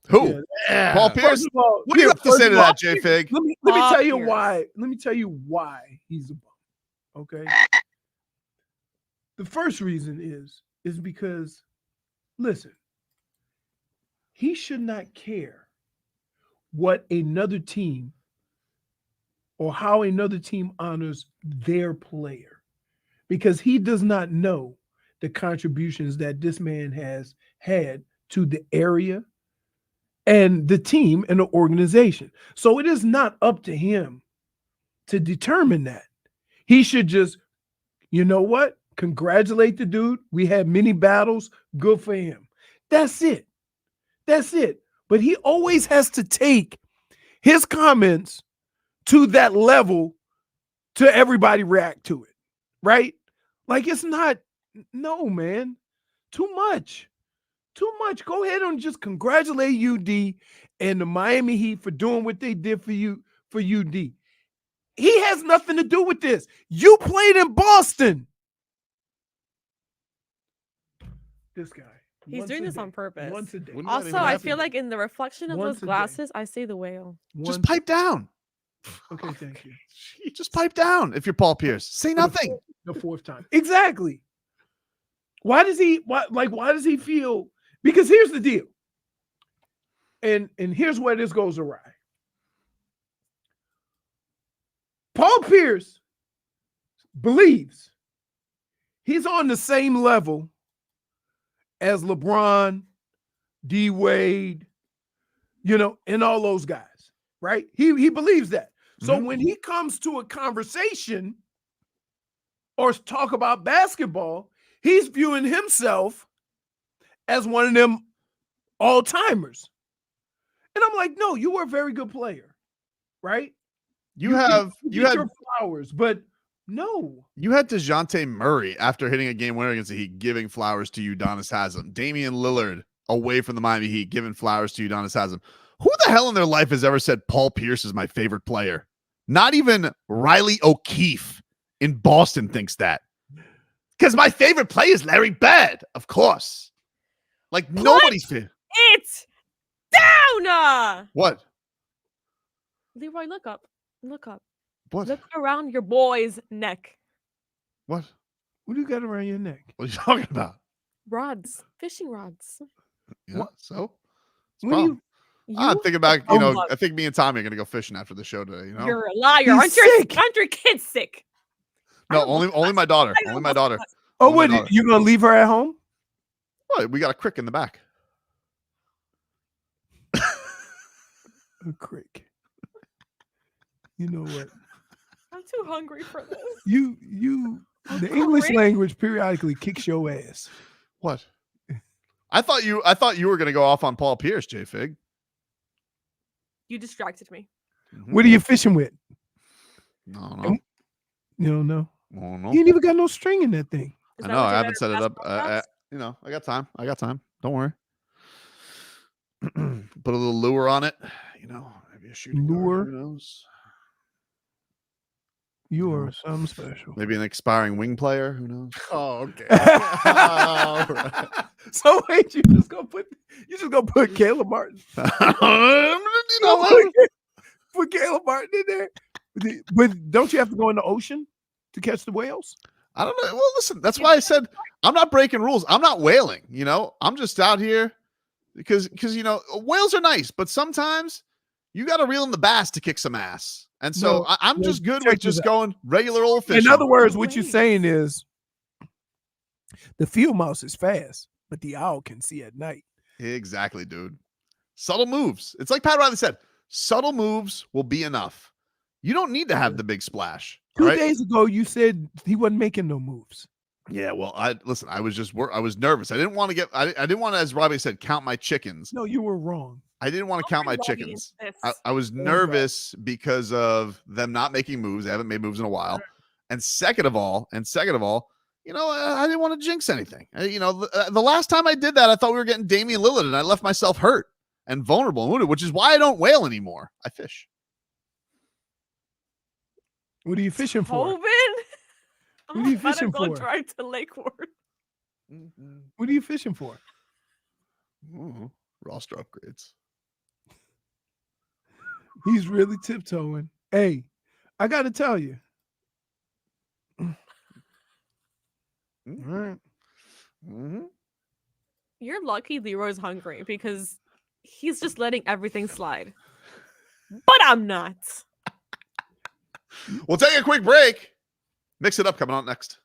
Who? Yeah. Paul Pierce? All, what do you have to say to that, JFig? Let me tell you why. Let me tell you why he's a bum. Okay. The first reason is because, listen, he should not care what another team or how another team honors their player, because he does not know the contributions that this man has had to the area and the team and the organization. So it is not up to him to determine that. He should just, you know what? Congratulate the dude. We had many battles. Good for him. That's it. That's it. But he always has to take his comments to that level to everybody react to it. Right? Like it's not, no, man. Too much. Too much. Go ahead and just congratulate UD and the Miami Heat for doing what they did for you, for UD. He has nothing to do with this. You played in Boston. This guy. He's doing this on purpose. Once a day. Also, I feel like in the reflection of those glasses, I see the whale. Just pipe down. Okay, thank you. Just pipe down if you're Paul Pierce. Say nothing. The fourth time. Exactly. Why does he feel? Because here's the deal. And here's where this goes awry. Paul Pierce believes he's on the same level as LeBron, D Wade, and all those guys, right? He believes that. So when he comes to a conversation or talk about basketball, he's viewing himself as one of them all-timers. And I'm like, no, you were a very good player, right? You had your flowers, but no. You had DeJounte Murray after hitting a game winner against the Heat giving flowers to Udonis Haslam. Damian Lillard away from the Miami Heat giving flowers to Udonis Haslam. Who the hell in their life has ever said Paul Pierce is my favorite player? Not even Riley O'Keefe in Boston thinks that. Because my favorite player is Larry Bird, of course. Like nobody's fit. It down. What? Leroy, look up. Look up. What? Look around your boy's neck. What? What do you got around your neck? What are you talking about? Rods. Fishing rods. Yeah, What? so? What do you? I'm thinking about, Oh, look. I think me and Tommy are gonna go fishing after the show today. You know, You're a liar. He's Aren't your kids sick? no, only my daughter. Only my daughter. Oh, Only what? my daughter. You gonna leave her at home? What? We got a crick in the back. A crick. You know what? I'm too hungry for this. The English language periodically kicks your ass. What? I thought you were gonna go off on Paul Pierce, JFig. You distracted me. What are you fishing with? No. You don't know. Oh, no. You ain't even got no string in that thing. I know. I haven't set it up. I got time. Don't worry. Put a little lure on it. Maybe a shooting lure. Guard, who knows? You are something special. Maybe an expiring wing player. Who knows? Oh, okay. All right. So wait, you just gonna put Caleb Martin? Put Caleb Martin in there. But don't you have to go in the ocean to catch the whales? I don't know. Well, listen, that's why I said I'm not breaking rules. I'm not whaling. I'm just out here because whales are nice, but sometimes you got to reel in the bass to kick some ass. And so I'm just good with just going regular old fishing. In other words, what you're saying is the field mouse is fast, but the owl can see at night. Exactly, dude. Subtle moves. It's like Pat Riley said, subtle moves will be enough. You don't need to have the big splash. 2 days ago, you said he wasn't making no moves. Yeah, well, I was nervous. I didn't want to, as Robbie said, count my chickens. No, you were wrong. I didn't want to count my chickens. I was nervous because of them not making moves. They haven't made moves in a while. And second of all, I didn't want to jinx anything. The last time I did that, I thought we were getting Damian Lillard, and I left myself hurt and vulnerable and wounded, which is why I don't whale anymore. I fish. What are you fishing for? Tobin? What are you fishing go for? drive to Lakeward. What are you fishing for? Roster upgrades. He's really tiptoeing. Hey, I got to tell you. All right. You're lucky Leroy's hungry because he's just letting everything slide. But I'm not. We'll take a quick break. Mix it up coming on next.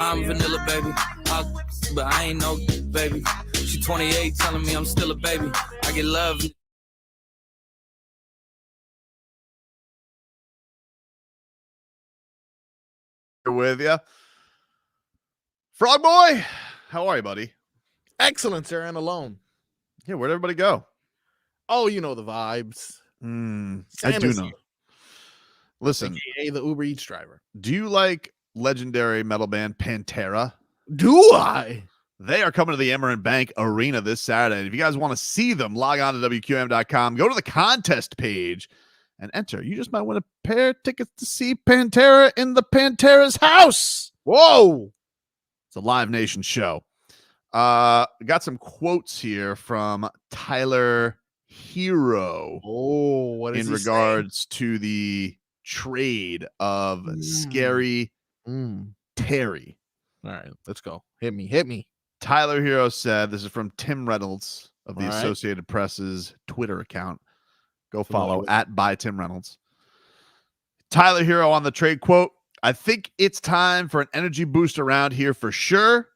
I'm vanilla, baby. But I ain't no baby. She 28 telling me I'm still a baby. I get love. With you. Frog Boy, how are you, buddy? Excellent, sir, and alone. Yeah, where'd everybody go? Oh, you know the vibes. I do know. Listen, AKA the Uber Eats driver. Do you like legendary metal band Pantera? Do I? They are coming to the Amarin Bank Arena this Saturday. And if you guys want to see them, log on to WQM.com, go to the contest page, and enter. You just might win a pair of tickets to see Pantera in the Pantera's house. Whoa. It's a Live Nation show. Got some quotes here from Tyler Herro. Oh, what is in regards to the trade of Scary Terry. All right, let's go. Hit me. Tyler Herro said, this is from Tim Reynolds of the All right. Associated Press's Twitter account. Go follow at by Tim Reynolds. Tyler Herro on the trade quote, I think it's time for an energy boost around here for sure.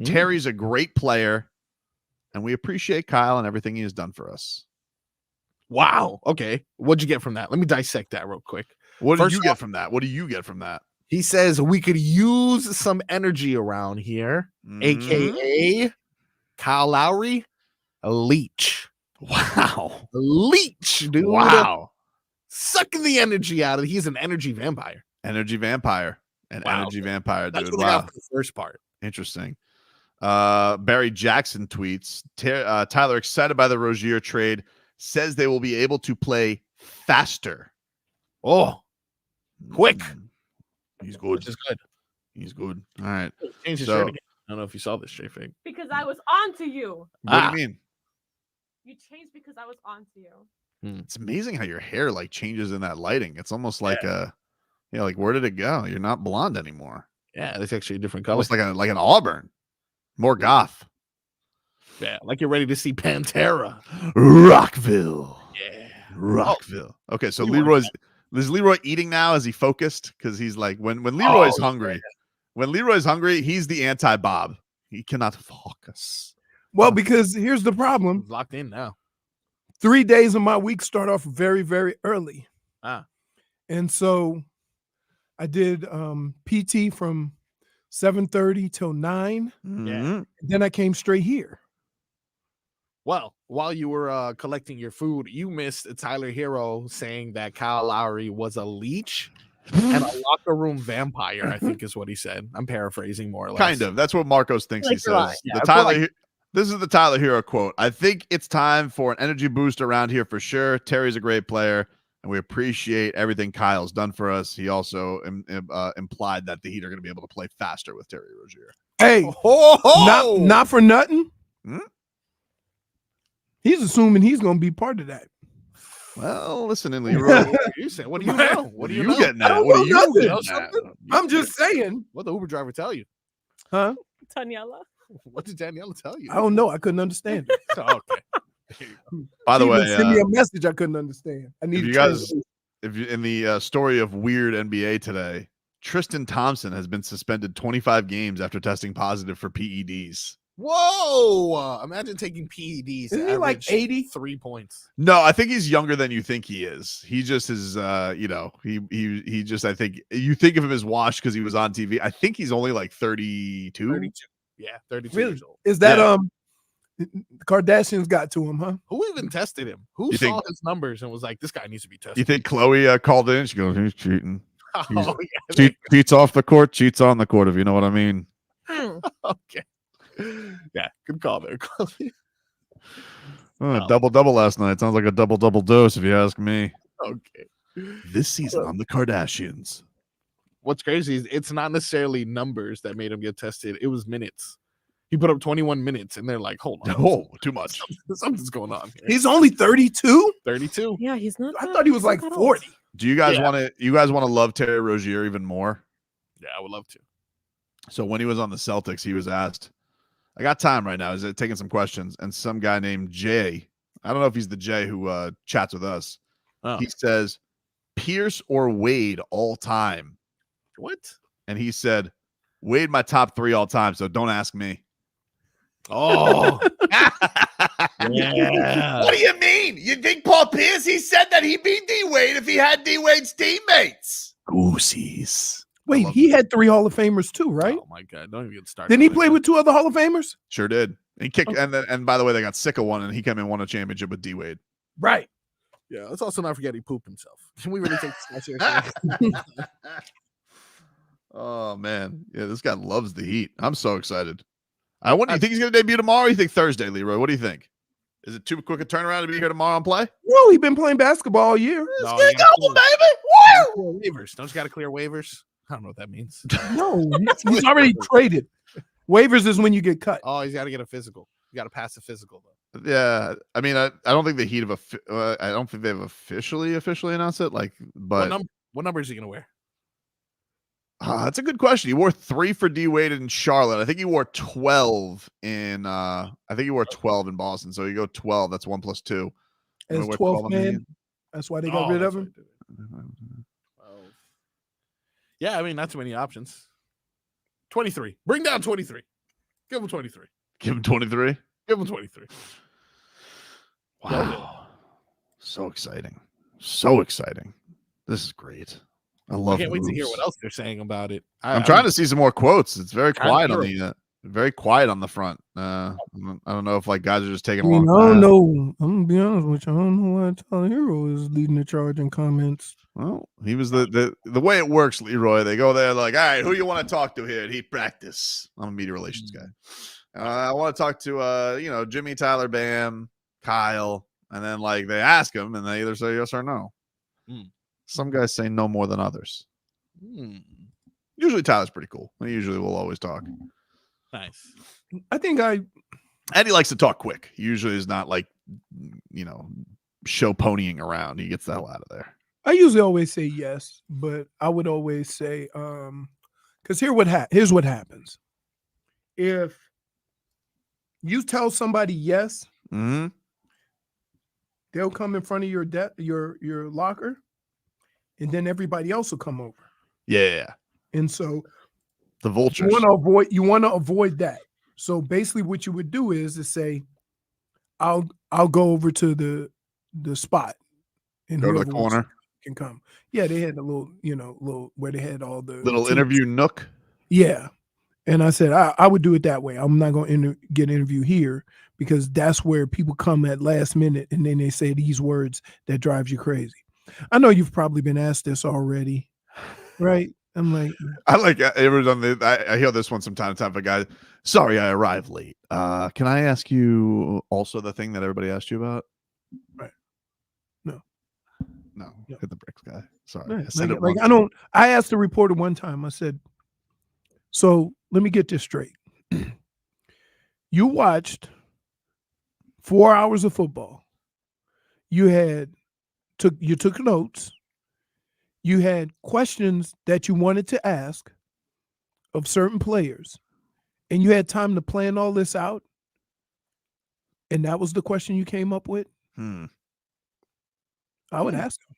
Terry's a great player, and we appreciate Kyle and everything he has done for us. Wow. Okay. What'd you get from that? Let me dissect that real quick. What do First you get off, from that? What do you get from that? He says we could use some energy around here, aka Kyle Lowry, a leech. Wow. A leech, dude. Wow. Sucking the energy out of it. He's an energy vampire. Energy vampire. Energy vampire, dude. That's what I got for the first part. Interesting. Barry Jackson tweets, Tyler excited by the Rozier trade, says they will be able to play faster. Oh, quick. He's good. Which is good. He's good. All right. Change his shirt again. I don't know if you saw this, JFig. Because I was on to you. What do you mean? You changed because I was on to you. It's amazing how your hair like changes in that lighting. It's almost like like where did it go? You're not blonde anymore. Yeah, that's actually a different color. Almost like an auburn. More goth. Yeah, like you're ready to see Pantera. Rockville. Yeah. Rockville. Okay, so is Leroy eating now? Is he focused? Because he's like when Leroy's hungry. Yeah. When Leroy's hungry, he's the anti-Bob. He cannot focus. Well, because here's the problem. He's locked in now. 3 days of my week start off very, very early. And so I did PT from 7:30 till 9. Yeah. Then I came straight here. Well, while you were collecting your food, you missed Tyler Herro saying that Kyle Lowry was a leech and a locker room vampire, I think is what he said. I'm paraphrasing more or less. Kind of. That's what Marcos thinks he says. Yeah, this is the Tyler Herro quote. I think it's time for an energy boost around here for sure. Terry's a great player, and we appreciate everything Kyle's done for us. He also implied that the Heat are going to be able to play faster with Terry Rozier. Hey, not for nothing. He's assuming he's going to be part of that. Well, listen, Leroy. You say, what do you know? What are you getting at? What are you getting at? I'm just saying. What the Uber driver tell you? Huh? Daniela. What did Daniela tell you? I don't know. I couldn't understand it. Okay. By the way, send me a message I couldn't understand. I need you guys. If you, in the story of weird NBA today, Tristan Thompson has been suspended 25 games after testing positive for PEDs. Whoa! Imagine taking PEDs. Isn't he like 83 points? No, I think he's younger than you think he is. He just is, he just, I think you think of him as washed because he was on TV. I think he's only like 32. 32. Yeah, 32 really? years old. Is that the Kardashians got to him, huh? Who even tested him? Who saw his numbers and was like, this guy needs to be tested? You think Chloe called in? She goes, he's cheating. Oh, yeah. Cheats off the court, cheats on the court, if you know what I mean. Okay. Yeah, good call there, Chloe. Double last night. Sounds like a double dose, if you ask me. Okay. This season on the Kardashians. What's crazy is it's not necessarily numbers that made him get tested. It was minutes. He put up 21 minutes, and they're like, hold on. Oh, too much. Something's going on here. He's only 32? 32? Yeah, he's not. I thought he was like 40. Do you guys want to? You guys want to love Terry Rozier even more? Yeah, I would love to. So when he was on the Celtics, he was asked, I got time right now. Is it taking some questions? And some guy named Jay, I don't know if he's the Jay who chats with us. Oh. He says, Pierce or Wade all time. What? And he said, Wade, my top 3 all time, so don't ask me. Oh, yeah. What do you mean? You think Paul Pierce? He said that he beat D Wade if he had D Wade's teammates. Goosies. Wait, he had 3 Hall of Famers too, right? Oh my God! Don't even get started. Didn't he play with 2 other Hall of Famers? Sure did. He kicked, and by the way, they got sick of one, and he came and won a championship with D Wade. Right. Yeah. Let's also not forget he pooped himself. Can we really take this seriously? Oh man, yeah, this guy loves the Heat. I'm so excited. I wonder. You think he's going to debut tomorrow? Or you think Thursday, Leroy? What do you think? Is it too quick a turnaround to be here tomorrow and play? No, he's been playing basketball all year. No, Let's get going, baby! Woo! Waivers. Don't you got to clear waivers? I don't know what that means. No, he's already traded. Waivers is when you get cut. Oh, he's got to get a physical. You got to pass the physical though. Yeah, I mean, I don't think the Heat have I don't think they've officially announced it. Like, but what number is he going to wear? That's a good question. He wore 3 for D Wade in Charlotte. I think he wore 12 in. I think he wore 12 in Boston. So you go 12. That's 1 + 2. As 12th man. That's why they got rid of him. Yeah, I mean, not too many options. 23. Bring down 23. Give him 23. Give him 23. Give him 23. Wow, so exciting! So exciting! This is great. I love. I can't wait to hear what else they're saying about it. I'm trying to see some more quotes. It's very quiet on the very quiet on the front. I don't know if like guys are just taking a long time. I don't know. I'm gonna be honest with you. I don't know why Tyler Herro is leading the charge in comments. Well, he was the way it works, Leroy. They go there like, all right, who you want to talk to here at Heat practice? I'm a media relations guy. I want to talk to Jimmy, Tyler, Bam, Kyle, and then like they ask him, and they either say yes or no. Some guys say no more than others. Usually Tyler's pretty cool. He usually will always talk. Nice. I think and he likes to talk quick. He usually is not like, show ponying around. He gets the hell out of there. I usually always say yes, but I would always say, because here's what happens. If you tell somebody yes, they'll come in front of your locker, and then everybody else will come over. Yeah. And so the vultures. You want to avoid that. So basically what you would do is to say, I'll go over to the spot and go to the corner. Can come. Yeah, they had a little where they had all the little interview nook. Yeah. And I said, I would do it that way. I'm not going to get an interview here because that's where people come at last minute and then they say these words that drives you crazy. I know you've probably been asked this already, right? I'm like, I hear this one from time to time. A guy, sorry, I arrived late. Can I ask you also the thing that everybody asked you about? Right. No. Hit the bricks, guy. Sorry. Right. I asked the reporter one time, I said, so let me get this straight. You watched 4 hours of football. You took notes. You had questions that you wanted to ask of certain players, and you had time to plan all this out. And that was the question you came up with. I would ask them.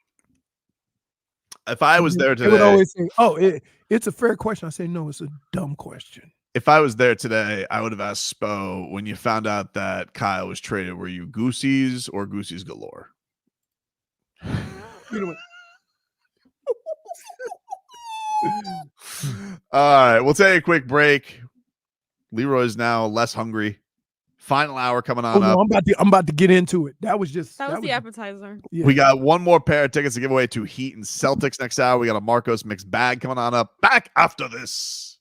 If I was there today, they would always say, "Oh, it's a fair question." I say, "No, it's a dumb question." If I was there today, I would have asked Spo, when you found out that Kyle was traded, were you goosies or goosies galore? All right, we'll take a quick break. Leroy's now less hungry. Final hour coming on up. I'm about to get into it. That was the appetizer. Yeah. We got one more pair of tickets to give away to Heat and Celtics next hour. We got a Marcos mixed bag coming on up. Back after this.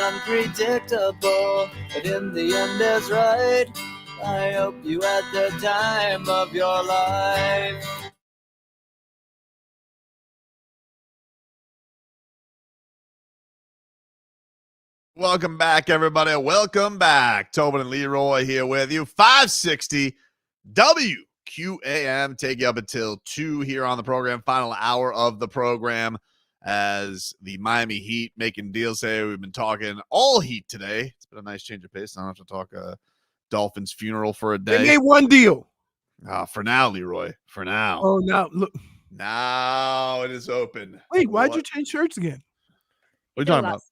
unpredictable, but in the end is right. I hope you had the time of your life. Welcome back, everybody. Welcome back. Tobin and Leroy here with you. 560 WQAM. Take you up until 2 here on the program. Final hour of the program as the Miami Heat making deals here. We've been talking all Heat today. It's been a nice change of pace. I don't have to talk Dolphins funeral for a day. They made one deal. For now, Leroy. For now. Oh, now look. Now it is open. Wait, why'd you change shirts again? What are you talking about?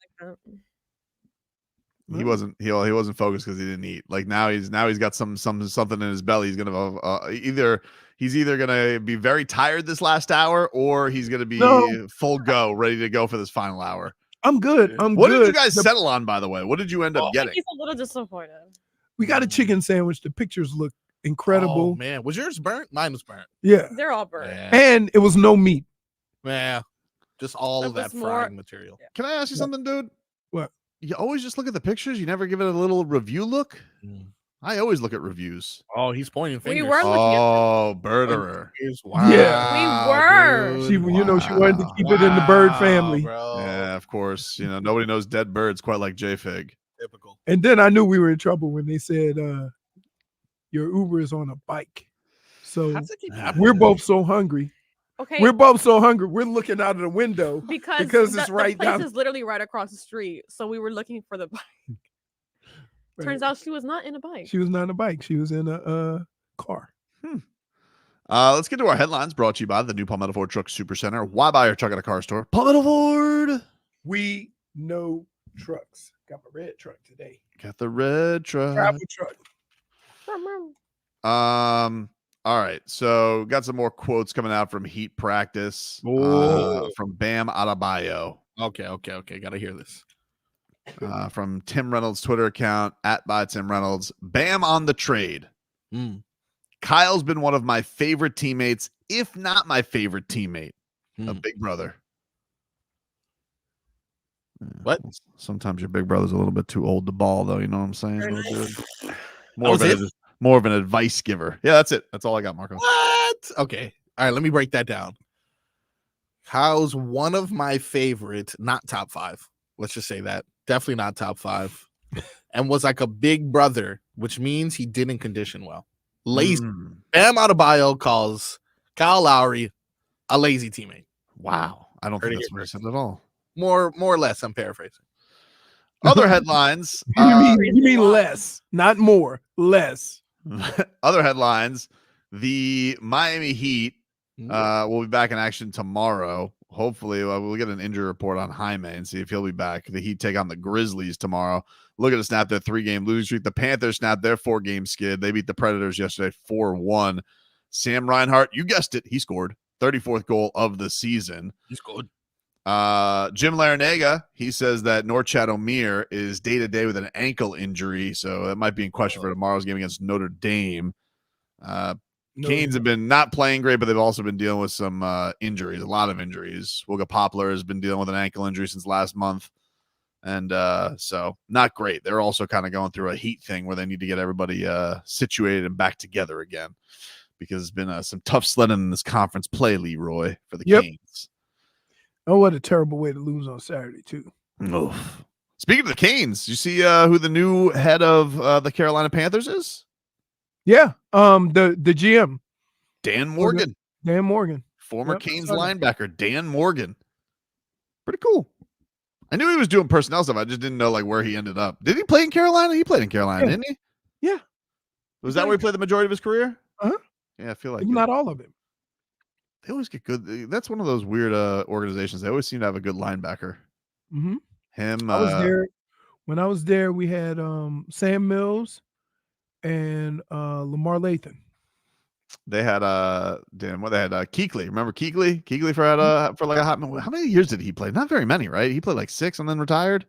He wasn't focused because he didn't eat. Like now he's got something in his belly. He's gonna either gonna be very tired this last hour or he's gonna be full go, ready to go for this final hour. I'm good. What did you guys settle on, by the way? What did you end up getting? He's a little disappointed. We got a chicken sandwich. The pictures look incredible. Oh, man, was yours burnt? Mine was burnt. Yeah, they're all burnt. Yeah. And it was no meat. Yeah, just all of that frying material. Yeah. Can I ask you something, dude? What? You always just look at the pictures. You never give it a little review look. I always look at reviews. Oh, he's pointing fingers. We were looking at birderer. Wow. Yeah, we were. She, she wanted to keep it in the bird family. Bro. Yeah, of course. Nobody knows dead birds quite like JFig. Typical. And then I knew we were in trouble when they said your Uber is on a bike. So we're both so hungry. Okay. We're both so hungry. We're looking out of the window because it's right the place down. is literally right across the street. So we were looking for the bike. Turns out she was not in a bike. She was not in a bike. She was in a car. Let's get to our headlines brought to you by the new Palmetto Ford Truck Super Center. Why buy your truck at a car store? Palmetto Ford. We know trucks. Got my red truck today. Got the red truck. Travel truck. All right. So got some more quotes coming out from Heat practice from Bam Adebayo. Okay. Got to hear this. From Tim Reynolds' Twitter account @ByTimReynolds. Bam on the trade. Kyle's been one of my favorite teammates, if not my favorite teammate. A big brother. What? Sometimes your big brother's a little bit too old to ball, though. You know what I'm saying? Nice. More of an advice giver. Yeah, that's it. That's all I got, Marco. What? Okay. All right. Let me break that down. Kyle's one of my favorite, not top 5. Let's just say that. Definitely not top 5. And was like a big brother, which means he didn't condition well. Lazy. Bam Adebayo calls Kyle Lowry a lazy teammate. Wow. I don't think that's what I said at all. More or less, I'm paraphrasing. Other headlines. You mean less, not more, less. Other headlines. The Miami Heat will be back in action tomorrow. Hopefully, we'll get an injury report on Jaime and see if he'll be back. The Heat take on the Grizzlies tomorrow. Looking to snap their 3-game losing streak. The Panthers snapped their 4-game skid. They beat the Predators yesterday 4-1. Sam Reinhart, you guessed it, he scored 34th goal of the season. He's good. Jim Larinaga, he says that Norchad Omier is day-to-day with an ankle injury, so that might be in question for tomorrow's game against Notre Dame. Canes have been not playing great, but they've also been dealing with some injuries, a lot of injuries. Wilga Poplar has been dealing with an ankle injury since last month, and so not great. They're also kind of going through a Heat thing where they need to get everybody situated and back together again because it's been some tough sledding in this conference play, Leroy, for the Canes. Oh, what a terrible way to lose on Saturday, too. Oof. Speaking of the Canes, you see who the new head of the Carolina Panthers is? Yeah, the GM. Dan Morgan. Dan Morgan. Former Canes linebacker, Dan Morgan. Pretty cool. I knew he was doing personnel stuff. I just didn't know where he ended up. Did he play in Carolina? He played in Carolina, didn't he? Yeah. Was that where he played the majority of his career? Uh-huh. Yeah, I feel like not all of it. They always get good. That's one of those weird organizations. They always seem to have a good linebacker. Mm-hmm. Him. I was there. When I was there, we had Sam Mills and Lamar Lathan. They had they had Kuechly. Remember Kuechly? Kuechly for a hot minute. How many years did he play? Not very many, right? He played 6 and then retired.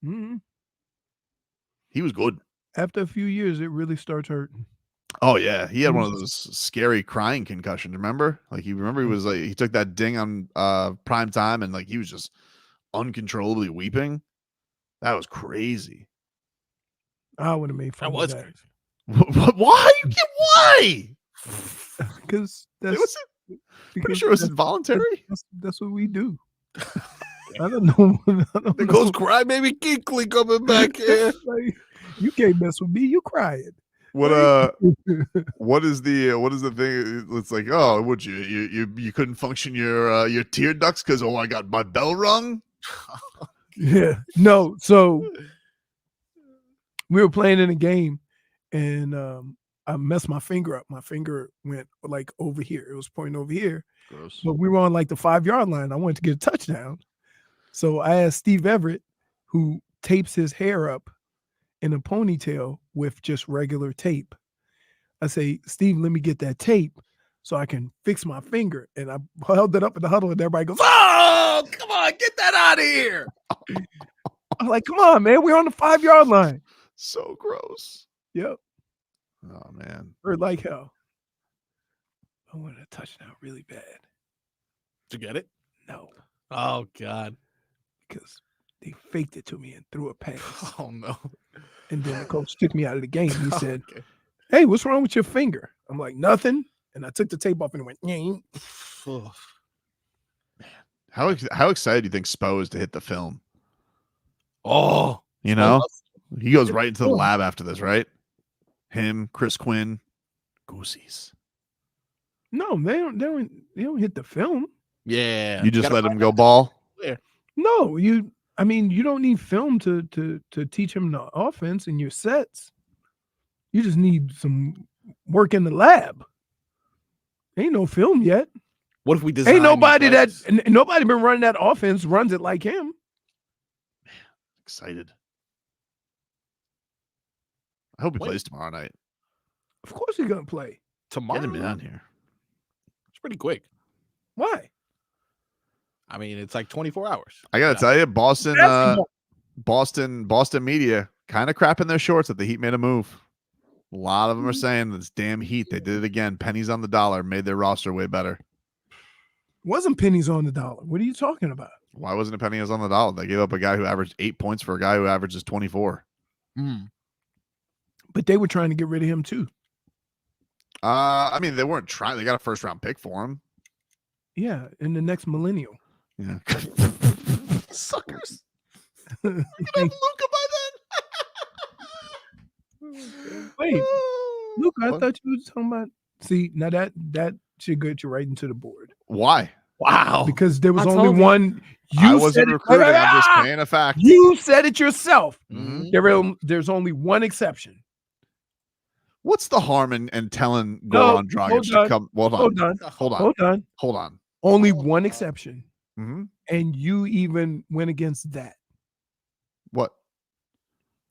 Mm-hmm. He was good. After a few years, it really starts hurting. Oh yeah, he had one of those scary crying concussions. Remember? He was he took that ding on prime time and he was just uncontrollably weeping. That was crazy. I would have made fun of that. Why? Why? Because pretty sure it was involuntary. That's what we do. I don't know. There goes Crybaby Kinkley coming back here. Like, you can't mess with me. You crying. What is the thing? It's like, oh, would you couldn't function your tear ducts because I got my bell rung. Yeah. No. So we were playing in a game, and I messed my finger up. My finger went like over here. It was pointing over here. Gross. But we were on like the 5-yard line. I wanted to get a touchdown. So I asked Steve Everett, who tapes his hair up in a ponytail with just regular tape. I say, Steve, let me get that tape so I can fix my finger. And I held it up in the huddle, and everybody goes, "Oh, come on, get that out of here." I'm like, come on, man. We're on the 5-yard line. So gross. Yep. Oh, man. Hurt like hell. I wanted a touchdown really bad. Did you get it? No. Oh, God. Because they faked it to me and threw a pass. Oh, no. And then the coach took me out of the game. He said, "Hey, what's wrong with your finger?" I'm like, "Nothing." And I took the tape off and it went, "Nyeh." How excited do you think Spo is to hit the film? Oh, you know, he goes right into the lab after this, right? Him, Chris Quinn, Goosies. No, they don't hit the film. Yeah. You just let him go ball? No, you don't need film to teach him the offense and your sets. You just need some work in the lab. Ain't no film yet. What if we design? Ain't nobody nobody been running that offense runs it like him. Excited. I hope he plays tomorrow night. Of course he's gonna play tomorrow. Get him down here. It's pretty quick. Why? I mean, it's like 24 hours. I gotta tell you, Boston media kind of crapping their shorts that the Heat made a move. A lot of them are saying this damn Heat, they did it again. Pennies on the dollar, made their roster way better. Wasn't pennies on the dollar. What are you talking about? Why wasn't it pennies on the dollar? They gave up a guy who averaged 8 points for a guy who averages 24. But they were trying to get rid of him too. I mean, they weren't trying. They got a first-round pick for him. Yeah, in the next millennial. Yeah. Suckers. You can have Luka by then. Wait, Luka, I thought you were talking about. See, now that should get you right into the board. Why? Wow. Because there was only one. I wasn't recruiting. I'm just saying a fact. You said it yourself. There's only one exception. What's the harm in telling Goran Dragic to come? Hold on. Only one exception. Mm-hmm. And you even went against that. What?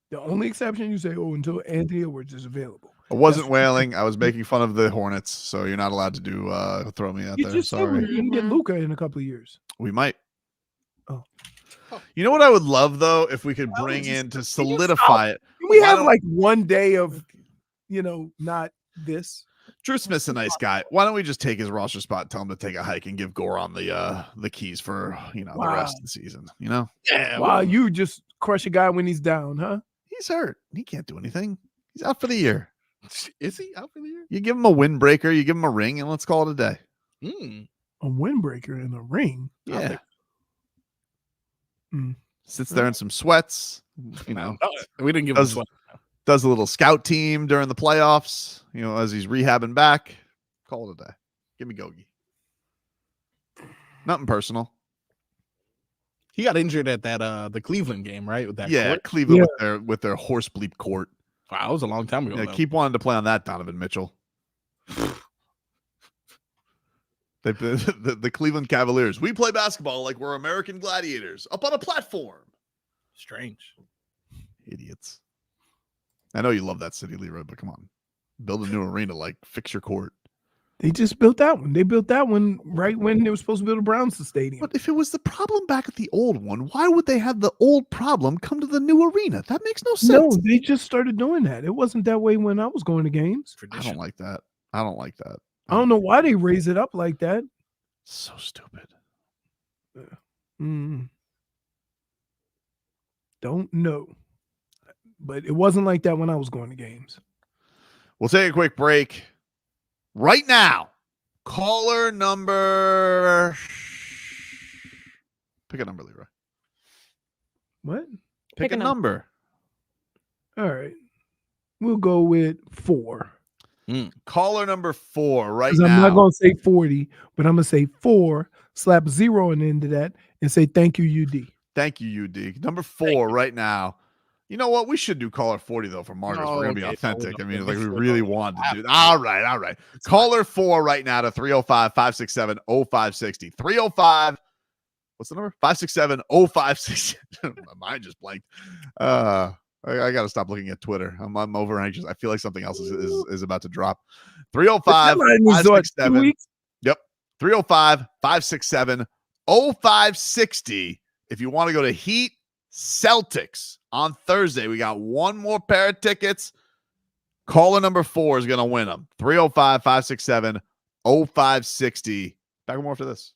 The only exception you say, until Anthony Edwards is available. I wasn't wailing. I was making fun of the Hornets, so you're not allowed to do throw me out You there. just said we can get Luka in a couple of years. We might. Oh. You know what I would love though, if we could bring in to solidify it. Can we have like one day of, not this. Drew Smith's a nice guy. Why don't we just take his roster spot, tell him to take a hike, and give Goran the keys for the rest of the season? Yeah. Wow, you just crush a guy when he's down, huh? He's hurt. He can't do anything. He's out for the year. Is he out for the year? You give him a windbreaker, you give him a ring, and let's call it a day. A windbreaker and a ring. Yeah. Sits there in some sweats. We didn't give him sweat. Does a little scout team during the playoffs, as he's rehabbing back. Call it a day. Give me Gogi. Nothing personal. He got injured at that the Cleveland game, right? With that court? Cleveland with their horse bleep court. Wow, that was a long time ago. Yeah, keep wanting to play on that, Donovan Mitchell. The Cleveland Cavaliers. We play basketball like we're American gladiators up on a platform. Strange. Idiots. I know you love that city, Leroy, but come on. Build a new arena, fix your court. They just built that one. They built that one right when they were supposed to build a Browns stadium. But if it was the problem back at the old one, why would they have the old problem come to the new arena? That makes no sense. No, they just started doing that. It wasn't that way when I was going to games. I don't like that. I don't like that. I don't know why they raise it up like that. So stupid. Don't know. But it wasn't like that when I was going to games. We'll take a quick break right now. Caller number. Pick a number, Leroy. What? Pick a number. All right. We'll go with 4. Caller number 4 right now. I'm not going to say 40, but I'm going to say 4, slap 0 on the end of that, and say thank you, UD. Thank you, UD. Number 4 right now. You know what? We should do caller 40, though, for Marcus. We're going to be authentic. I mean, like, we really want to do that. All right. Caller 4 right now to 305-567-0560. 305, what's the number? 567-0560. My mind just blanked. I got to stop looking at Twitter. I'm over anxious. I feel like something else is about to drop. 305-567. Yep. 305-567-0560. If you want to go to Heat Celtics on Thursday, we got one more pair of tickets. Caller number 4 is going to win them. 305-567-0560. Back with more after this.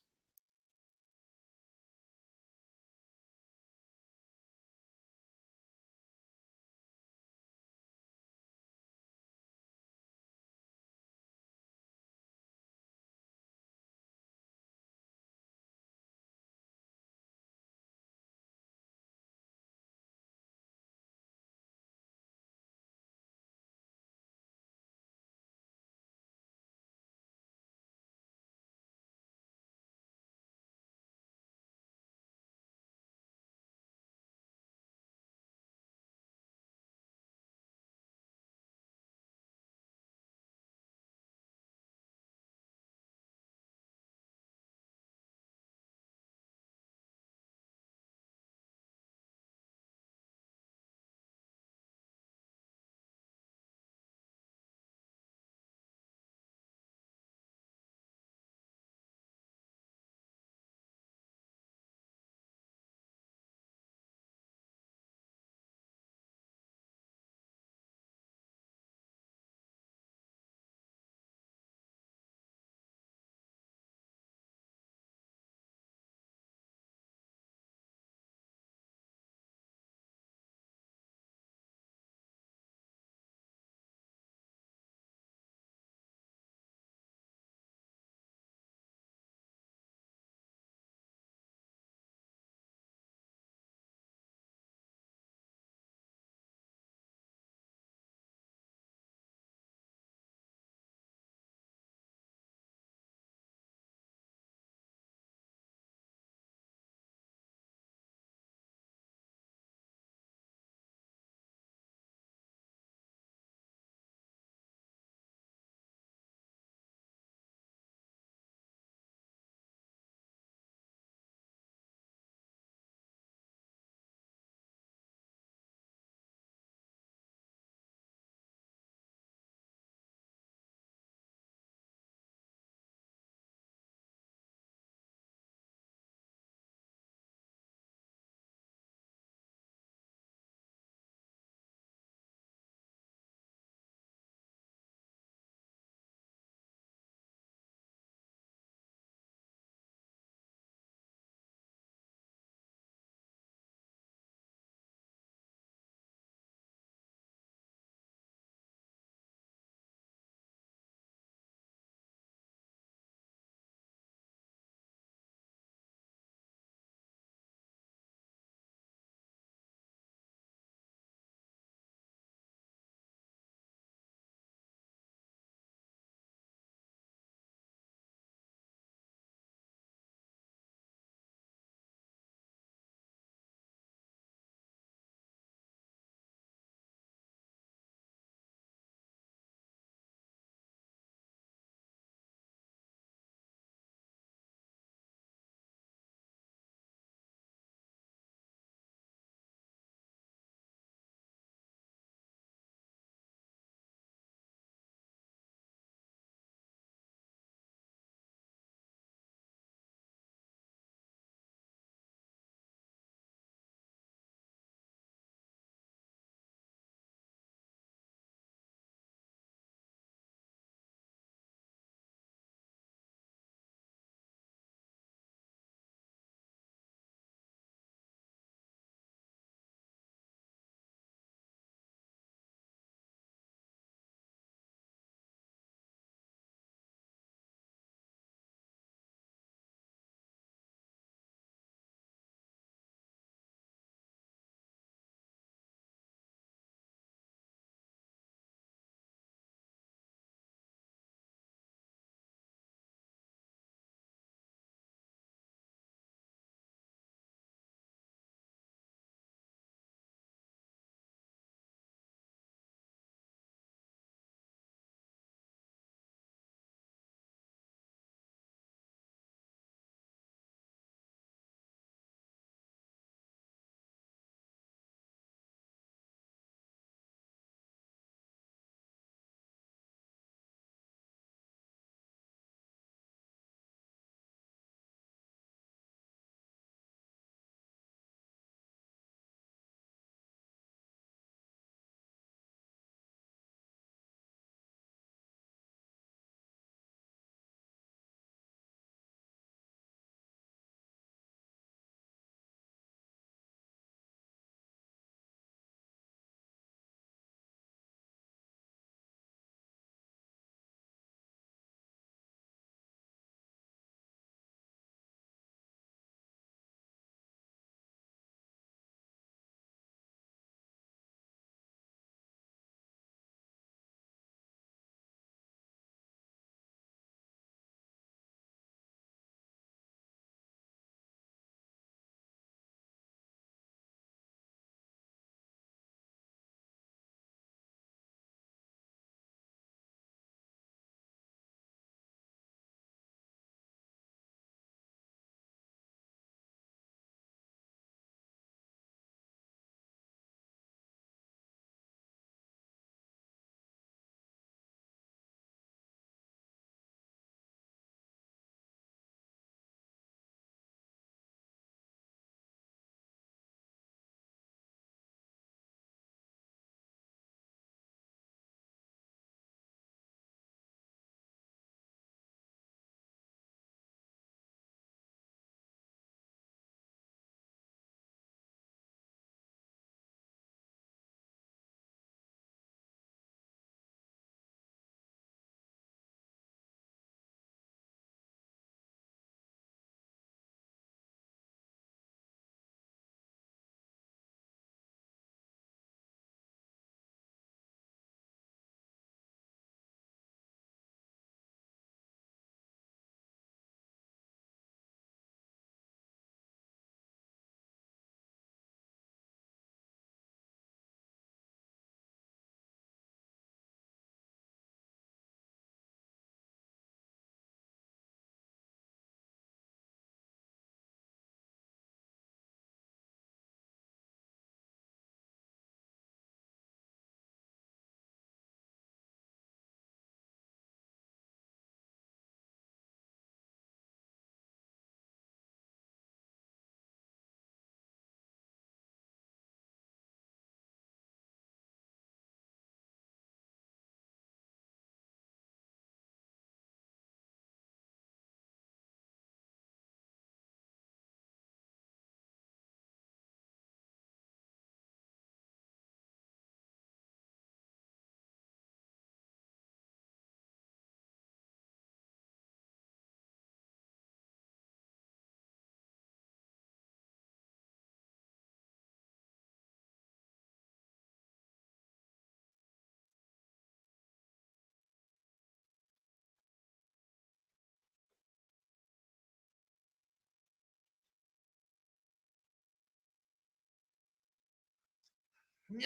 On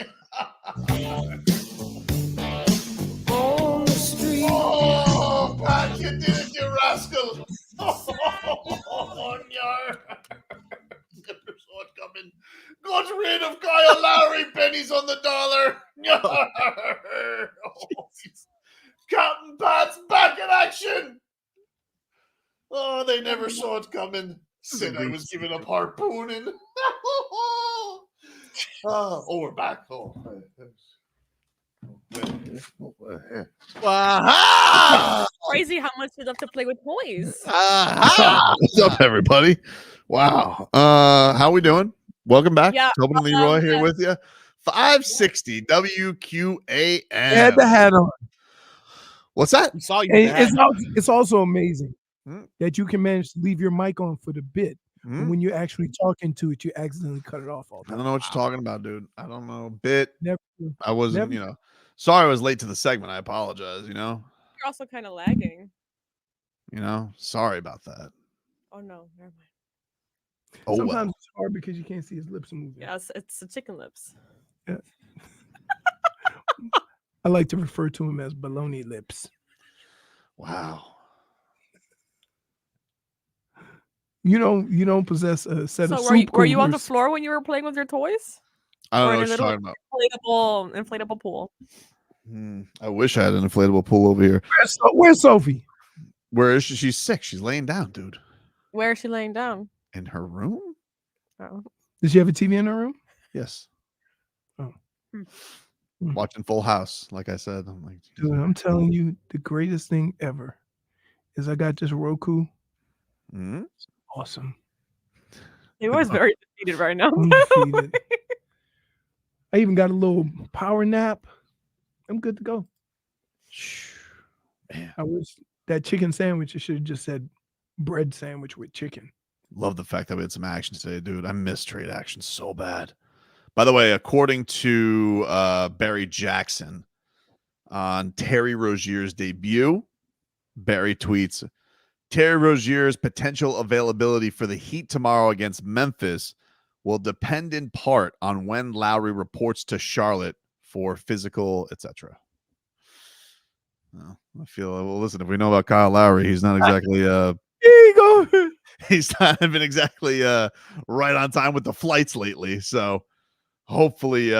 the street. Oh, Pat, you did it, you rascal. Oh, no. Never saw it coming. Got rid of Kyle Lowry, pennies on the dollar. Captain Pat's back in action. Oh, they never saw it coming. Said I was giving up harpooning. We're back. Crazy how much you love to play with toys. What's up, everybody? Wow. How we doing? Welcome back. Yeah, Tobin and Leroy here with you. 560 WQAM. Had the hat on. What's that? Saw you. It's also amazing that you can manage to leave your mic on for the bit. And when you're actually talking to it, you accidentally cut it off all the I time. don't know what you're talking about, dude. I don't know. Bit. Never. I wasn't, Never. Sorry I was late to the segment. I apologize, You're also kind of lagging. Sorry about that. Oh no, never mind. Oh, Sometimes it's hard because you can't see his lips moving. Yes, it's the chicken lips. Yeah. I like to refer to him as baloney lips. Wow. You don't possess a set of So soup were you on the coolers. floor when you were playing with your toys? I don't Or know in what a you're little talking about. inflatable pool? I wish I had an inflatable pool over here. Where's Sophie? Where is she? She's sick. She's laying down, dude. Where is she laying down? In her room? Oh. Does she have a TV in her room? Yes. Oh. Watching Full House, like I said. I'm like, Dude, I'm telling you, the greatest thing ever is I got this Roku. It's awesome. He was very defeated right now. I'm defeated. I even got a little power nap. I'm good to go. Man. I wish that chicken sandwich, I should have just said bread sandwich with chicken. Love the fact that we had some action today, dude. I miss trade action so bad. By the way, according to Barry Jackson on Terry Rozier's debut, Barry tweets, Terry Rozier's potential availability for the Heat tomorrow against Memphis will depend in part on when Lowry reports to Charlotte for physical, etc. Well, I feel, well, listen, if we know about Kyle Lowry, he's not exactly he's not been exactly right on time with the flights lately. So hopefully he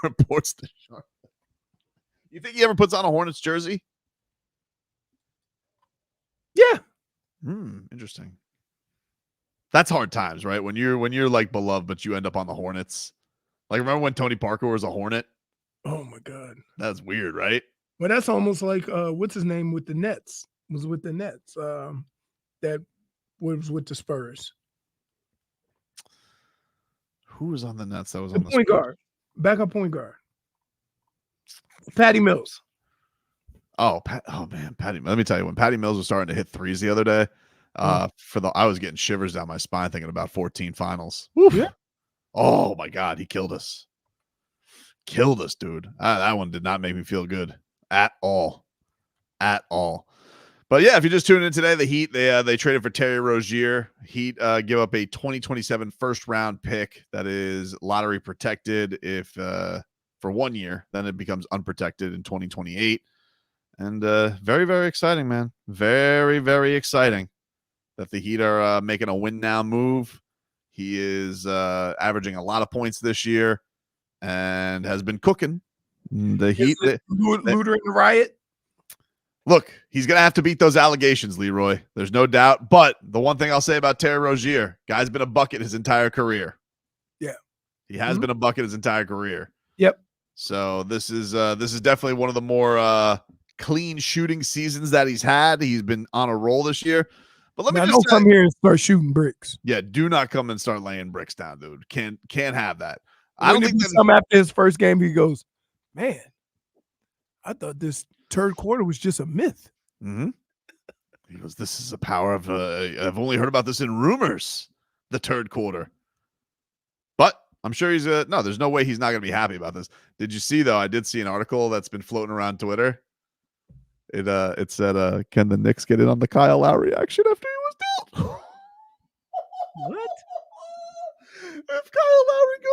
reports to Charlotte. You think he ever puts on a Hornets jersey? Yeah. Interesting. That's hard times, right? When you're like beloved, but you end up on the Hornets. Like, remember when Tony Parker was a Hornet? Oh my God. That's weird, right? Well, that's almost like what's his name with the Nets? Was with the Nets. That was with the Spurs. Who was on the Nets that was The on the point Spurs? guard. Backup point guard. Patty Mills. Oh, man, Patty. Let me tell you, when Patty Mills was starting to hit threes the other day, I was getting shivers down my spine thinking about 14 finals. Yeah. Oh my God, he killed us. Killed us, dude. That one did not make me feel good at all. At all. But yeah, if you're just tuning in today, the Heat, they traded for Terry Rozier. Heat give up a 2027 first round pick that is lottery protected if for 1 year, then it becomes unprotected in 2028. And very, very exciting, man. Very, very exciting that the Heat are making a win now move. He is averaging a lot of points this year and has been cooking. The Heat, Looter in the riot. Look, he's going to have to beat those allegations, Leroy. There's no doubt. But the one thing I'll say about Terry Rozier, guy's been a bucket his entire career. Yeah. He has been a bucket his entire career. Yep. So this is definitely one of the more clean shooting seasons that he's had. He's been on a roll this year. But let me Now, just don't come here and start shooting bricks. Yeah, do not come and start laying bricks down, dude. Can't have that. I don't think some after his first game, he goes, man, I thought this third quarter was just a myth. Mm-hmm. He goes, this is the power of I've only heard about this in rumors, the third quarter. But I'm sure he's no, there's no way he's not going to be happy about this. Did you see, though? I did see an article that's been floating around Twitter. It said, can the Knicks get in on the Kyle Lowry action after he was dealt? What?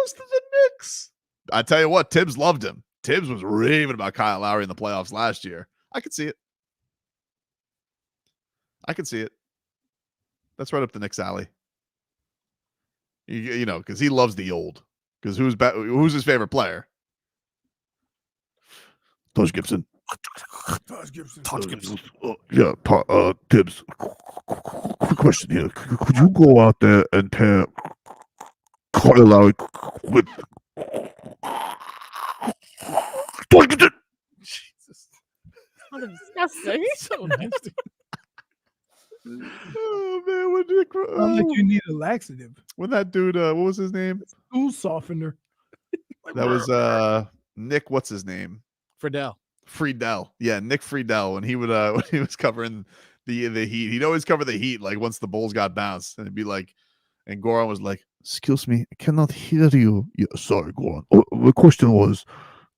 goes to the Knicks. I tell you what, Tibbs loved him. Tibbs was raving about Kyle Lowry in the playoffs last year. I could see it. I could see it. That's right up the Knicks' alley. You know, because he loves the old. Because who's his favorite player? Taj Gibson. Taj Gibson. Yeah, Tibbs. Quick question here. Could you go out there and pair Kyle Lowry with Taj Gibson? Jesus. How disgusting. So nasty. Oh man, when Nick, Sounds like you need a laxative. when that dude, what was his name? Stool softener. That was Nick. What's his name? Friedel. Yeah, Nick Friedel. When he would when he was covering the Heat, he'd always cover the Heat like once the Bulls got bounced, and it'd be like, and Goran was like, "Excuse me, I cannot hear you." Yeah, sorry, Goran. The question was,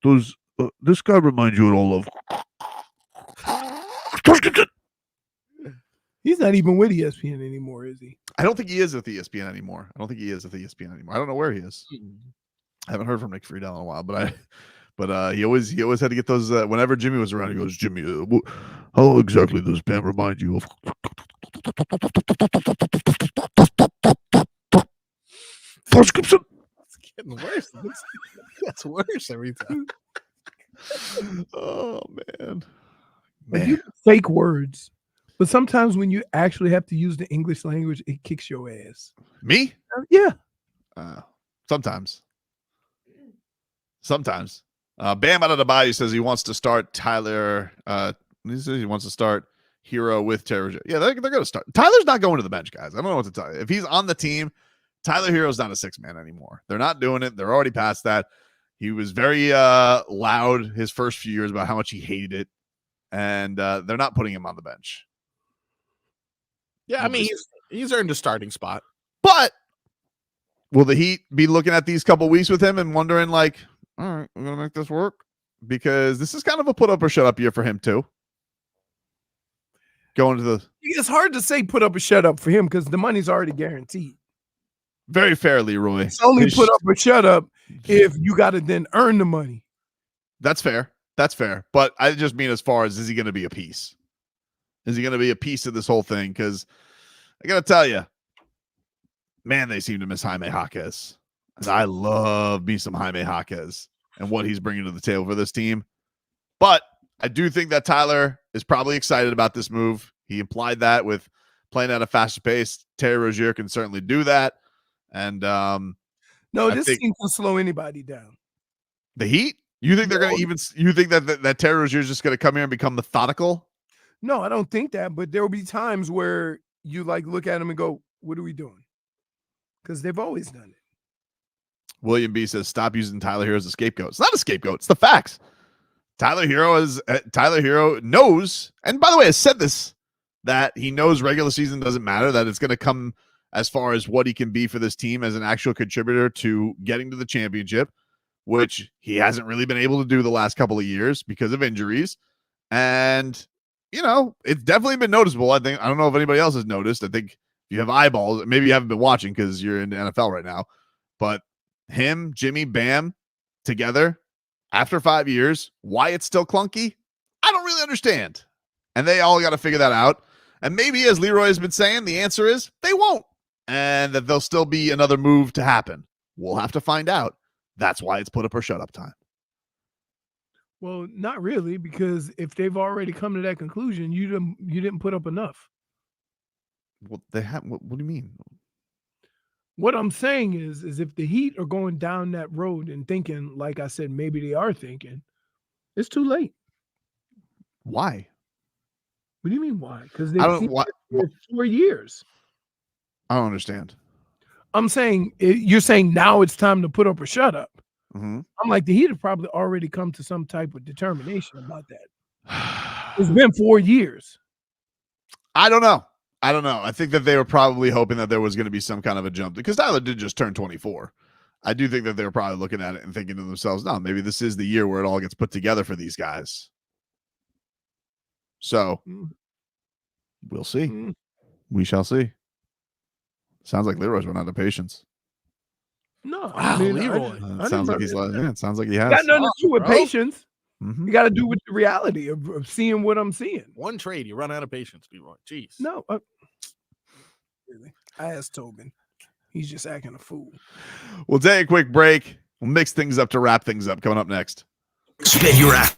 does this guy remind you at all of? He's not even with ESPN anymore, is he? I don't think he is with ESPN anymore. I don't know where he is. I haven't heard from Nick Friedel in a while, but he always had to get those whenever Jimmy was around. He goes, Jimmy, how exactly does band remind you of? It's getting worse. That's worse every time. Oh man. Like you fake words, but sometimes when you actually have to use the English language, it kicks your ass. Me? Yeah. Sometimes. Bam out of the bayou says he wants to start Tyler. He says he wants to start Herro with Terry Rozier. Yeah, they're going to start. Tyler's not going to the bench, guys. I don't know what to tell you. If he's on the team, Tyler Herro's not a 6-man anymore. They're not doing it. They're already past that. He was very loud his first few years about how much he hated it, and they're not putting him on the bench. Yeah, I mean he's earned a starting spot. But will the Heat be looking at these couple weeks with him and wondering like, all right, we're going to make this work? Because this is kind of a put up or shut up year for him too. Going to the... It's hard to say put up or shut up for him because the money's already guaranteed. Very fair, Leroy. It's only put up or shut up if you got to then earn the money. That's fair. But I just mean as far as, is he going to be a piece? Is he going to be a piece of this whole thing? Because I got to tell you, man, they seem to miss Jaime Jaquez. And I love me some Jaime Jaquez and what he's bringing to the table for this team. But I do think that Tyler is probably excited about this move. He implied that with playing at a faster pace. Terry Rozier can certainly do that. And this team can slow anybody down. The Heat? You think they're going to even? You think that Terry Rozier is just going to come here and become methodical? No, I don't think that. But there will be times where you like look at him and go, "What are we doing?" Because they've always done it. William B says, "Stop using Tyler Herro as a scapegoat." It's not a scapegoat. It's the facts. Tyler Herro knows, and by the way, has said this, that he knows regular season doesn't matter. That it's going to come as far as what he can be for this team as an actual contributor to getting to the championship, which he hasn't really been able to do the last couple of years because of injuries. And, you know, it's definitely been noticeable. I don't know if anybody else has noticed. I think if you have eyeballs, maybe you haven't been watching because you're in the NFL right now, but him, Jimmy, Bam together after 5 years, why it's still clunky, I don't really understand. And they all got to figure that out. And maybe, as Leroy has been saying, the answer is they won't. And that there'll still be another move to happen. We'll have to find out. That's why it's put up or shut up time. Well, not really, because if they've already come to that conclusion, you didn't put up enough. Well, they have. What do you mean? What I'm saying is if the Heat are going down that road and thinking, like I said, maybe they are thinking, it's too late. Why? What do you mean why? Because I don't. Why? For 4 years. I don't understand. I'm saying you're saying now it's time to put up or shut up. Mm-hmm. I'm like, the Heat have probably already come to some type of determination about that. It's been 4 years. I don't know. I think that they were probably hoping that there was going to be some kind of a jump because Tyler did just turn 24. I do think that they were probably looking at it and thinking to themselves, no, maybe this is the year where it all gets put together for these guys. So we'll see. We shall see. Sounds like Leroy's run out of patience. No, Wow, Leroy. It sounds like he's like, yeah, it sounds like he has. got nothing to do with bro. patience. Mhm. You got to do with the reality of seeing what I'm seeing. One trade, you run out of patience, Leroy. Jeez. No, really. I asked Tobin. He's just acting a fool. We'll take a quick break. We'll mix things up to wrap things up. Coming up next. Spin your ass.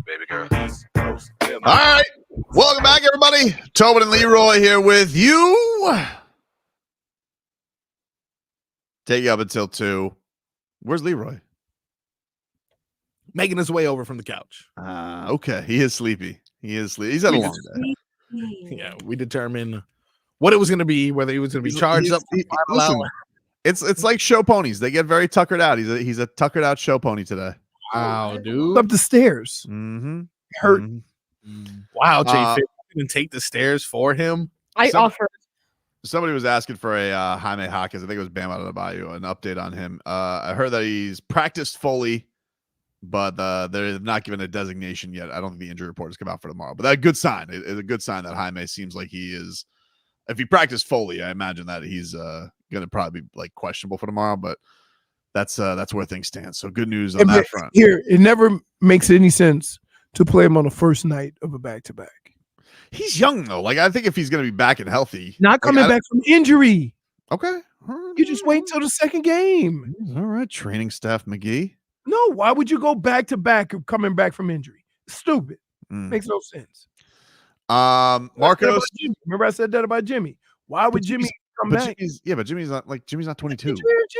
baby girl. All right. Welcome back, everybody. Tobin and Leroy here with you. Take you up until 2. Where's Leroy? Making his way over from the couch. Okay. He is sleepy. He's had a long day. Yeah, we determined what it was going to be, whether he was going to be charged up. Listen, it's like show ponies. They get very tuckered out. He's a tuckered out show pony today. Wow, dude. Up the stairs. Mm-hmm. Hurt. Wow, JFig didn't take the stairs for him. I offered. Somebody was asking for a Jaime Jaquez. I think it was Bam out of the Bayou. An update on him. I heard that he's practiced fully, but they're not given a designation yet. I don't think the injury report has come out for tomorrow. But that's a good sign. It's a good sign that Jaime seems like he is. If he practiced fully, I imagine that he's going to probably be like questionable for tomorrow. But that's where things stand. So good news on that front. Here, it never makes any sense to play him on the first night of a back-to-back. He's young though. Like I think if he's going to be back and healthy, not coming back from injury. Okay, you just wait until the second game. All right, training staff McGee. No, why would you go back-to-back coming back from injury? Stupid. Makes no sense. Marcos. Remember I said that about Jimmy. Why would Jimmy come back? But Jimmy's not 22.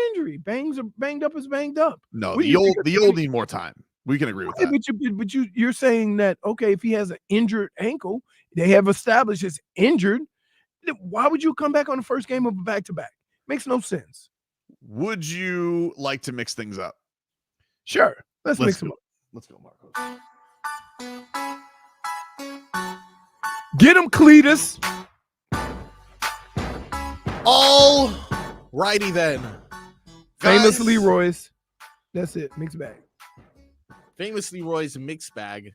Injury. Banged up is banged up. No, the old need more time. We can agree with that. But you're saying that, okay, if he has an injured ankle, they have established it's injured. Why would you come back on the first game of a back-to-back? Makes no sense. Would you like to mix things up? Sure. Let's mix them up. Let's go, Marcos. Get him, Cletus. All righty then. Famous Leroy's. That's it. Mixed bag. Famous Leroy's mixed bag.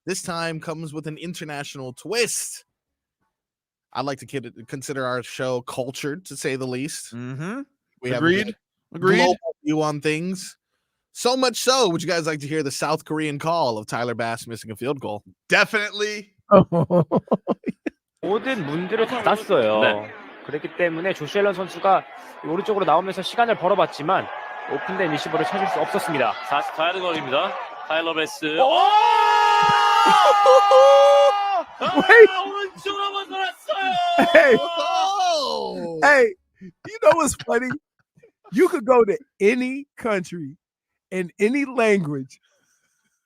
This time comes with an international twist. I'd like to consider our show cultured, to say the least. Mm-hmm. We Agreed. have a global view on things. So much so, would you guys like to hear the South Korean call of Tyler Bass missing a field goal? Definitely. 모든 문들을 닫았어요. 네. 그렇기 때문에 조시 앨런 선수가 오른쪽으로 나오면서 시간을 벌어봤지만 오픈된 리시버를 찾을 수 없었습니다. 44야드 거리입니다. 타일러 베스. 오른쪽으로 한번 돌았어요. Hey, you know what's funny? You could go to any country in any language.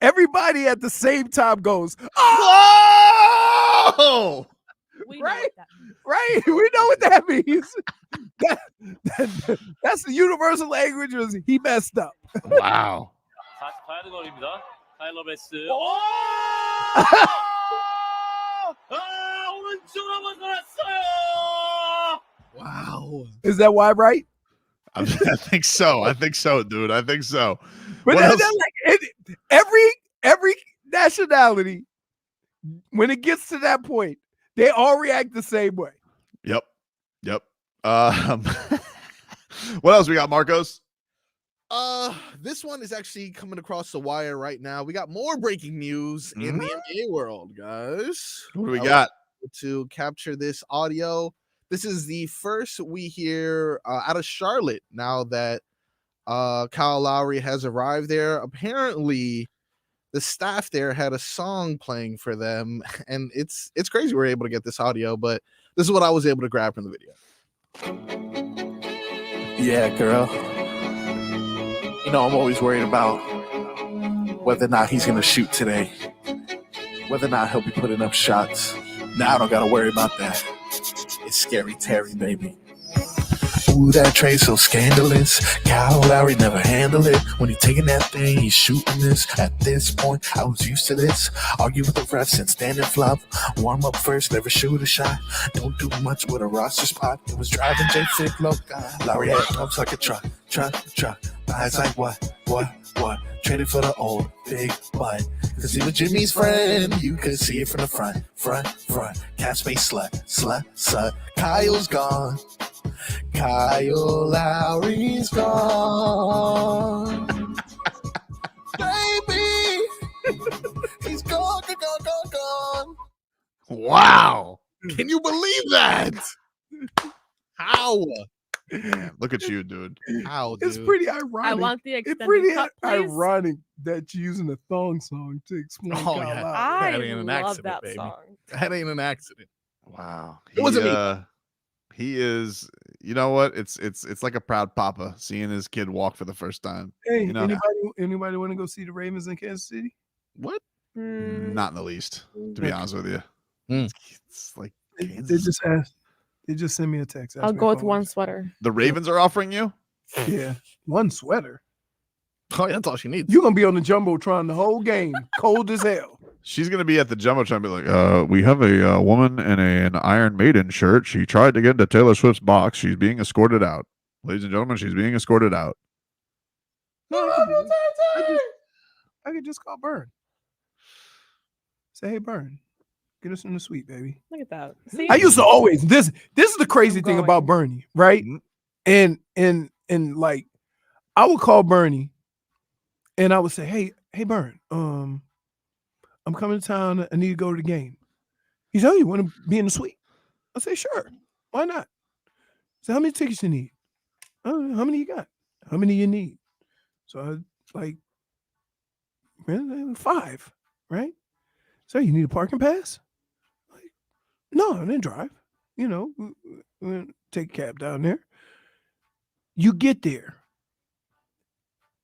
Everybody at the same time goes, oh! Right? We know what that means. That's the universal language. He messed up. Wow. 44야드 거리입니다. 타일러 베스. 오른쪽으로 한번 돌았어요. Wow. Is that why, right? I think so. Dude. I think so. But that's like every nationality, when it gets to that point, they all react the same way. Yep. What else we got, Marcos? This one is actually coming across the wire right now. We got more breaking news in the NBA world, guys. What do we got? To capture this audio. This is the first we hear out of Charlotte now that Kyle Lowry has arrived there. Apparently, the staff there had a song playing for them, and it's crazy we're able to get this audio, but this is what I was able to grab from the video. Yeah, girl. You know, I'm always worried about whether or not he's going to shoot today, whether or not he'll be putting up shots. Now I don't got to worry about that. It's scary Terry, baby. Ooh, that trade so scandalous. Kyle Lowry never handled it. When he taking that thing, he's shooting this. At this point, I was used to this. Argue with the refs and stand and flop. Warm up first, never shoot a shot. Don't do much with a roster spot. It was driving JFig low. Lowry had pumps like a truck. Eyes like what? Traded for the old big butt. Cause he was Jimmy's friend. You could see it from the front. Cap space slut. Kyle's gone. Kyle Lowry's gone. Baby, he's gone. Wow. Can you believe that? How? Man, look at you, dude. How, It's dude? pretty ironic. I want the It's extended pretty cut, please. ironic that you're using a thong song to explain Oh, Kyle yeah. Lowry. I That ain't an love accident, that baby. song. That ain't an accident. Wow. It wasn't me. He is, you know what? It's like a proud papa seeing his kid walk for the first time. Hey, You know? anybody want to go see the Ravens in Kansas City? What? Not in the least, to be honest with you. It's like They Kansas. just asked. They just sent me a text. I'll asked me go if with I one wanted- sweater. The Ravens are offering you? Yeah, one sweater. Oh, yeah, that's all she needs. You're gonna be on the jumbotron the whole game, cold as hell. She's gonna be at the jumbotron and be like, we have a woman in an Iron Maiden shirt. She tried to get into Taylor Swift's box. She's being escorted out. Ladies and gentlemen, she's being escorted out. I could just call Burn. Say, hey, Burn, get us in the suite, baby. Look at that. See? I used to always this is the crazy thing about Bernie, right? And like I would call Bernie and I would say, hey Burn, I'm coming to town. I need to go to the game. He said, oh, you want to be in the suite? I say, sure. Why not? So how many tickets you need? How many you got? How many you need? So I like 5, right? So you need a parking pass? Like, no, I didn't drive. You know, we'll take a cab down there. You get there.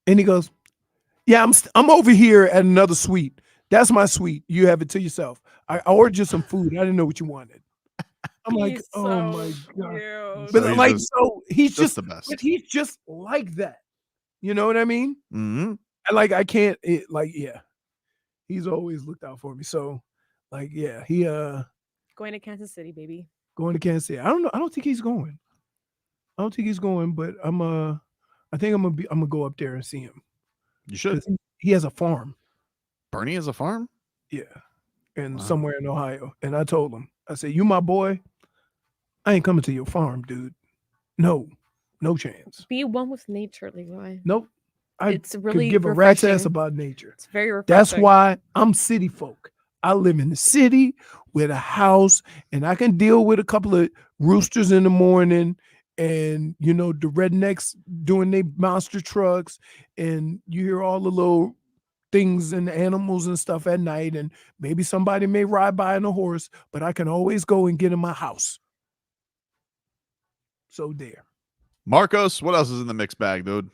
And he goes, yeah, I'm over here at another suite. That's my suite. You have it to yourself. I ordered you some food. I didn't know what you wanted. I'm like, He's oh so my God. cute. But So he's like, just- so he's just the best. but he's just like that. You know what I mean? Mm-hmm. And like, I can't, yeah. He's always looked out for me. So like, yeah, he Going to Kansas City, baby. going to Kansas City. I don't know. I don't think he's going. But I think I'm gonna go up there and see him. You should. He has a farm. Bernie has a farm? Yeah. And somewhere in Ohio. And I told him, I said, you my boy, I ain't coming to your farm, dude. No chance. Be one with nature, Leroy. Nope. I It's really could give a rat's ass refreshing. about nature. It's very refreshing. That's why I'm city folk. I live in the city with a house, and I can deal with a couple of roosters in the morning, and you know the rednecks doing their monster trucks, and you hear all the little things and animals and stuff at night, and maybe somebody may ride by on a horse, but I can always go and get in my house. So there. Marcos, what else is in the mix bag, dude?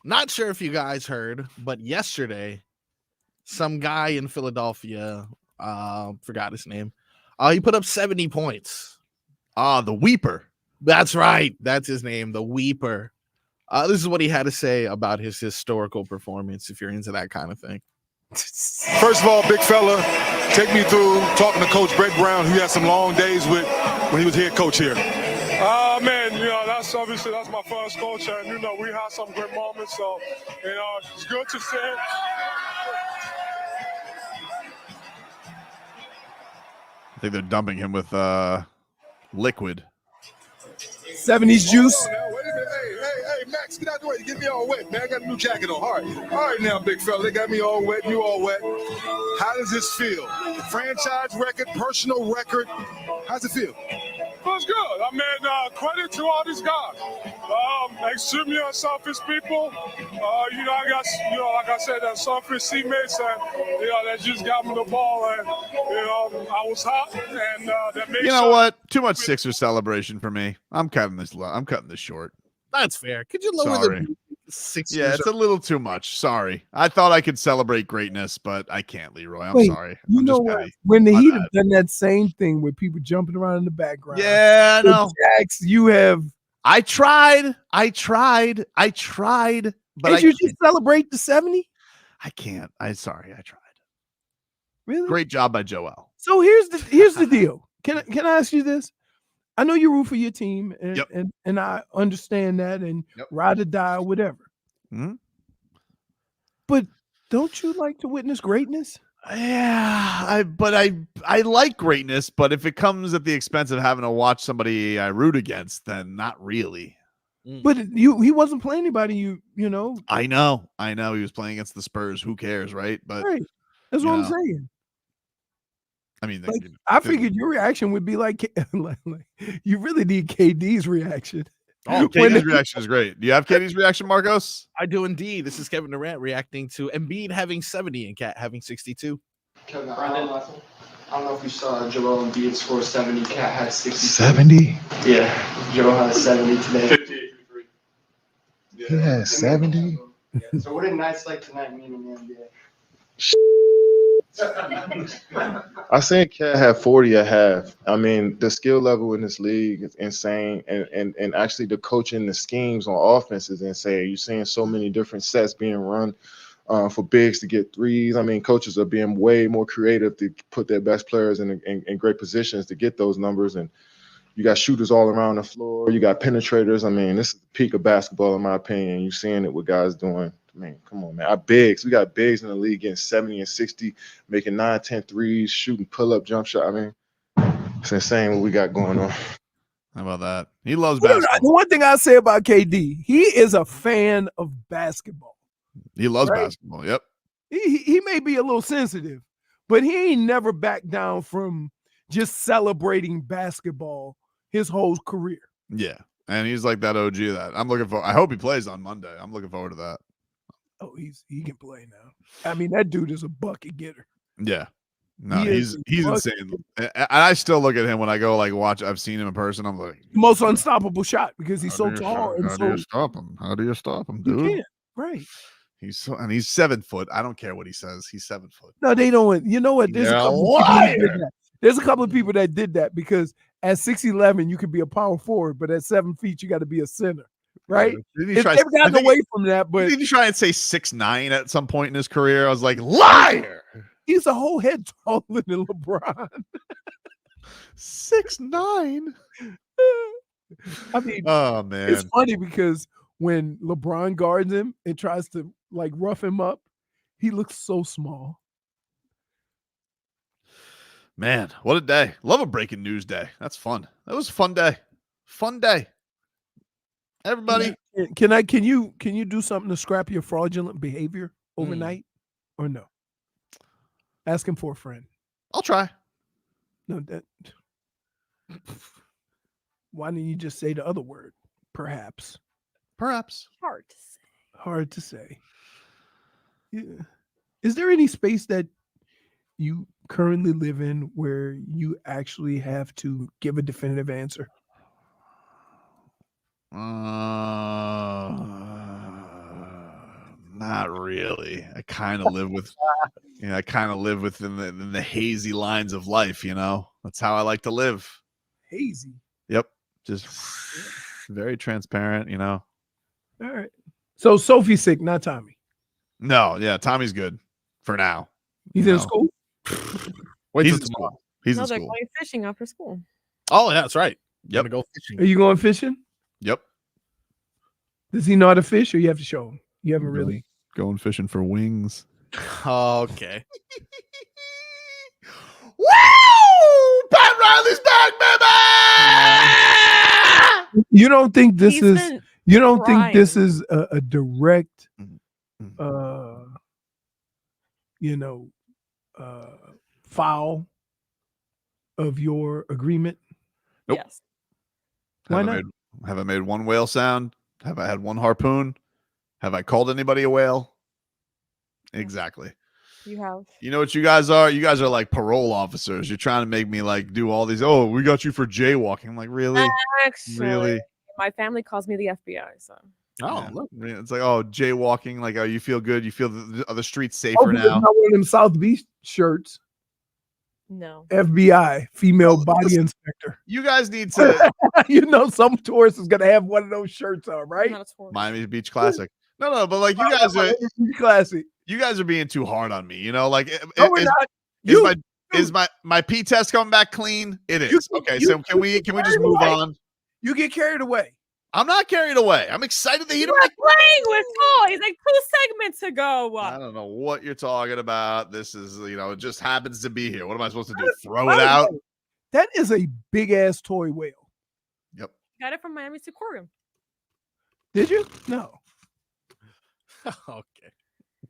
Not sure if you guys heard, but yesterday, some guy in Philadelphia, forgot his name, he put up 70 points. The Weeper. That's right. That's his name, the Weeper. This is what he had to say about his historical performance, if you're into that kind of thing. First of all, big fella, take me through talking to Coach Brett Brown, who had some long days with when he was head coach here. Man, you know, that's my first coach, and you know, we had some great moments, so you know, it's good to see him. I think they're dumping him with liquid. 70s juice. Hey, Max, get out the way. Get me all wet, man. I got a new jacket on. All right now, big fella. They got me all wet. You all wet. How does this feel? Franchise record, personal record. How's it feel? Feels good. I mean, credit to all these guys. Extremely unselfish people. You know, I got, you know, like I said, selfish teammates, and you know, that just got me the ball, and you know, I was hot, and that made. You know what? Too much Sixers celebration for me. I'm cutting this short. That's fair. Could you lower Sorry. the 6 Yeah, it's a little too much. Sorry. I thought I could celebrate greatness, but I can't, Leroy. I'm Wait, sorry. You I'm know just what? petty. When the My Heat bad. have done that same thing with people jumping around in the background. Yeah, I with know. Jax, you have. I tried, but Did you just celebrate the 70? I can't. I'm sorry. I tried. Really? Great job by Joel. So here's the deal. Can I ask you this? I know you root for your team, and I understand that, and ride or die or whatever. Mhm. But don't you like to witness greatness? Yeah, I like greatness, but if it comes at the expense of having to watch somebody I root against, then not really. But he wasn't playing anybody. You know. I know. He was playing against the Spurs. Who cares, right? But Right. That's you what I'm know. saying. I mean, like, I figured your reaction would be like you really need KD's reaction. Oh, KD's reaction is great. Do you have KD's reaction, Marcos? I do indeed. This is Kevin Durant reacting to Embiid having 70 and Cat having 62. Kevin, I don't know if you saw Joel Embiid score 70. Cat had 60. 70? Yeah, Joel had 70 today. 58 for 3. He had 70? So what did nights like tonight mean in the NBA? I seen Cat have 40 a half. I mean, the skill level in this league is insane. And actually the coaching, the schemes on offense is insane. You're seeing so many different sets being run for bigs to get threes. I mean, coaches are being way more creative to put their best players in great positions to get those numbers. And you got shooters all around the floor. You got penetrators. I mean, this is the peak of basketball, in my opinion. You're seeing it with guys doing. Man, come on, man. Our bigs. We got bigs in the league getting 70 and 60, making 9, 10 threes, shooting pull-up jump shot. I mean, it's insane what we got going on. How about that? He loves basketball. The one thing I say about KD, he is a fan of basketball. He loves basketball. Yep. He may be a little sensitive, but he ain't never backed down from just celebrating basketball his whole career. Yeah. And he's like that OG of that. I'm looking for. I hope he plays on Monday. I'm looking forward to that. Oh, he can play now. I mean, that dude is a bucket getter. Yeah. No, he's insane. And I still look at him when I go like watch. I've seen him in person. I'm like, the most unstoppable shot because he's so tall. How do you stop him? How do you stop him, dude? You can't. Right. He's 7 foot. I don't care what he says. He's 7 foot. No, they don't. You know what? There's a couple of people that did that because at 6'11", you could be a power forward, but at 7 feet, you got to be a center. Right? They've gotten away from that, but did he try and say 6'9" at some point in his career? I was like, liar. He's a whole head taller than LeBron. 6'9". I mean, oh man, it's funny because when LeBron guards him and tries to like rough him up, he looks so small. Man, what a day. Love a breaking news day. That's fun. That was a fun day. Fun day. Everybody. Can you do something to scrap your fraudulent behavior overnight or no? Ask him for a friend. I'll try. No, that. Why didn't you just say the other word? Perhaps. Perhaps. Hard to say. Hard to say. Yeah. Is there any space that you currently live in where you actually have to give a definitive answer? Not really. I kind of live with, I kind of live within the hazy lines of life. You know, that's how I like to live. Hazy. Yep. Just very transparent. You know. All right. So Sophie's sick, not Tommy. No. Yeah. Tommy's good for now. He's in school. Wait till tomorrow. He's in They're school. going fishing after school. Oh yeah, that's right. Yep. Go fishing. Are you going fishing? Yep. Does he know how to fish, or you have to show him? You haven't really going fishing for wings. Okay. Woo! Pat Riley's back, baby. You don't think this He's is? been You don't think crying. this is a direct, foul of your agreement? Nope. Yes. Why not? Have I made one whale sound? Have I had one harpoon? Have I called anybody a whale? Exactly. You have. You know what you guys are? You guys are like parole officers. You're trying to make me like do all these. Oh, we got you for jaywalking. I'm like, really? Actually, Really? my family calls me the FBI. So. Oh, Yeah. look. It's like, oh, jaywalking. Like, oh, you feel good. You feel the streets safer Oh, because now. not one of them South Beach shirts. No. FBI, female body inspector. You guys need to. You know, some tourist is gonna have one of those shirts on, right? Not a tourist. Miami Beach Classic. No, but like you guys are. Classic. You guys are being too hard on me. You know, like No, we're not. is my P test coming back clean? It is. Okay, you so can we just move away. on? You get carried away. I'm not carried away. I'm excited that he You don't. were playing with toys like 2 segments ago. I don't know what you're talking about. This is, it just happens to be here. What am I supposed to do? What? Throw it out? That is a big ass toy whale. Yep. Got it from Miami's Aquarium. Did you? No. Okay.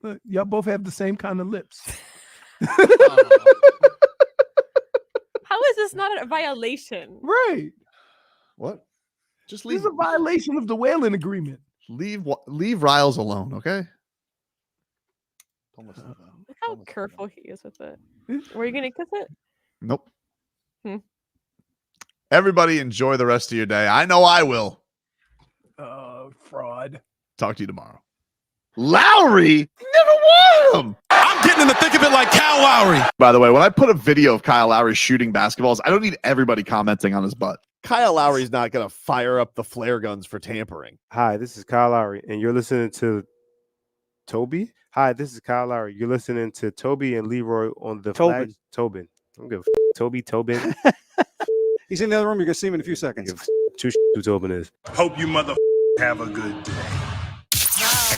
Look, y'all both have the same kind of lips. is this not a violation? Right. What? Just This leave. is a violation of the whaling agreement. Leave Riles alone, okay? Look how careful he is with it. Were you gonna kiss it? Nope. Hmm. Everybody enjoy the rest of your day. I know I will. Fraud. Talk to you tomorrow. Lowry? Never wanted him. I'm getting in the thick of it like Kyle Lowry. By the way, when I put a video of Kyle Lowry shooting basketballs, I don't need everybody commenting on his butt. Kyle Lowry's not going to fire up the flare guns for tampering. Hi, this is Kyle Lowry, and you're listening to Toby. Hi, this is Kyle Lowry. You're listening to Toby and Leroy on the Tobin. flag. Tobin. I'm going to Tobin. He's in the other room. You're going to see him in a few seconds. Who Tobin is. Hope you mother have a good day.